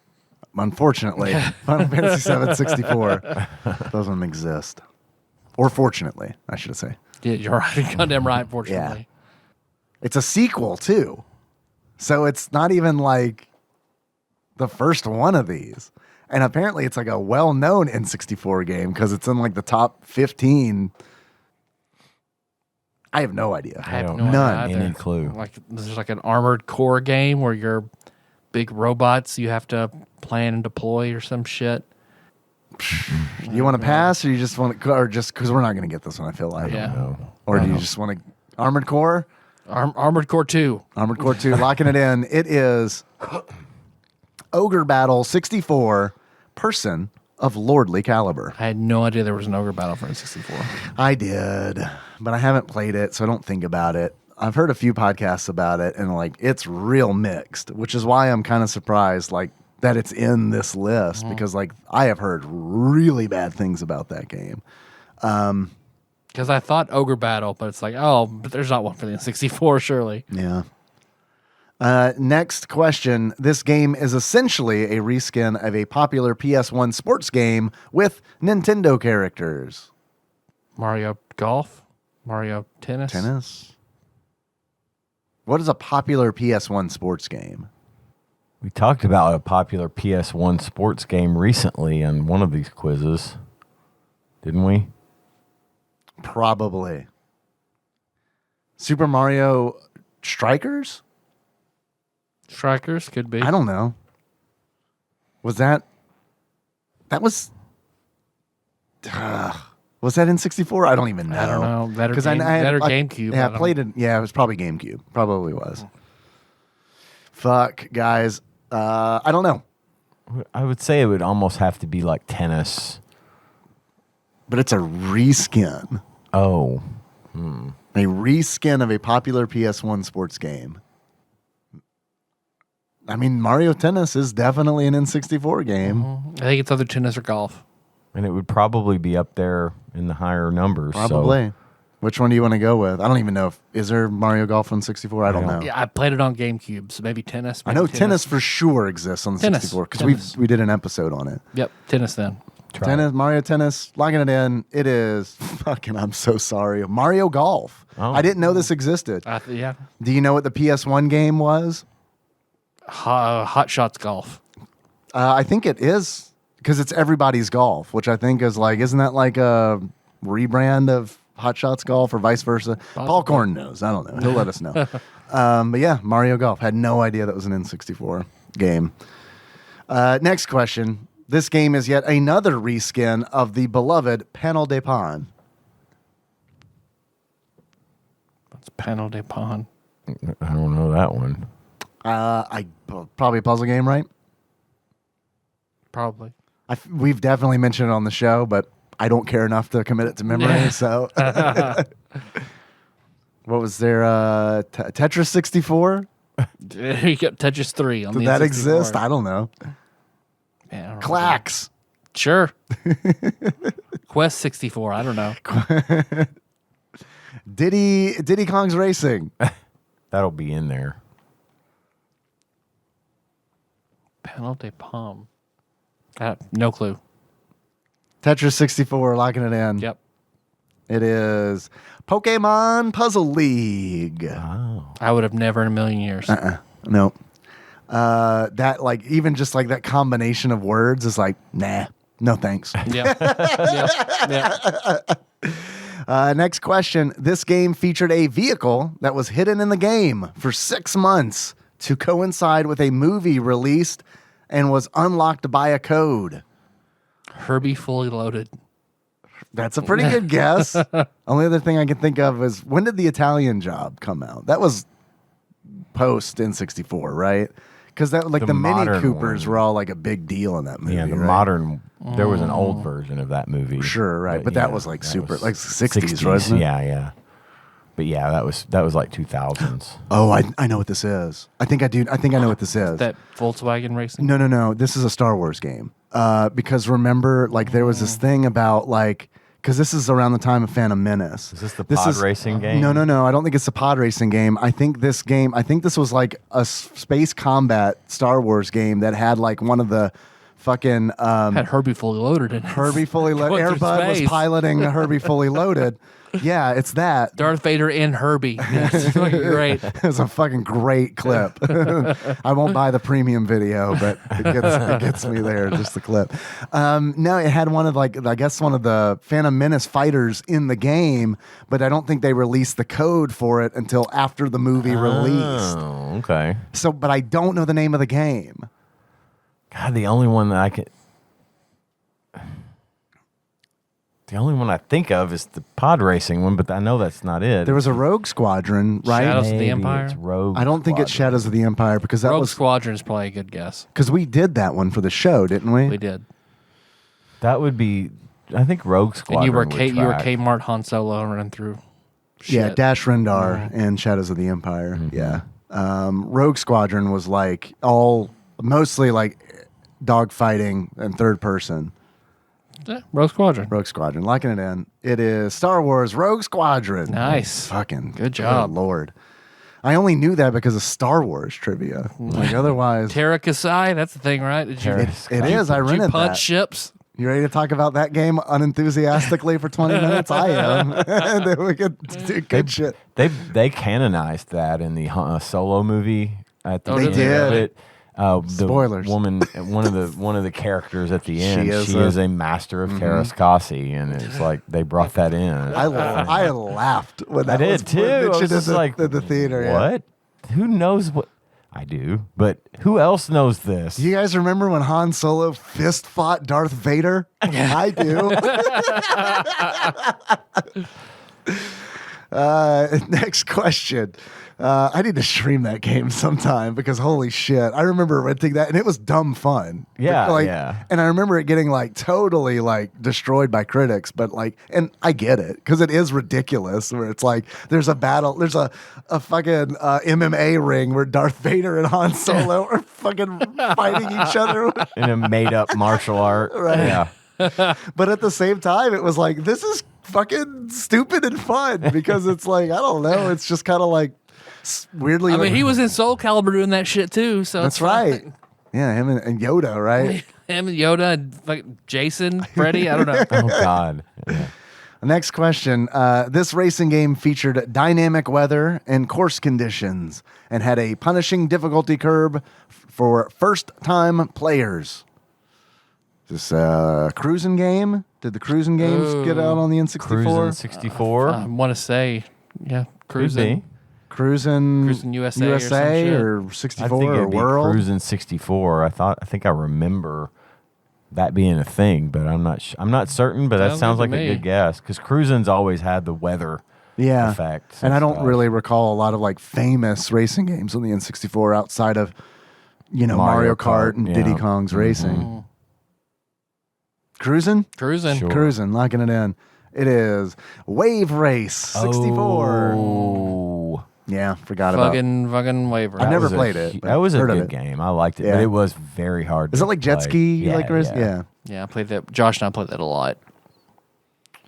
Unfortunately, Final Fantasy VII 64 doesn't exist. Or fortunately, I should say. Yeah, you're right. Goddamn right, fortunately. It's a sequel too, so it's not even the first one of these. And apparently, it's a well-known N64 game because it's in the top 15. I have no idea. I have None. no idea either. Any clue. There's an Armored Core game where you're big robots you have to plan and deploy or some shit. You want to pass, or you just want to, or just because we're not going to get this one? I feel like. Yeah. Or do you just want to Armored Core? Armored Core 2. Armored Core 2, locking it in. It is Ogre Battle 64, Person of Lordly Caliber. I had no idea there was an Ogre Battle for N64. I did, but I haven't played it, so I don't think about it. I've heard a few podcasts about it, and it's real mixed, which is why I'm kind of surprised that it's in this list, because I have heard really bad things about that game. Because I thought Ogre Battle, but it's but there's not one for the N64, surely. Yeah. Next question. This game is essentially a reskin of a popular PS1 sports game with Nintendo characters. Mario Golf? Mario Tennis? Tennis? What is a popular PS1 sports game? We talked about a popular PS1 sports game recently in one of these quizzes, didn't we? Probably. Super Mario Strikers? Strikers could be. I don't know. Was that was that in 64? I don't even know. I don't know. That or, Because GameCube. Yeah, I played it. Yeah, it was probably GameCube. Probably was. Fuck, guys. I don't know. I would say it would almost have to be like tennis. But it's a reskin. Oh. A reskin of a popular PS1 sports game. I mean, Mario Tennis is definitely an N64 game. I think it's either tennis or golf. And it would probably be up there in the higher numbers. Probably. So. Which one do you want to go with? I don't even know is there Mario Golf on 64? I don't know. Yeah, I played it on GameCube, so maybe tennis. I know tennis for sure exists on the Tennis. 64 because we did an episode on it. Yep, tennis then. Tennis, Mario Tennis, locking it in. It is fucking, I'm so sorry. Mario Golf. Oh. I didn't know this existed. Yeah. Do you know what the PS1 game was? Hot Shots Golf. I think it is because it's Everybody's Golf, which I think is isn't that like a rebrand of Hot Shots Golf or vice versa? Paul Korn knows. I don't know. He'll let us know. But yeah, Mario Golf. Had no idea that was an N64 game. Next question. This game is yet another reskin of the beloved Panel de Pon. What's Panel de Pon? I don't know that one. Probably a puzzle game, right? Probably. We've definitely mentioned it on the show, but I don't care enough to commit it to memory. So, what was there? Tetris 64? You got Tetris 3 on Did the that N64. exist? I don't know. Man, I don't know. Clacks. Sure. Quest 64. I don't know. Diddy Kong's Racing. That'll be in there. Penalty Palm. No clue. Tetris 64, locking it in. Yep. It is Pokemon Puzzle League. Oh. I would have never in a million years. No. That, like, even just like that combination of words is like, nah, no thanks. Yep. Next question. This game featured a vehicle that was hidden in the game for 6 months to coincide with a movie released and was unlocked by a code. Herbie Fully Loaded. That's a pretty good guess. Only other thing I can think of is, when did the Italian Job come out? That was post N64, right? Because that, like, the Mini Coopers were all like a big deal in that movie. Yeah, the right? modern. There was an old version of that movie. Sure, right. But yeah, that was like that super, was like 60s, wasn't it? Yeah. But yeah, that was like 2000s. Oh, I know what this is. I think I do. I think I know what this is. That Volkswagen Racing. No. This is a Star Wars game. Because remember, like, there was this thing about, like, because this is around the time of Phantom Menace. Is this the pod racing game? No. I don't think it's a pod racing game. I think this was like a space combat Star Wars game that had like one of the fucking Had Herbie Fully Loaded in it. Herbie Fully Loaded. Going Air through Bud was space. piloting a Herbie Fully Loaded. Yeah, it's that. Darth Vader and Herbie. It's fucking great. It's a fucking great clip. I won't buy the premium video, but it gets me there, just the clip. No, it had one of, like, I guess one of the Phantom Menace fighters in the game, but I don't think they released the code for it until after the movie released. Oh, okay. So, but I don't know the name of the game. God, the only one I think of is the pod racing one, but I know that's not it. There was a Rogue Squadron, right? Shadows of the Maybe Empire? it's Rogue I don't think it's Squadron. Shadows of the Empire, because that Rogue was Squadron is probably a good guess. because we did that one for the show, didn't we? We did. That would be, I think Rogue Squadron. And you were would track. Kmart Han Solo running through. Yeah, shit. Dash Rendar and Shadows of the Empire. Yeah. Rogue Squadron was like mostly like dogfighting and third person. Yeah, Rogue Squadron. Rogue Squadron, locking it in. It is Star Wars Rogue Squadron. Nice. Fucking Good job. Lord. I only knew that because of Star Wars trivia. Like, otherwise, Terra Kasai, that's the thing, right? Did you, Terra- it is. I did you rented punch that. ships? You ready to talk about that game unenthusiastically for 20 minutes? I am. And then we could do good shit. They canonized that in the Solo movie. At the Oh, end did they? of it. The Spoilers. woman, one of the characters at the end, is she is a master of Terraskasi, and it's like they brought that in. I laughed when I that did was too. I was mentioned just in like, the theater. Yeah. What? Who knows what? I do, but who else knows this? Do you guys remember when Han Solo fist fought Darth Vader? I do. Next question. I need to stream that game sometime because holy shit. I remember renting that and it was dumb fun. Yeah, Like, yeah. And I remember it getting like totally like destroyed by critics, but like, and I get it because it is ridiculous where it's like there's a battle, there's a fucking MMA ring where Darth Vader and Han Solo are fucking fighting each other. In a made-up martial art, Right. Yeah. But at the same time, it was like, this is fucking stupid and fun because it's like, I don't know. It's just kind of like weirdly. I mean, like- he was in Soul Calibur doing that shit too. So That's it's fine. right. Yeah, him and Yoda, right? Him and Yoda and fucking Jason, Freddy. I don't know. Oh God. Yeah. Next question. This racing game featured dynamic weather and course conditions and had a punishing difficulty curve for first-time players. This cruising game? Did the cruising games get out on the N64? Cruising 64. I want to say, yeah, Could be. Cruising USA or some shit. or I 64 think or it'd be World? Cruising 64. I think I remember that being a thing, but I'm not. I'm not certain. But that Sounds sounds good like to a me. good guess because cruising's always had the weather Yeah. effects. And I don't stuff. really recall a lot of like famous racing games on the N64 outside of, Mario Mario Kart Kart, and yeah. Diddy Kong's Racing. Cruising? Cruising. Sure. Cruising, locking it in. It is Wave Race 64. Oh. Yeah, forgot about it. Fucking waiver. I've never was a played it, hu- but That was a heard of good it. game. I liked it, Yeah. but it was very hard. Is to it like jet play. ski? Yeah, Like race? Yeah. Yeah, I played that. Josh and I played that a lot.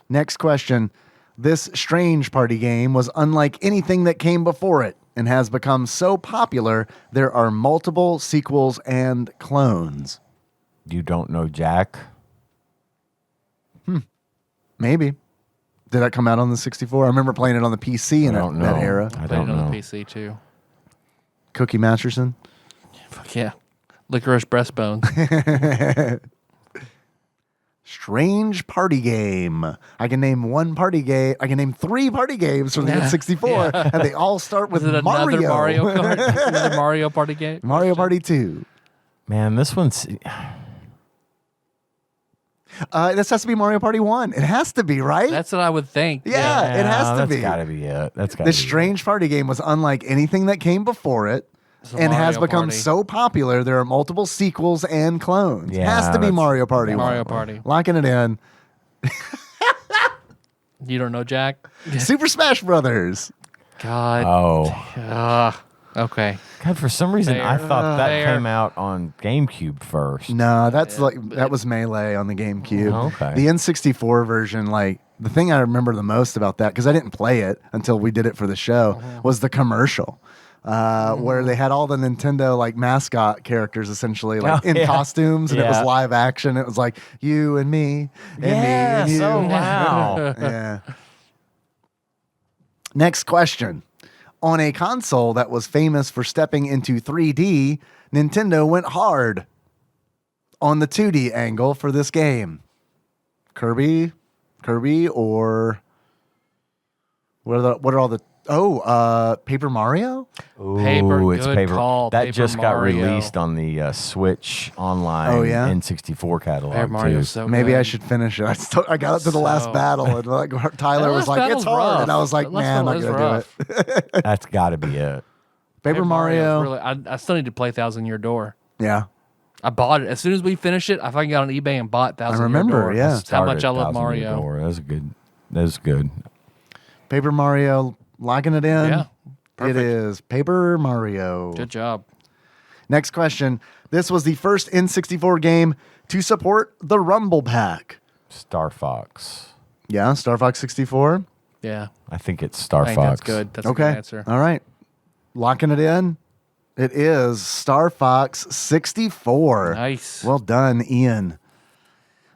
Next question. This strange party game was unlike anything that came before it and has become so popular there are multiple sequels and clones. You don't know Jack? Maybe. Did that come out on the 64? I remember playing it on the PC in I don't that know. era. I Played don't it on know. the PC too. Cookie Masterson. Fuck yeah. Licorice breastbones. Strange party game. I can name one party game. I can name 3 party games from the N64, and they all start with Was it another Mario. Mario Kart? Another Mario Party game? Mario Party 2. Man, this one's... This has to be Mario Party 1. It has to be, right? That's what I would think. Yeah. It has to that's be. gotta be it. That's gotta This be strange party game was unlike anything that came before it It's a and has Mario become Party. so popular there are multiple sequels and clones. Yeah, has to be that's- Mario Party 1. Mario Party. Locking it in. You don't know Jack? Super Smash Brothers. God. Oh. Okay. God, for some reason, I Fair. thought that Fair. came out on GameCube first. No, that's that was Melee on the GameCube. Oh, okay. The N64 version, like the thing I remember the most about that, because I didn't play it until we did it for the show, was the commercial. Where they had all the Nintendo like mascot characters essentially like Oh, in yeah. costumes, and it was Yeah. live action. It was like you and me and me and you. oh, wow. Yeah. Next question. On a console that was famous for stepping into 3D, Nintendo went hard on the 2D angle for this game. Kirby, or what are all the Paper Mario? Ooh, it's good paper. call, That Paper just got Mario. released on the Switch Online Oh, yeah? N64 catalog Paper Mario's too. so Maybe good. I should finish it. I got up to the last So- battle, and like Tyler That was last like, "It's battle's hard," rough. and I was like, That last "Man, I'm not battle gonna is do it." That's got to be it. Paper Mario. Really, I still need to play Thousand Year Door. Yeah, I bought it as soon as we finished it. I fucking got on eBay and bought Thousand remember, Year Door. yeah. That's how much I Started love 1000 Year Mario. Door. That was good. That was good. Paper Mario, locking it in. Yeah, It perfect. is Paper Mario. Good job. Next question. This was the first N64 game to support the Rumble Pack. Star Fox. Yeah, Star Fox 64. Yeah, I think it's Star I think Fox. that's good. That's a Okay. good answer. All right. Locking it in. It is Star Fox 64. Nice. Well done, Ian.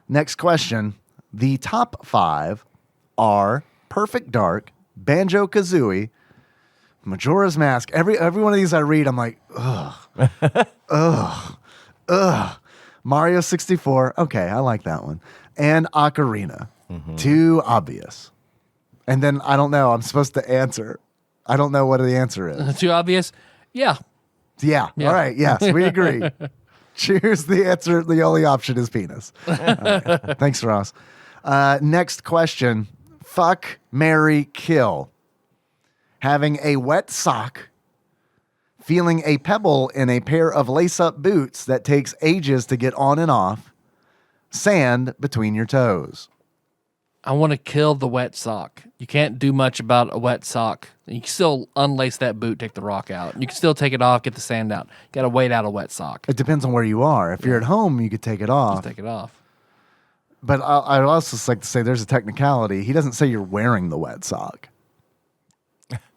Next question. The top 5 are Perfect Dark, Banjo-Kazooie, Majora's Mask. Every one of these I read, I'm like, ugh. Mario 64. Okay, I like that one. And Ocarina. Too obvious. And then I don't know. I'm supposed to answer. I don't know what the answer is. Too obvious? Yeah. Yeah. Yeah. All right. Yes, we agree. Choose the answer. The only option is penis. All right. Thanks, Ross. Next question. Fuck, marry, kill. Having a wet sock, feeling a pebble in a pair of lace-up boots that takes ages to get on and off, sand between your toes. I want to kill the wet sock. You can't do much about a wet sock. You can still unlace that boot, take the rock out. You can still take it off, get the sand out. Got to wait out a wet sock. It depends on where you are. If you're at home, you could take it off. Just take it off. But I'd also just like to say there's a technicality. He doesn't say you're wearing the wet sock.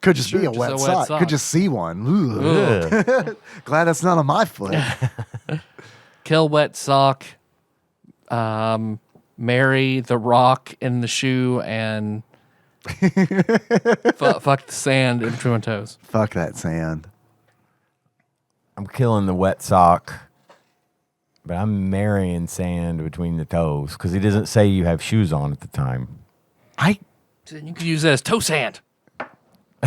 Could just be a just wet a wet sock. sock. Could just see one. Ooh. Ugh. Glad that's not on my foot. Kill wet sock. Marry the rock in the shoe and fuck the sand in between my toes. Fuck that sand. I'm killing the wet sock, but I'm marrying sand between the toes because he doesn't say you have shoes on at the time. Then you could use that as toe sand.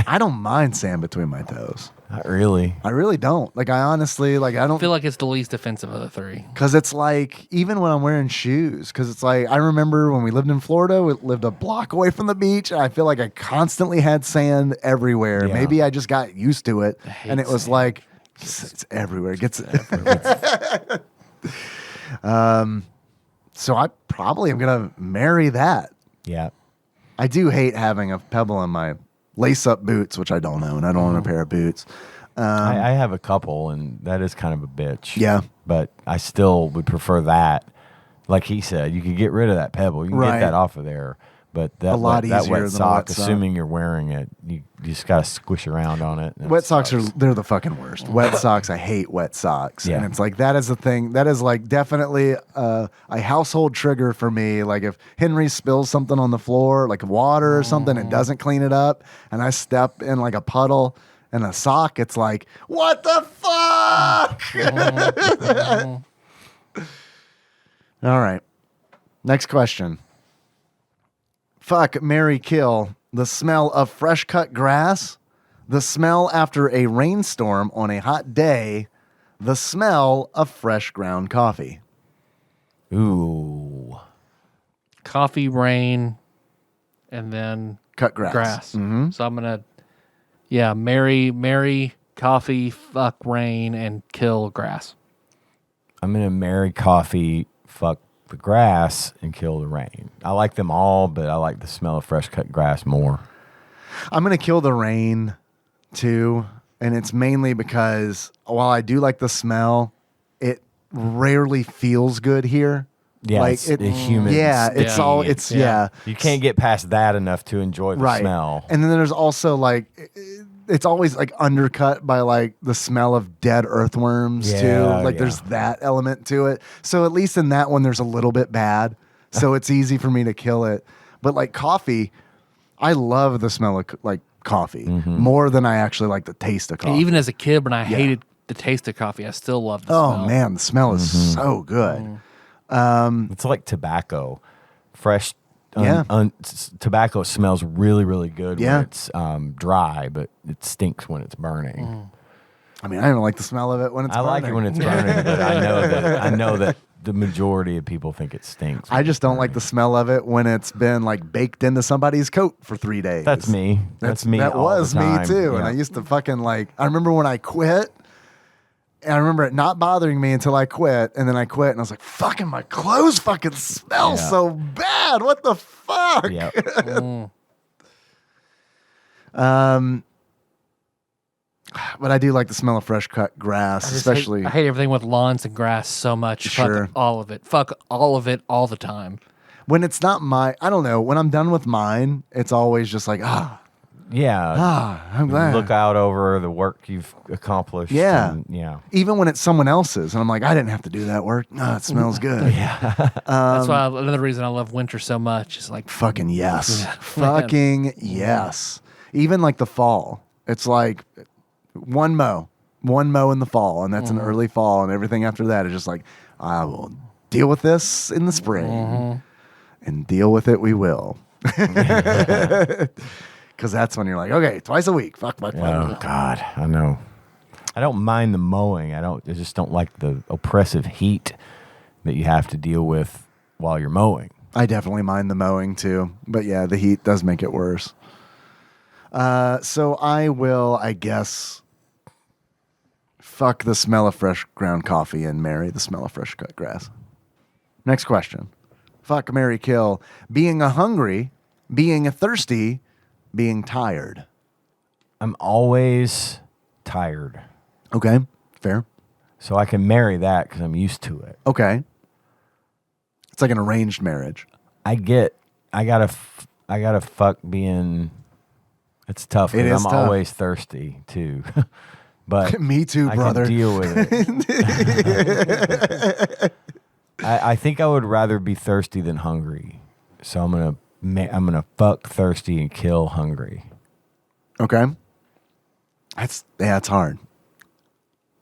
I don't mind sand between my toes. Not really. I really don't. Like I honestly I I don't feel like it's the least offensive of the three. because it's like even when I'm wearing shoes because it's like I remember when we lived in Florida, we lived a block away from the beach, and I feel like I constantly had sand everywhere. Yeah. Maybe I just got used to it, hate and it was sand. like it's everywhere. It gets So I probably am going to marry that. Yeah. I do hate having a pebble in my lace-up boots, which I don't own. I don't own a pair of boots. I have a couple, and that is kind of a bitch. Yeah. But I still would prefer that. Like he said, you could get rid of that pebble. You can Right. get that off of there. But that, A lot that easier wet than a sock, wet sock. assuming you're wearing it, you just got to squish around on it. and it Wet socks sucks. they're the fucking worst. Wet socks, I hate wet socks. Yeah. And it's like, that is the thing. That is like definitely a household trigger for me. Like if Henry spills something on the floor, like water or something, and doesn't clean it up, and I step in like a puddle and a sock, it's like, what the fuck? All right. Next question. Fuck, marry, kill. The smell of fresh cut grass, the smell after a rainstorm on a hot day, the smell of fresh ground coffee. Ooh. Coffee, rain, and then Cut grass. Mm-hmm. So I'm gonna, marry coffee, fuck rain, and kill grass. I'm going to marry coffee, fuck the grass, and kill the rain. I like them all, but I like the smell of fresh cut grass more. I'm going to kill the rain too. And it's mainly because while I do like the smell, it rarely feels good here. Yeah, like it's the humid. Yeah, it's Yeah. all, it's, yeah. You can't get past that enough to enjoy the Right. smell. And then there's also like, it's always like undercut by like the smell of dead earthworms too. Yeah, Like yeah. there's that element to it. So at least in that one, there's a little bit bad. So it's easy for me to kill it. But like coffee, I love the smell of like coffee more than I actually like the taste of coffee. Even as a kid, when I hated the taste of coffee, I still loved the smell. Oh man, the smell is so good. It's like tobacco. Fresh Yeah. tobacco smells really, really good Yeah. when it's dry, but it stinks when it's burning. I mean, I don't like the smell of it when it's I like it burning. when it's burning, but I know that the majority of people think it stinks. I just don't like the smell of it when it's been like baked into somebody's coat for 3 days. That's me. That's me. That all was the me time. too. And Yeah. I used to fucking like, I remember when I quit, and I remember it not bothering me until I quit. And then I quit and I was like, fucking my clothes fucking smell Yeah. so bad. What the fuck? Yep. But I do like the smell of fresh cut grass, especially. I hate everything with lawns and grass so much. Sure. Fuck all of it. Fuck all of it all the time. When it's not my, I don't know, when I'm done with mine, it's always just like, Yeah. I'm glad. Look out over the work you've accomplished. Yeah. and, yeah. Even when it's someone else's, and I'm like, I didn't have to do that work. No, it smells good. That's why another reason I love winter so much is like Fucking yes. Fucking yes. Even like the fall. It's like one mow in the fall, and that's an early fall, and everything after that is just like, I will deal with this in the spring. And deal with it we will. Because that's when you're like, okay, twice a week. Fuck. Oh God, I know. I don't mind the mowing. I just don't like the oppressive heat that you have to deal with while you're mowing. I definitely mind the mowing too. But yeah, the heat does make it worse. So I will, I guess, fuck the smell of fresh ground coffee and marry the smell of fresh cut grass. Next question. Fuck, marry, kill. Being a hungry, being a thirsty, being tired. I'm always tired, Okay, fair. so I can marry that because I'm used to it. Okay. It's like an arranged marriage. I gotta fuck being. It's tough. It 'cause is I'm tough. always thirsty too, but Me too, I brother. can deal with it. I think I would rather be thirsty than hungry, so I'm gonna fuck thirsty and kill hungry. Okay. It's hard.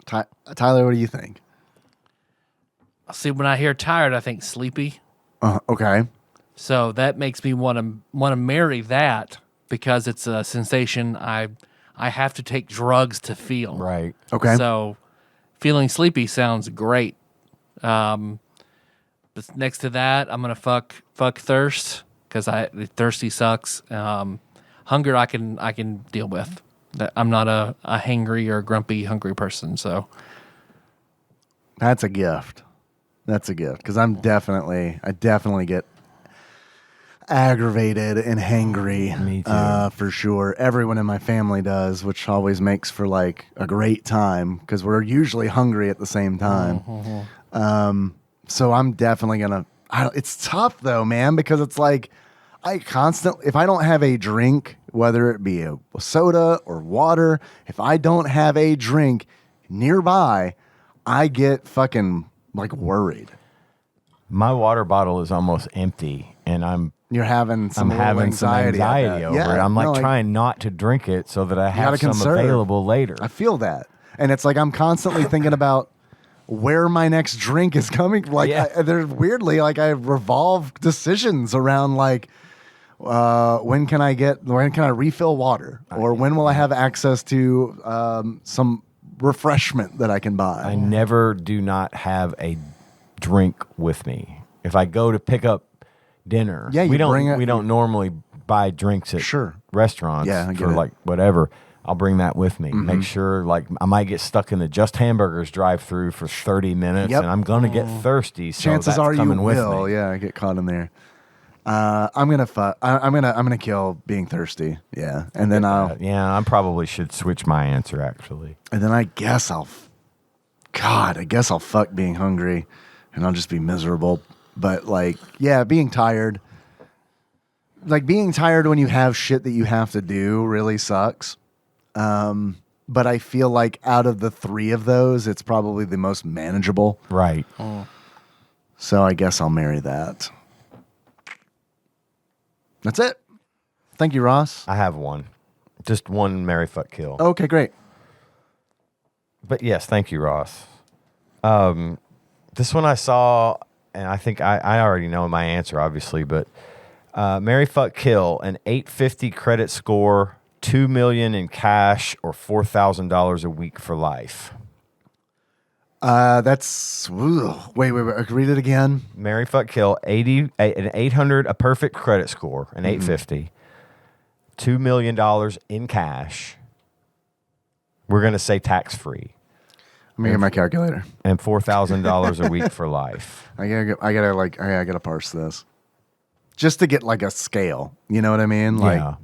Tyler, what do you think? see when I hear tired, I think sleepy. Okay. So that makes me want to marry that because it's a sensation I have to take drugs to feel. Right. Okay. So feeling sleepy sounds great. But next to that, I'm gonna fuck thirst because thirsty sucks. Hunger I can deal with. I'm not a hangry or grumpy hungry person. So That's a gift. That's a gift because I definitely get aggravated and hangry. Me too. For sure. Everyone in my family does, which always makes for like a great time because we're usually hungry at the same time. So I'm definitely gonna. It's tough though, man, because it's like if I don't have a drink, whether it be a soda or water, if I don't have a drink nearby, I get fucking like worried. My water bottle is almost empty, and You're having some anxiety over it. I'm like no, trying not to drink it so that I have some conserve. available later. I feel that, and it's like I'm constantly thinking about where my next drink is coming. Like there's weirdly like I revolve decisions around like when can I refill water, or when will I have access to some refreshment that I can buy. I never do not have a drink with me. If I go to pick up dinner, we don't normally buy drinks at restaurants for like whatever. I'll bring that with me. Make sure like I might get stuck in the Just Hamburgers drive-through for 30 minutes and I'm going to get thirsty. So chances that's are you coming with will. me. Yeah, I get caught in there. I'm gonna kill being thirsty. Yeah, and then I probably should switch my answer actually. And then I guess I'll fuck being hungry, and I'll just be miserable. But like, yeah, being tired. Like being tired when you have shit that you have to do really sucks. But I feel like out of the three of those, it's probably the most manageable. Right. So I guess I'll marry that. That's it. Thank you, Ross. I have one. Just one marry, fuck, kill. Okay, great. But yes, thank you, Ross. This one I saw, and I think I already know my answer, obviously, but marry, fuck, kill, an 850 credit score, $2 million in cash, or $4,000 a week for life. That's wait. Read it again. Marry, fuck, kill, an 800, a perfect credit score, an 850, $2 million in cash. We're gonna say tax free. Let me get my calculator. And $4,000 a week for life. I gotta parse this, just to get like a scale. You know what I mean? Like, Yeah.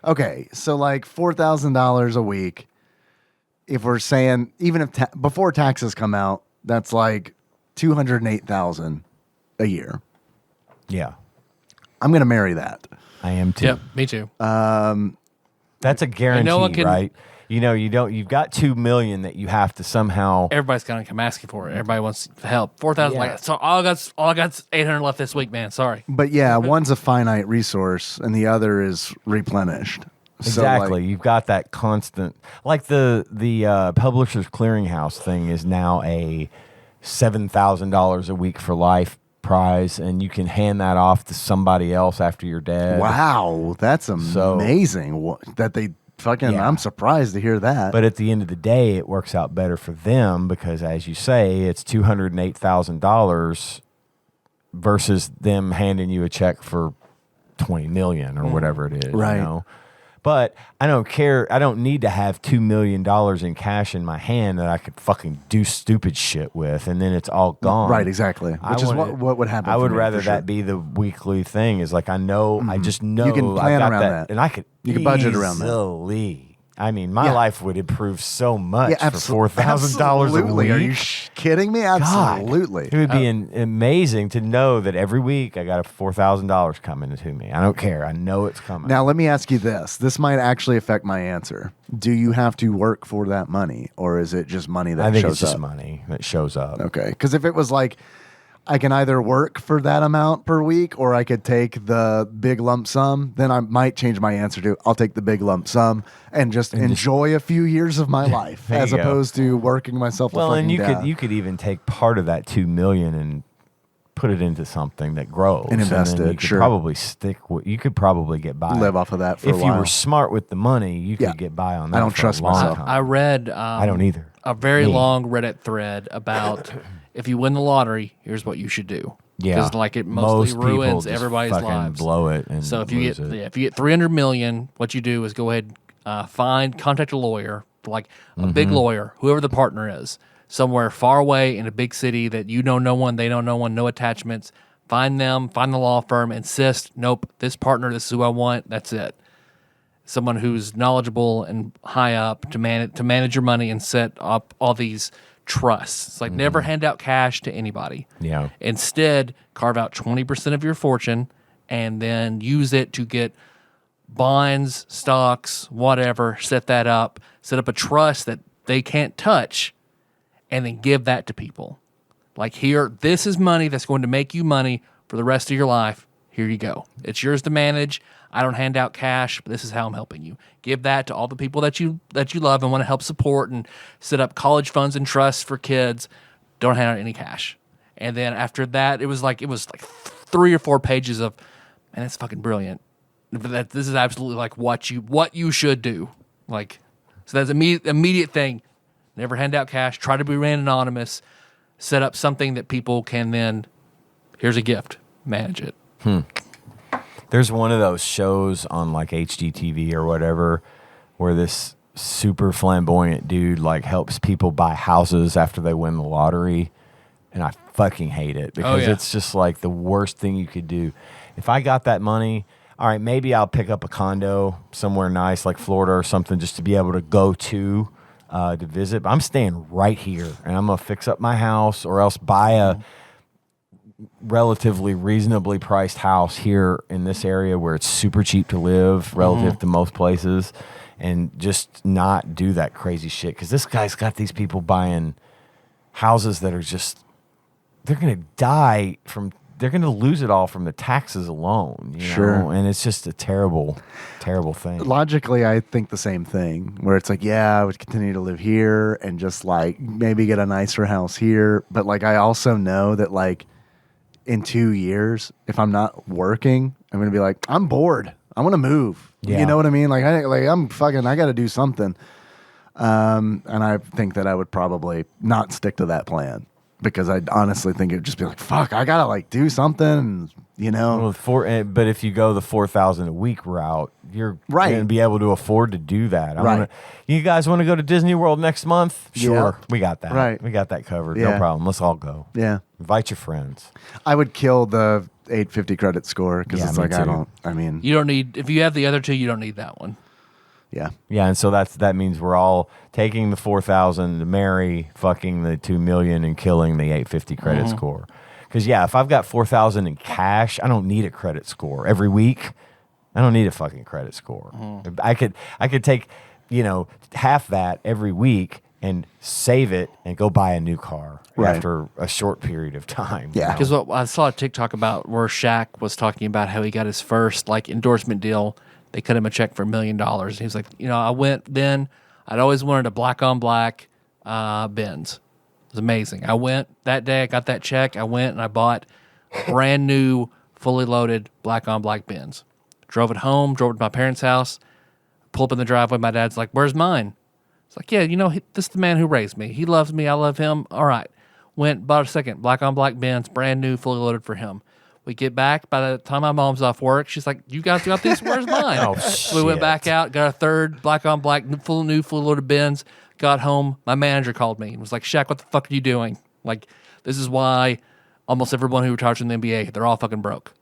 okay, so like $4,000 a week. If we're saying even if before taxes come out, that's like $208,000 a year. Yeah. I'm gonna marry that. I am too. Yep, me too. That's a guarantee, no one can- right? You've got $2 million that you have to somehow. Everybody's gonna come asking for it. Everybody wants help. 4,000. Yeah. Like, so all I got's 800 left this week, man. Sorry. But yeah, one's a finite resource and the other is replenished. Exactly. So like, You've got that constant, like the Publishers Clearinghouse thing is now a $7,000 a week for life prize, and you can hand that off to somebody else after you're dead. wow, that's amazing. That they fucking. Yeah. I'm surprised to hear that. But at the end of the day, it works out better for them because, as you say, it's $208,000 versus them handing you a check for $20 million or whatever it is. Right. You know? But I don't care. I don't need to have $2 million in cash in my hand that I could fucking do stupid shit with, and then it's all gone. Right, exactly. Which is what would happen. I would for me, rather for sure. that be the weekly thing. Is like I know, I just know You can plan I got around that. and I could You can budget around that. easily. I mean, my life would improve so much for $4,000 a Absolutely. week. Are you kidding me? Absolutely. It would be amazing to know that every week I got a $4,000 coming to me. I don't care. I know it's coming. Now, let me ask you this. This might actually affect my answer. Do you have to work for that money, or is it just money that I think shows it's just up? money that shows up. Okay. Because if it was like, I can either work for that amount per week or I could take the big lump sum, then I might change my answer to I'll take the big lump sum and just enjoy a few years of my life There as you go. opposed to working myself to Well, fucking and you death. could even take part of that $2 million and put it into something that grows And invest then it, You could sure. probably you could probably get by. Live off of that for a if while. you were smart with the money, you Yeah. could get by on that. I don't for trust a long myself. time. I read. I don't either. A very Me. long Reddit thread about if you win the lottery, here's what you should do. Yeah, because like it mostly most people ruins just everybody's fucking lives. blow it, and So if you lose get it. if you get 300 million, what you do is go ahead, contact a lawyer, like a big lawyer, whoever the partner is. somewhere far away in a big city that you know no one, they know no one, no attachments. Find them, find the law firm, insist, nope, this partner, this is who I want, that's it. Someone who's knowledgeable and high up to manage your money and set up all these trusts. It's like never hand out cash to anybody. Yeah. Instead, carve out 20% of your fortune and then use it to get bonds, stocks, whatever, set up a trust that they can't touch, and then give that to people. Like, here, this is money that's going to make you money for the rest of your life. Here you go. It's yours to manage. I don't hand out cash, but this is how I'm helping you. Give that to all the people that you love and want to help support, and set up college funds and trusts for kids. Don't hand out any cash. And then after that, it was like 3 or 4 pages of, man, that's fucking brilliant. This is absolutely like what you should do. Like, so that's immediate thing. Never hand out cash. Try to remain anonymous. Set up something that people can then, here's a gift, manage it. There's one of those shows on like HGTV or whatever where this super flamboyant dude like helps people buy houses after they win the lottery, and I fucking hate it because it's just like the worst thing you could do. If I got that money, all right, maybe I'll pick up a condo somewhere nice like Florida or something just to be able to go to visit. But I'm staying right here, and I'm gonna fix up my house or else buy a relatively reasonably priced house here in this area where it's super cheap to live relative to most places, and just not do that crazy shit. Because this guy's got these people buying houses that are just, they're going to die from, they're going to lose it all from the taxes alone. You know? And it's just a terrible, terrible thing. Logically, I think the same thing, where it's like, yeah, I would continue to live here and just like maybe get a nicer house here. But like, I also know that like in 2 years, if I'm not working, I'm going to be like, I'm bored. I want to move. Yeah. You know what I mean? Like, I got to do something. And I think that I would probably not stick to that plan, because I honestly think it'd just be like, fuck, I gotta like do something, you know. Well, but if you go the $4,000 a week route, you're gonna be able to afford to do that. You guys want to go to Disney World next month? Sure, we got that. Right, we got that covered. No problem. Let's all go. Yeah, invite your friends. I would kill the 850 credit score because it's like you don't need, if you have the other two, you don't need that one. Yeah, and so that means we're all taking the 4,000 to marry, fucking the 2 million, and killing the 850 credit score. Because if I've got 4,000 in cash, I don't need a credit score every week. I don't need a fucking credit score. I could take half that every week and save it and go buy a new car after a short period of time. Yeah, because I saw a TikTok about where Shaq was talking about how he got his first like endorsement deal. They cut him a check for $1 million. He was like, I went then. I'd always wanted a black on black Benz. It was amazing. I went that day. I got that check. I went and I bought brand new, fully loaded black on black Benz. Drove it home. Drove it to my parents' house. Pull up in the driveway. My dad's like, "Where's mine?" It's like, "Yeah, this is the man who raised me. He loves me. I love him. All right." Went bought a second black on black Benz, brand new, fully loaded for him. We get back. By the time my mom's off work, she's like, "You guys got these? Where's mine?" So we went back out, got a third black on black, fully loaded Benz. Got home. My manager called me and was like, "Shaq, what the fuck are you doing? Like, this is why almost everyone who retires from the NBA, they're all fucking broke.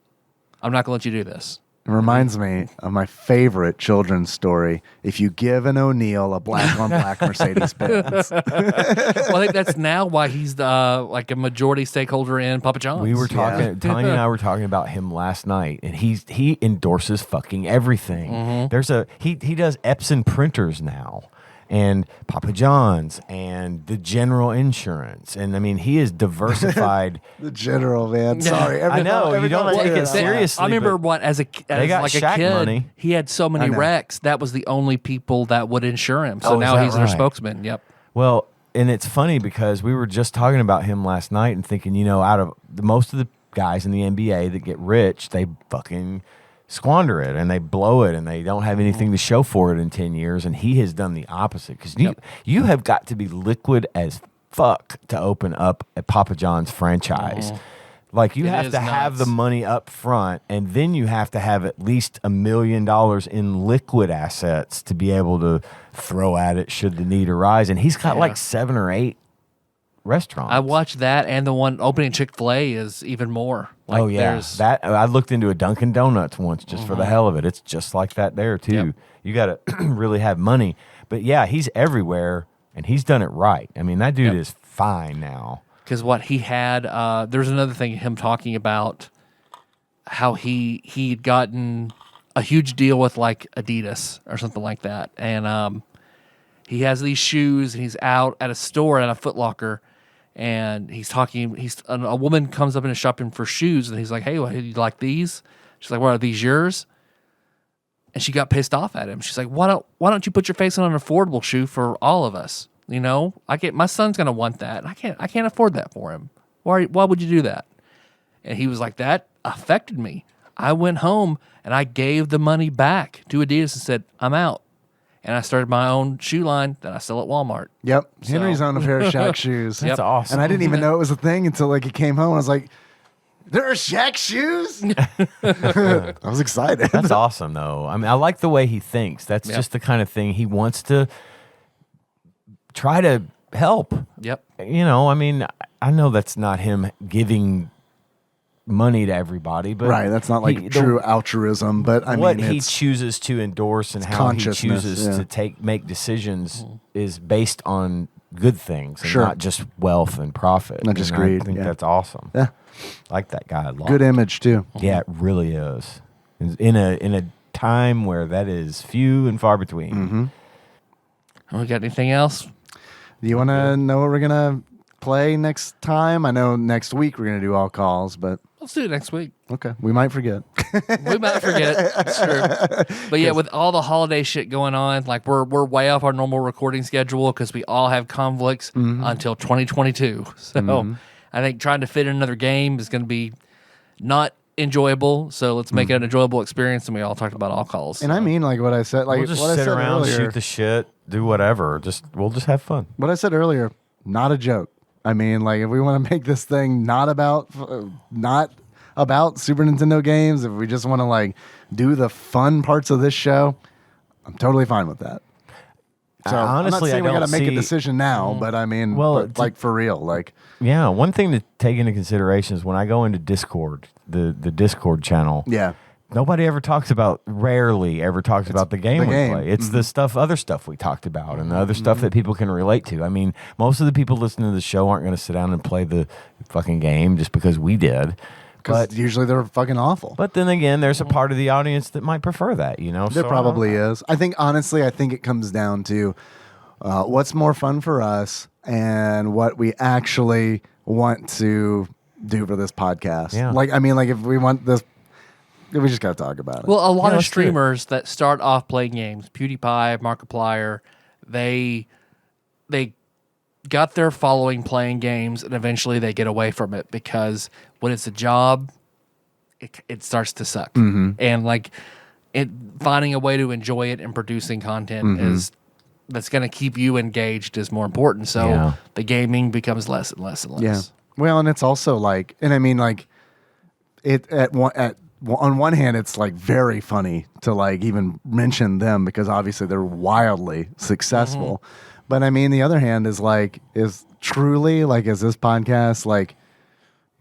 I'm not gonna let you do this." It reminds me of my favorite children's story. If you give an O'Neill a black on black Mercedes Benz. Well, I think that's now why he's like a majority stakeholder in Papa John's. We were talking, Tanya and I were talking about him last night, and he endorses fucking everything. There's he does Epson printers now, and Papa John's, and the General Insurance, and I mean he is diversified. The General, man. Sorry, I know you don't take it seriously. I remember as a kid, money. He had so many wrecks. That was the only people that would insure him. So now he's their spokesman. Yep. Well, and it's funny because we were just talking about him last night and thinking, out of most of the guys in the NBA that get rich, they fucking squander it and they blow it and they don't have anything to show for it in 10 years. And he has done the opposite, because you have got to be liquid as fuck to open up a Papa John's franchise. Like you have to have the money up front, and then you have to have at least $1 million in liquid assets to be able to throw at it should the need arise. And he's got like 7 or 8 restaurants. I watched that, and the one opening Chick-fil-A is even more. Like, oh yeah, there's- that I looked into a Dunkin' Donuts once just for the hell of it. It's just like that there too. Yep. You got to really have money, but yeah, he's everywhere and he's done it right. I mean, that dude is fine now. Because what he had, there's another thing, him talking about how he'd gotten a huge deal with like Adidas or something like that, and he has these shoes, and he's out at a store at a Foot Locker, and he's talking. A woman comes up and is shopping for shoes, and he's like, "Hey, do you like these?" She's like, "What, are these yours?" And she got pissed off at him. She's like, "Why don't you put your face on an affordable shoe for all of us? You know, my son's gonna want that. I can't afford that for him. Why would you do that?" And he was like, "That affected me. I went home and I gave the money back to Adidas and said, I'm out. And I started my own shoe line that I sell at Walmart." Yep. Henry's on a pair of Shaq shoes. That's awesome. And I didn't even know it was a thing until like he came home. I was like, there are Shaq shoes? I was excited. That's awesome, though. I mean, I like the way he thinks. That's just the kind of thing he wants to try to help. Yep. You know, I mean, I know that's not him giving money to everybody, but Right. That's not like true altruism, but I what mean, he it's chooses to endorse and how he consciousness, chooses yeah. to make decisions is based on good things and Sure. not just wealth and profit. Not just And greed, I think yeah. that's awesome. Yeah. I like that guy a lot. good image too. Yeah, it really is. In a time where that is few and far between. Mm-hmm. We got anything else? Do you want to know what we're going to play next time? I know next week we're going to do all calls, but Let's do it next week. okay. We might forget. We might forget. It's true. But yeah, with all the holiday shit going on, like we're way off our normal recording schedule because we all have conflicts until 2022. So I think trying to fit in another game is going to be not enjoyable. So let's make it an enjoyable experience. And we all talked about all calls. And I mean, like what I said, like We'll just what I sit said around, earlier. shoot the shit, do whatever. We'll just have fun. What I said earlier, not a joke. I mean, like if we want to make this thing not about Super Nintendo games, if we just want to like do the fun parts of this show, I'm totally fine with that. So Honestly, I'm not saying I we got to don't make a see- decision now, but I mean, Well, but, like for real, like Yeah, one thing to take into consideration is when I go into Discord, the Discord channel. yeah, Nobody rarely ever talks about the game the we game. play. It's the other stuff we talked about and the other stuff that people can relate to. I mean, most of the people listening to the show aren't going to sit down and play the fucking game just because we did. because But usually they're fucking awful. but then again, there's a part of the audience that might prefer that, you know? There So, probably is. I think honestly, I think it comes down to what's more fun for us and what we actually want to do for this podcast. Yeah. Like, I mean, like if we want this, we just got to talk about it. Well, a lot of let's do it. streamers that start off playing games, PewDiePie, Markiplier, they got their following playing games, and eventually they get away from it because when it's a job, it starts to suck. And like finding a way to enjoy it and producing content that's going to keep you engaged is more important. So Yeah. the gaming becomes less and less and less. yeah. Well, and it's also like, and I mean, like on one hand, it's like very funny to like even mention them because obviously they're wildly successful. But I mean, the other hand is like, is truly like, is this podcast like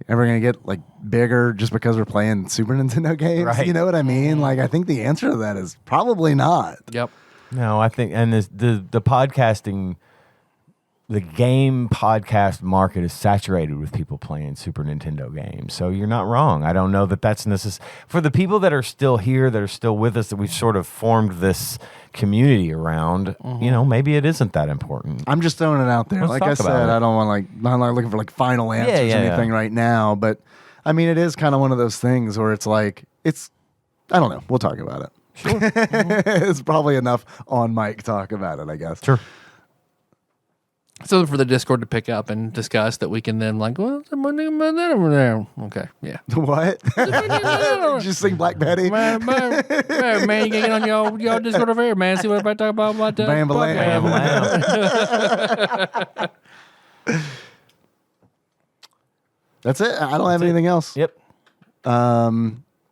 ever going to get like bigger just because we're playing Super Nintendo games? Right. You know what I mean? Like, I think the answer to that is probably not. Yep. No, I think, and the podcasting, the game podcast market is saturated with people playing Super Nintendo games. So you're not wrong. I don't know that that's necessary. For the people that are still here, that are still with us, that we've sort of formed this community around, you know, maybe it isn't that important. I'm just throwing it out there. Let's Like I talk said, about it. I don't want like, I'm not looking for like final answers yeah, or anything right now. But I mean, it is kind of one of those things where it's like, I don't know. We'll talk about it. Sure. It's probably enough on mic talk about it, I guess. Sure. So for the Discord to pick up and discuss that we can then like, well, somebody about that over there. Okay, yeah. What? Did you sing Black Betty? Man, you can get on your Discord over here, man. See what I talk about that. Bam, bam. That's it. I don't have anything else. Yep.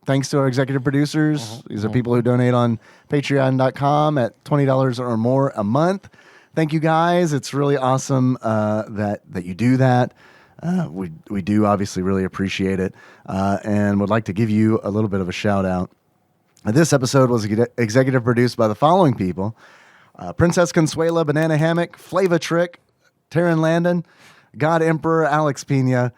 Thanks to our executive producers. These are people who donate on patreon.com at $20 or more a month. thank you guys. It's really awesome that you do that. We do obviously really appreciate it, and would like to give you a little bit of a shout out. This episode was executive produced by the following people: Princess Consuela, Banana Hammock, Flava Trick, Taryn Landon, God Emperor Alex Pena,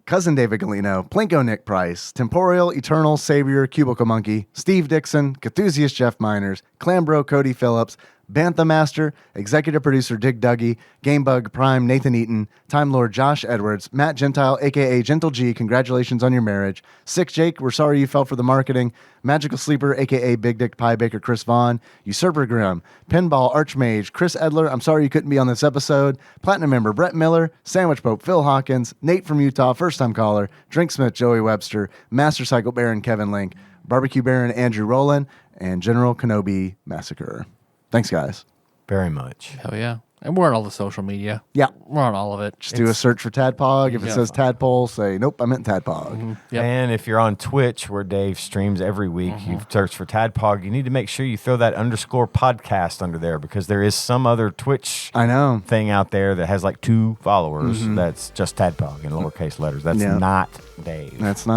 Cousin David Galino, Plinko Nick Price, Temporal Eternal Savior Cubicle Monkey, Steve Dixon, Cthusiast Jeff Miners, Clambro Cody Phillips, Bantha Master, Executive Producer Dig Dougie, Gamebug Prime Nathan Eaton, Time Lord Josh Edwards, Matt Gentile, aka Gentle G, congratulations on your marriage, Sick Jake, we're sorry you fell for the marketing, Magical Sleeper, aka Big Dick Pie Baker Chris Vaughn, Usurper Grim, Pinball Archmage, Chris Edler, I'm sorry you couldn't be on this episode, Platinum member Brett Miller, Sandwich Pope Phil Hawkins, Nate from Utah, first time caller, Drinksmith Joey Webster, Master Cycle Baron Kevin Link, Barbecue Baron Andrew Rowland, and General Kenobi Massacre. Thanks, guys. Very much. Hell yeah. And we're on all the social media. Yeah. We're on all of it. Just do a search for Tadpog. If it says Tadpole, say, nope, I meant Tadpog. Mm-hmm. Yep. And if you're on Twitch, where Dave streams every week, you search for Tadpog. You need to make sure you throw that _podcast under there, because there is some other Twitch I know. thing out there that has like 2 followers. That's just Tadpog in lowercase letters. That's not Dave. Has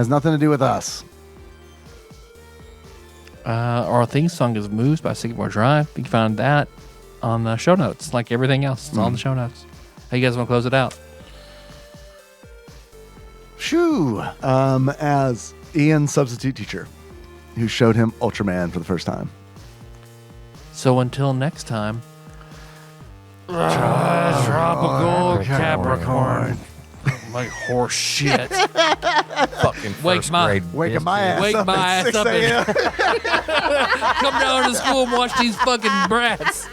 nothing to do with us. Our theme song is Moves by Sycamore Drive. You can find that on the show notes, like everything else. It's all in the show notes. How you guys want to close it out? Shoo! As Ian's substitute teacher, who showed him Ultraman for the first time. So until next time, tropical Capricorn. Like horse shit. Fucking Wake my ass up and come down to school and watch these fucking brats.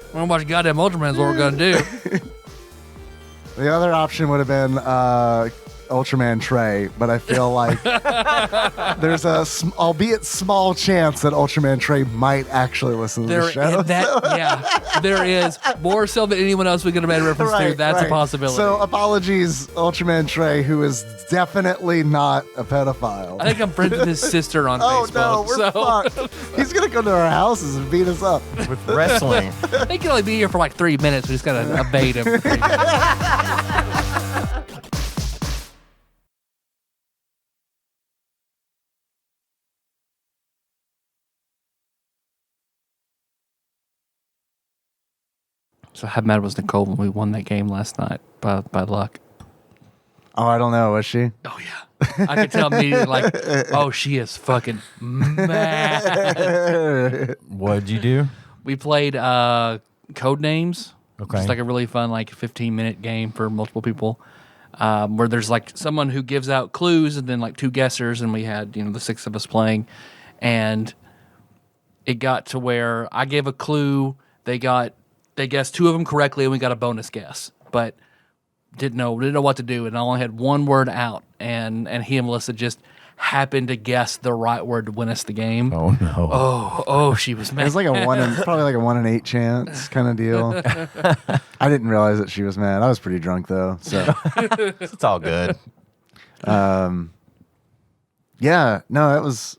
We're gonna watch goddamn Ultraman is what we're gonna do. The other option would have been Ultraman Trey, but I feel like there's a albeit small chance that Ultraman Trey might actually listen to the show. There is more so than anyone else we could have made reference to. That's a possibility. So apologies, Ultraman Trey, who is definitely not a pedophile. I think I'm friends with his sister on Facebook. Oh no, we're fucked. He's gonna come to our houses and beat us up with wrestling. He can only be here for like 3 minutes. We just gotta evade him. So how mad was Nicole when we won that game last night by luck? Oh, I don't know. Was she? Oh, yeah. I could tell immediately, like, oh, she is fucking mad. What'd you do? We played Code Names. Okay. It's like a really fun, like, 15-minute game for multiple people, where there's, like, someone who gives out clues and then, like, 2 guessers, and we had, the 6 of us playing. And it got to where I gave a clue. They guessed 2 of them correctly, and we got a bonus guess. But didn't know what to do, and I only had 1 word out, and he and Melissa just happened to guess the right word to win us the game. Oh no! Oh, she was mad. It was like probably like a 1 in 8 chance kind of deal. I didn't realize that she was mad. I was pretty drunk though, so it's all good. Yeah, no, it was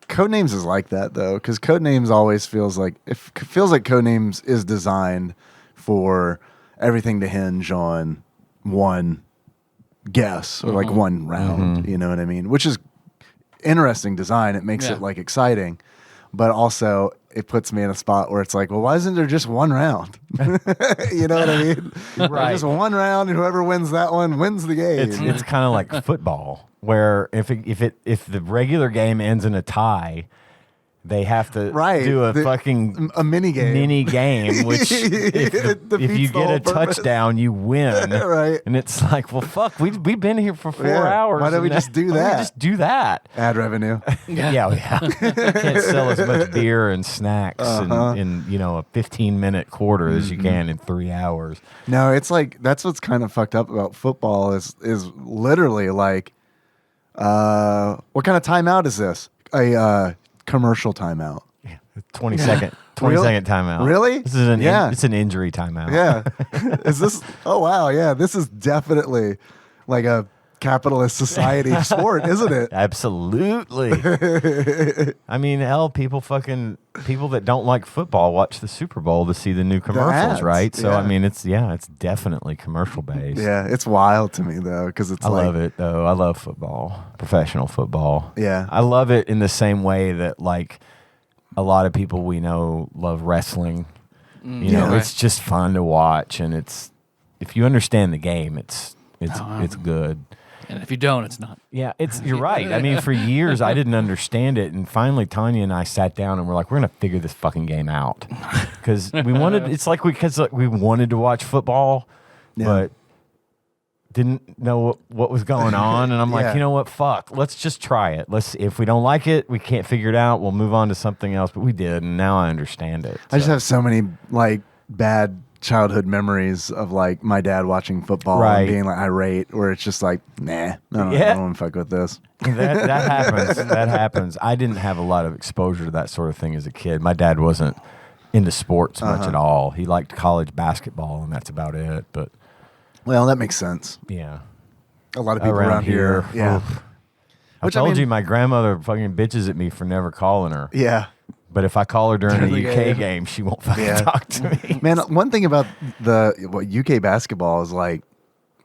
Codenames is like that though, because Codenames always feels like Codenames is designed for everything to hinge on one guess or like one round. You know what I mean? Which is interesting design. It makes it like exciting, but also it puts me in a spot where it's like, well, why isn't there just 1 round? You know what I mean? Right. Just 1 round, and whoever wins that one wins the game. It's kind of like football, where if the regular game ends in a tie, they have to do a mini game, which if you get a touchdown, you win. Right. And it's like, well, fuck, we've been here for 4 hours. Why don't we just do that? Just do that. Ad revenue. Yeah. You can't sell as much beer and snacks in a 15-minute quarter as you can in 3 hours. No, it's like that's what's kind of fucked up about football is literally like, what kind of timeout is this? A commercial timeout. 20 second timeout. Really? This is it's an injury timeout. Yeah. Is this? Oh wow. Yeah. This is definitely like a capitalist society sport, isn't it? Absolutely. I mean, hell, people that don't like football watch the Super Bowl to see the new commercials, ads, right? So yeah. I mean, it's definitely commercial based. Yeah, it's wild to me though, because it's I love it though. I love football, professional football. Yeah. I love it in the same way that like a lot of people we know love wrestling. You know, right. it's just fun to watch, and if you understand the game, it's good. And if you don't, it's not. Yeah, you're right. I mean, for years I didn't understand it, and finally Tanya and I sat down and we're like, we're gonna figure this fucking game out because we wanted. It's like we wanted to watch football, but didn't know what was going on, and I'm like, you know what? Fuck, let's just try it. If we don't like it, we can't figure it out. We'll move on to something else. But we did, and now I understand it. I just have so many like bad childhood memories of like my dad watching football and being like irate, where it's just like, nah, I don't want to fuck with this. That happens. That happens. I didn't have a lot of exposure to that sort of thing as a kid. My dad wasn't into sports much at all. He liked college basketball, and that's about it. But well, that makes sense. yeah, A lot of people around here. Yeah. I told you my grandmother fucking bitches at me for never calling her. Yeah. But if I call her during a During the UK game. game, she won't fucking talk to me. Man, one thing about UK basketball is like,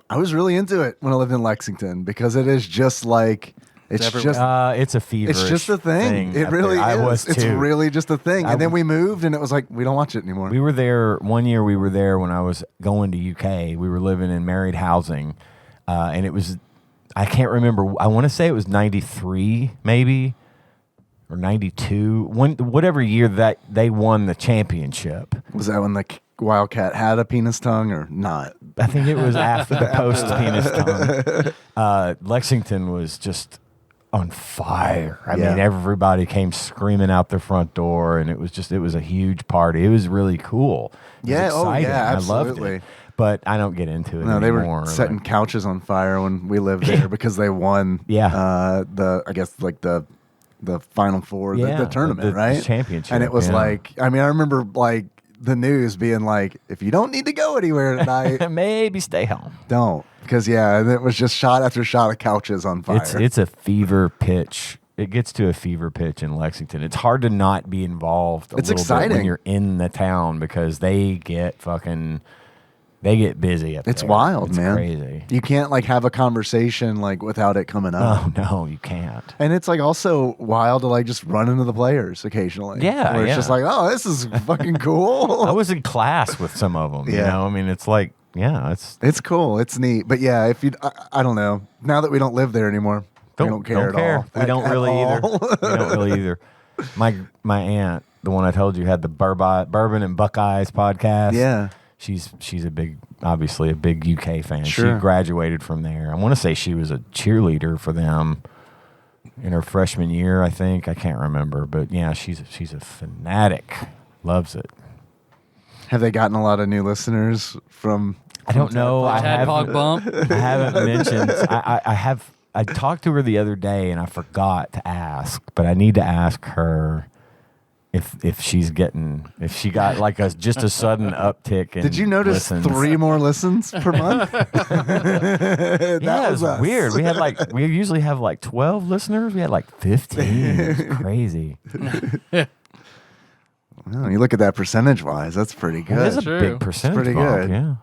I was really into it when I lived in Lexington because it is just like, it's it's a fever. It's just a thing. It really is. I was too. It's really just a thing. And then we moved, and it was like, we don't watch it anymore. We were there one year. We were there when I was going to UK. We were living in married housing, and it was, I can't remember. I want to say it was 93 maybe, or 92. Whatever year that they won the championship. Was that when the Wildcat had a penis tongue or not? I think it was after the post penis tongue. Lexington was just on fire. I mean, everybody came screaming out the front door, and it was a huge party. It was really cool. It was exciting. absolutely. I loved it. But I don't get into it No, anymore. they were setting couches on fire when we lived there because they won. The Final Four, the tournament, the right? Championship, and it was like, I mean, I remember like the news being like, if you don't need to go anywhere tonight, maybe stay home. don't, because and it was just shot after shot of couches on fire. It's a fever pitch. It gets to a fever pitch in Lexington. It's hard to not be involved. It's exciting bit when you're in the town because they get busy up there. It's wild, it's man. Crazy. You can't like have a conversation like without it coming up. Oh no, you can't. And it's like also wild to like just run into the players occasionally. Yeah, where it's just like, oh, this is fucking cool. I was in class with some of them. You know, I mean, it's like, it's cool, it's neat. But yeah, if you, I don't know. Now that we don't live there anymore, we don't care at all. We don't really either. We don't really either. My aunt, the one I told you, had the Bourbon and Buckeyes podcast. Yeah. She's obviously a big UK fan. Sure. She graduated from there. I want to say she was a cheerleader for them in her freshman year, I think. I can't remember, but yeah, she's a fanatic. Loves it. Have they gotten a lot of new listeners from? I don't know. TADPOG bump. I haven't mentioned. I talked to her the other day and I forgot to ask, but I need to ask her if she got like just a sudden uptick in Did you notice listens. 3 more listens per month? That was weird. We usually have like 12 listeners. We had like 15. It's crazy. Well, you look at that percentage wise, that's pretty good. That is a True. big percentage. It's pretty bump, good. Yeah.